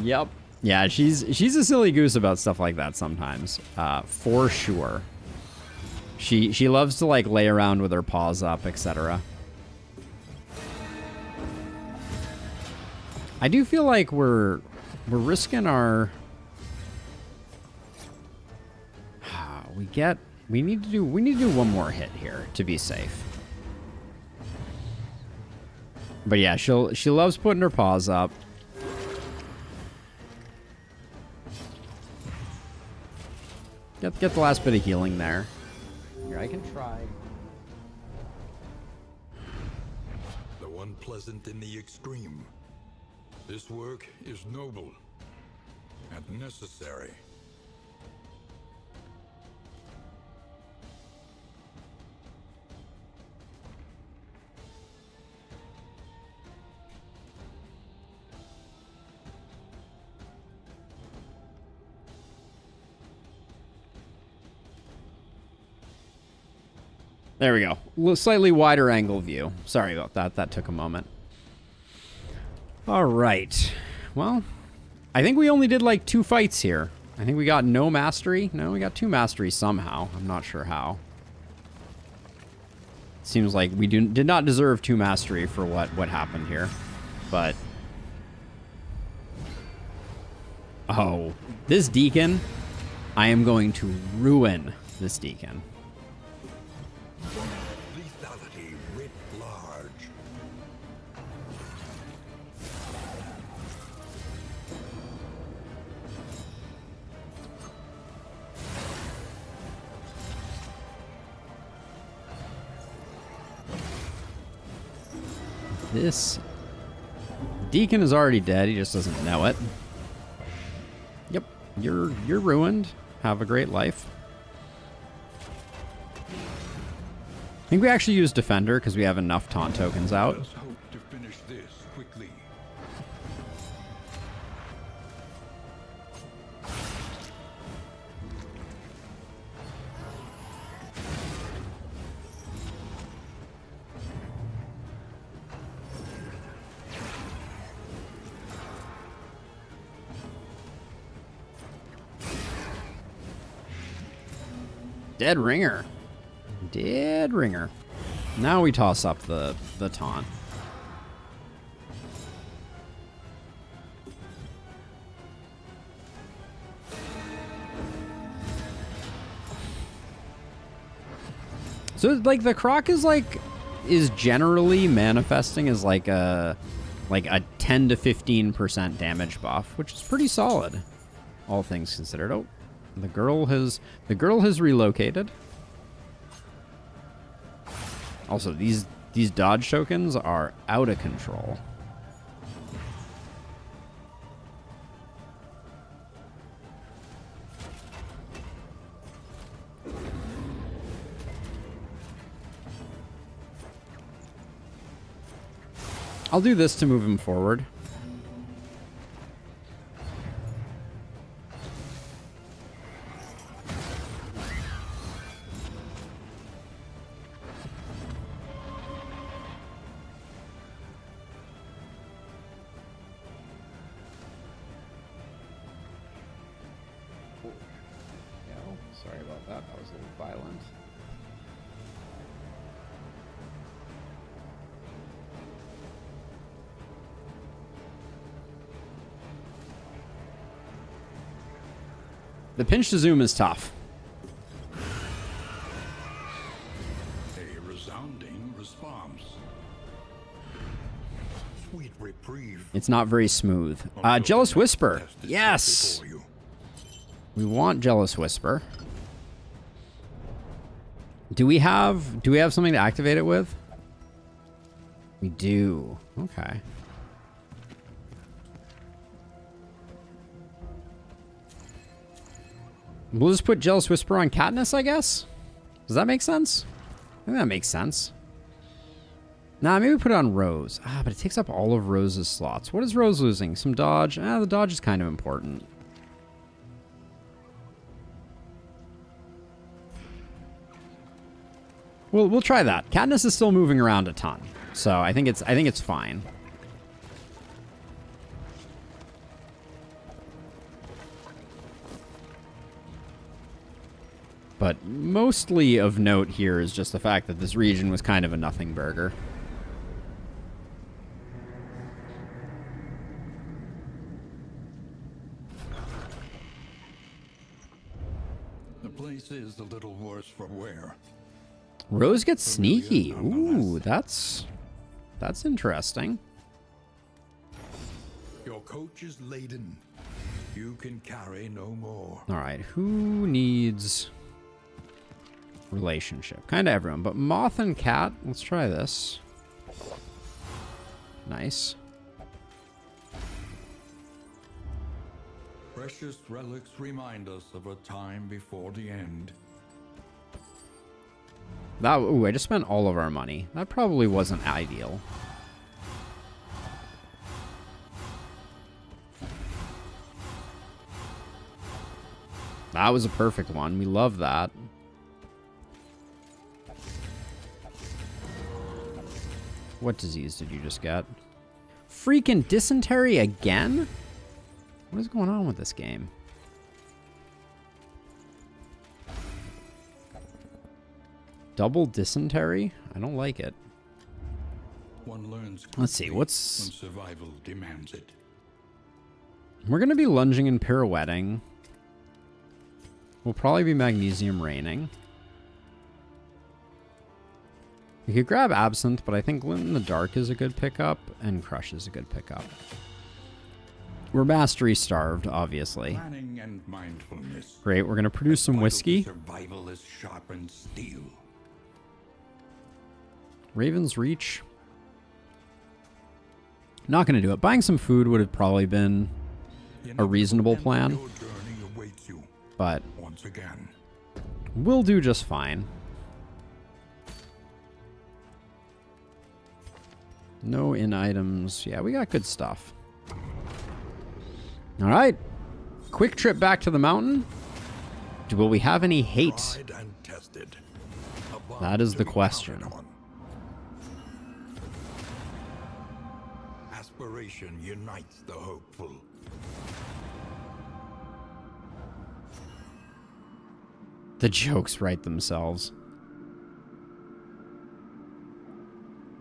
Yep. Yeah, she's a silly goose about stuff like that sometimes. For sure. She loves to like lay around with her paws up, etc. I do feel like we're risking our we need to do one more hit here to be safe. But yeah, she loves putting her paws up. Get the last bit of healing there. Here, I can try. The one pleasant in the extreme. This work is noble and necessary. There we go. Slightly wider angle view. Sorry about that. That took a moment. All right. Well, I think we only did like 2 fights here. I think we got no mastery. No, we got 2 masteries somehow. I'm not sure how. Seems like we did not deserve 2 mastery for what happened here. But... oh, this Deacon. I am going to ruin this Deacon. Lethality writ large. This Deacon is already dead. He just doesn't know it. Yep, you're ruined. Have a great life. I think we actually use Defender because we have enough taunt tokens out. Let's hope to finish this quickly. Dead Ringer. Dead Ringer. Now we toss up the taunt. So like the croc is generally manifesting as like a 10 to 15% damage buff, which is pretty solid, all things considered. Oh, the girl has relocated. Also, these dodge tokens are out of control. I'll do this to move him forward. Sorry about that. That was a little violent. The pinch to zoom is tough. A resounding response. Sweet reprieve. It's not very smooth. Jealous Whisper. Yes. We want Jealous Whisper. Do we have something to activate it with? We do. Okay. We'll just put Jealous Whisper on Katniss, I guess? Does that make sense? I think that makes sense. Nah, maybe put it on Rose. Ah, but it takes up all of Rose's slots. What is Rose losing? Some dodge? Ah, the dodge is kind of important. We'll try that. Katniss is still moving around a ton, so I think it's fine. But mostly of note here is just the fact that this region was kind of a nothing burger. The place is a little worse for wear. Rose gets sneaky. Ooh, that's interesting. Your coach is laden. You can carry no more. All right, who needs relationship? Kind of everyone, but Moth and Cat. Let's try this. Nice. Precious relics remind us of a time before the end. That, ooh, I just spent all of our money. That probably wasn't ideal. That was a perfect one. We love that. What disease did you just get? Freaking dysentery again? What is going on with this game? Double dysentery? I don't like it. One learns Let's see, quickly what's... when survival demands it. We're going to be lunging and pirouetting. We'll probably be magnesium raining. We could grab Absinthe, but I think Glint in the Dark is a good pickup, and Crush is a good pickup. We're mastery starved, obviously. Planning and mindfulness. Great, we're going to produce some whiskey. Survival is sharpened steel. Raven's Reach. Not going to do it. Buying some food would have probably been a reasonable plan, Your journey awaits you but once again. we'll do just fine. No in items. Yeah, we got good stuff. All right. Quick trip back to the mountain. Will we have any hate? Tried and tested. A bond That is to the be question. counted on. Aspiration unites the hopeful. The jokes write themselves.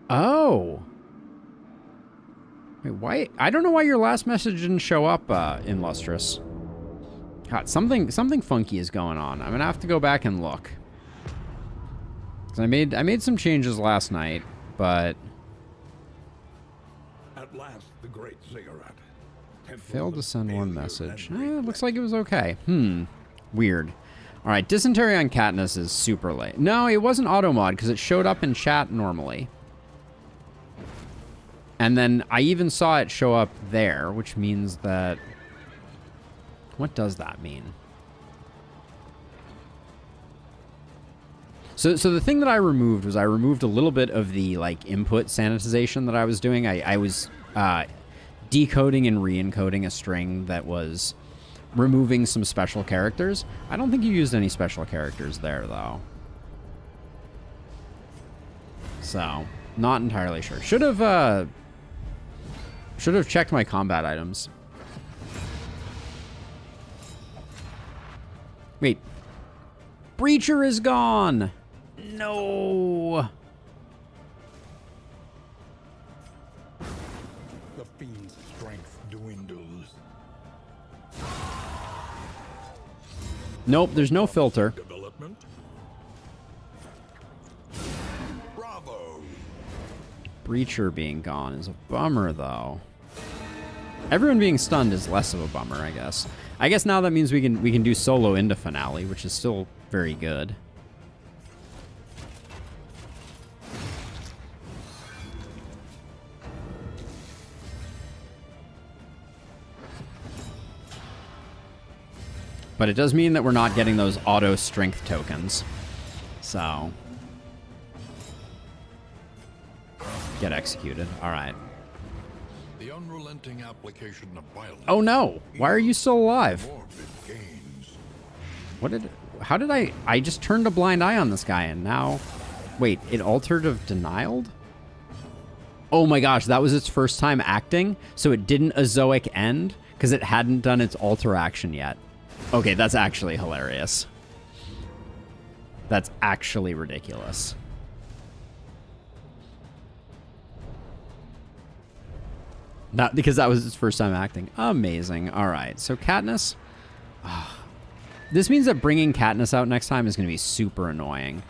Oh. Wait, why? I don't know why your last message didn't show up in Lustrous. God, something funky is going on. I'm gonna have to go back and look. 'Cause I made some changes last night, but At last, the great ziggurat. failed to send one message. Looks like it was okay. Weird. All right, dysentery on Katniss is super late. No, it wasn't auto mod because it showed up in chat normally. And then I even saw it show up there, which means that... What does that mean? So the thing that I removed was I removed a little bit of the like input sanitization that I was doing. I was decoding and re-encoding a string that was removing some special characters. I don't think you used any special characters there though. So, not entirely sure. Should have checked my combat items. Wait. Breacher is gone. No. The fiend's strength dwindles. Nope, there's no filter. Development. Bravo. Breacher being gone is a bummer, though. Everyone being stunned is less of a bummer, I guess. I guess now that means we can do solo into finale, which is still very good. But it does mean that we're not getting those auto strength tokens. So get executed. All right. The unrelenting application of violence. Oh no! Why are you still alive? Morbid gains. What did... How did I just turned a blind eye on this guy and now... Wait, it altered of denialed? Oh my gosh, that was its first time acting? So it didn't Azoic end? Because it hadn't done its alter action yet. Okay, that's actually hilarious. That's actually ridiculous. Not because that was his first time acting. Amazing. All right, so Katniss. This means that bringing Katniss out next time is going to be super annoying.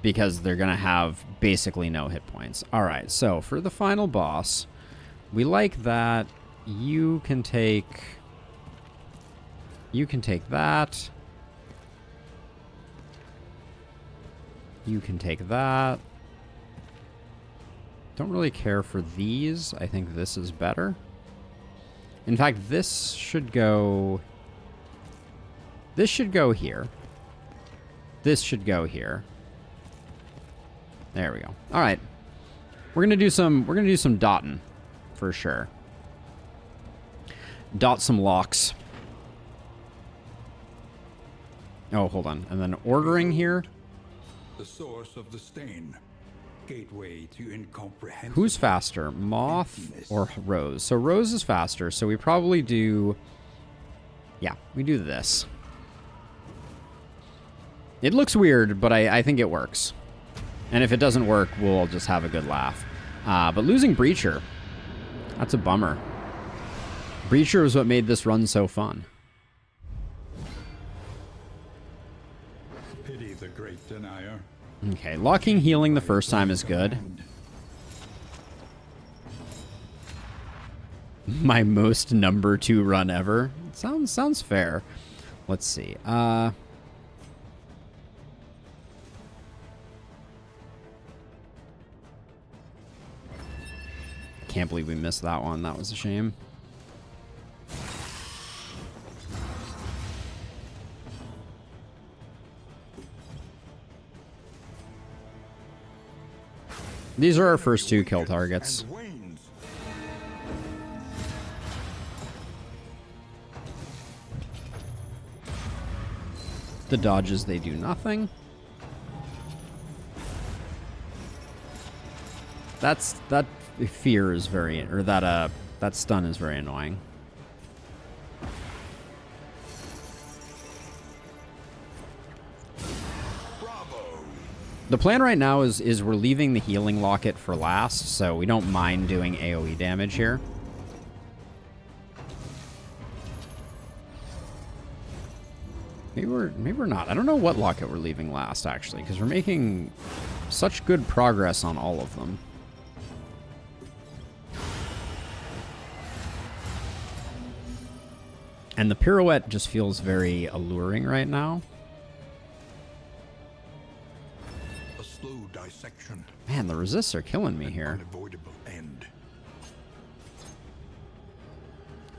Because they're going to have basically no hit points. All right, so for the final boss, we like that you can take... You can take that. You can take that. Don't really care for these. I think this is better. In fact, this should go... This should go here. This should go here. There we go. All right. We're gonna do some dotting for sure. Dot some locks. Oh, hold on. And then ordering here. The source of the stain. Gateway to incomprehensible. Who's faster, Moth or Rose? So Rose is faster, so we probably do... Yeah, we do this. It looks weird, but I think it works. And if it doesn't work, we'll just have a good laugh. But losing Breacher, that's a bummer. Breacher was what made this run so fun. Pity the great denier. Okay, locking healing the first time is good. My most number 2 run ever. Sounds fair. Let's see. Can't believe we missed that one. That was a shame. These are our first 2 kill targets. The dodges, they do nothing. That fear is very, or that stun is very annoying. The plan right now is we're leaving the healing locket for last, so we don't mind doing AoE damage here. Maybe we're not. I don't know what locket we're leaving last, actually, because we're making such good progress on all of them. And the pirouette just feels very alluring right now. A slow dissection. Man, the resists are killing me here. Unavoidable end.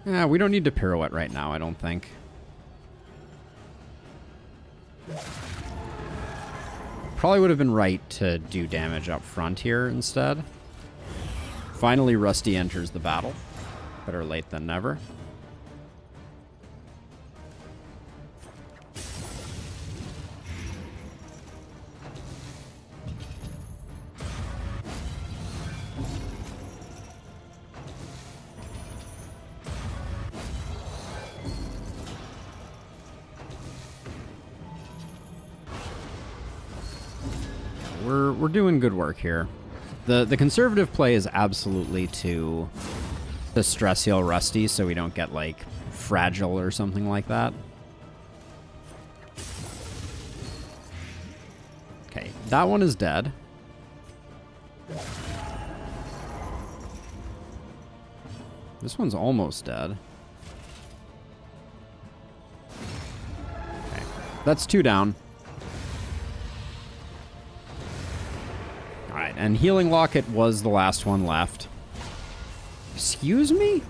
Yeah, we don't need to pirouette right now, I don't think. Probably would have been right to do damage up front here instead. Finally, Rusty enters the battle. Better late than never. We're doing good work here. The conservative play is absolutely to stress heal Rusty so we don't get, like, fragile or something like that. Okay, that one is dead. This one's almost dead. Okay, that's 2 down. Alright, and Healing Locket was the last one left. Excuse me?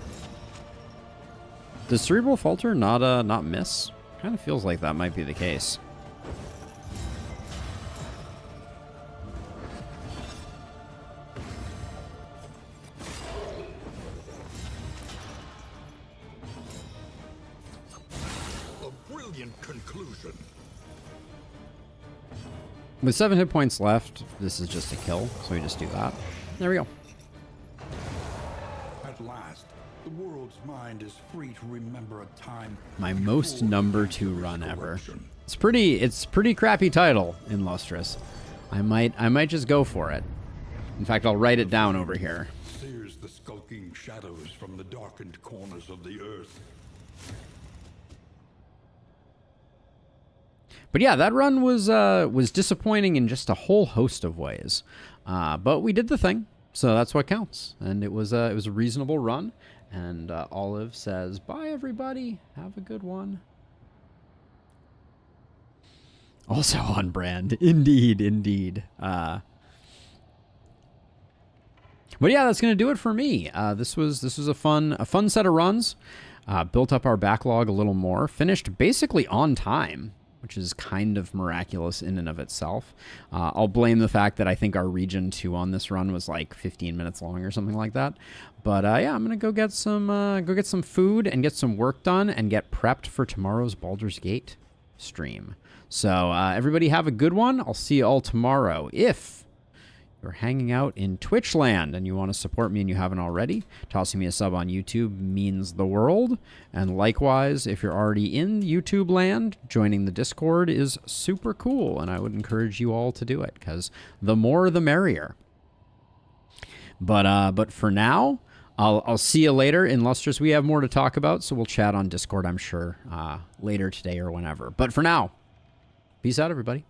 Does Cerebral Falter not miss? Kind of feels like that might be the case. A brilliant conclusion. With 7 hit points left, this is just a kill, so we just do that. There we go. At last, the world's mind is free to remember a time. My most number 2 run ever. It's pretty crappy title in Lustrous. I might just go for it. In fact, I'll write it down over here. Sears the skulking shadows from the darkened corners of the earth. But yeah, that run was disappointing in just a whole host of ways. But we did the thing, so that's what counts. And it was a reasonable run. And Olive says, "Bye, everybody. Have a good one." Also on brand, indeed, indeed. But yeah, that's gonna do it for me. This was a fun set of runs. Built up our backlog a little more. Finished basically on time, which is kind of miraculous in and of itself. I'll blame the fact that I think our region 2 on this run was like 15 minutes long or something like that. But yeah, I'm gonna go get some food and get some work done and get prepped for tomorrow's Baldur's Gate stream. So everybody have a good one. I'll see you all tomorrow. If you're hanging out in Twitch land and you want to support me and you haven't already, tossing me a sub on YouTube means the world. And likewise, if you're already in YouTube land, joining the Discord is super cool, and I would encourage you all to do it, because the more the merrier. But for now, I'll see you later in Lustrous. We have more to talk about, so we'll chat on Discord, I'm sure, later today or whenever. But for now, peace out, everybody.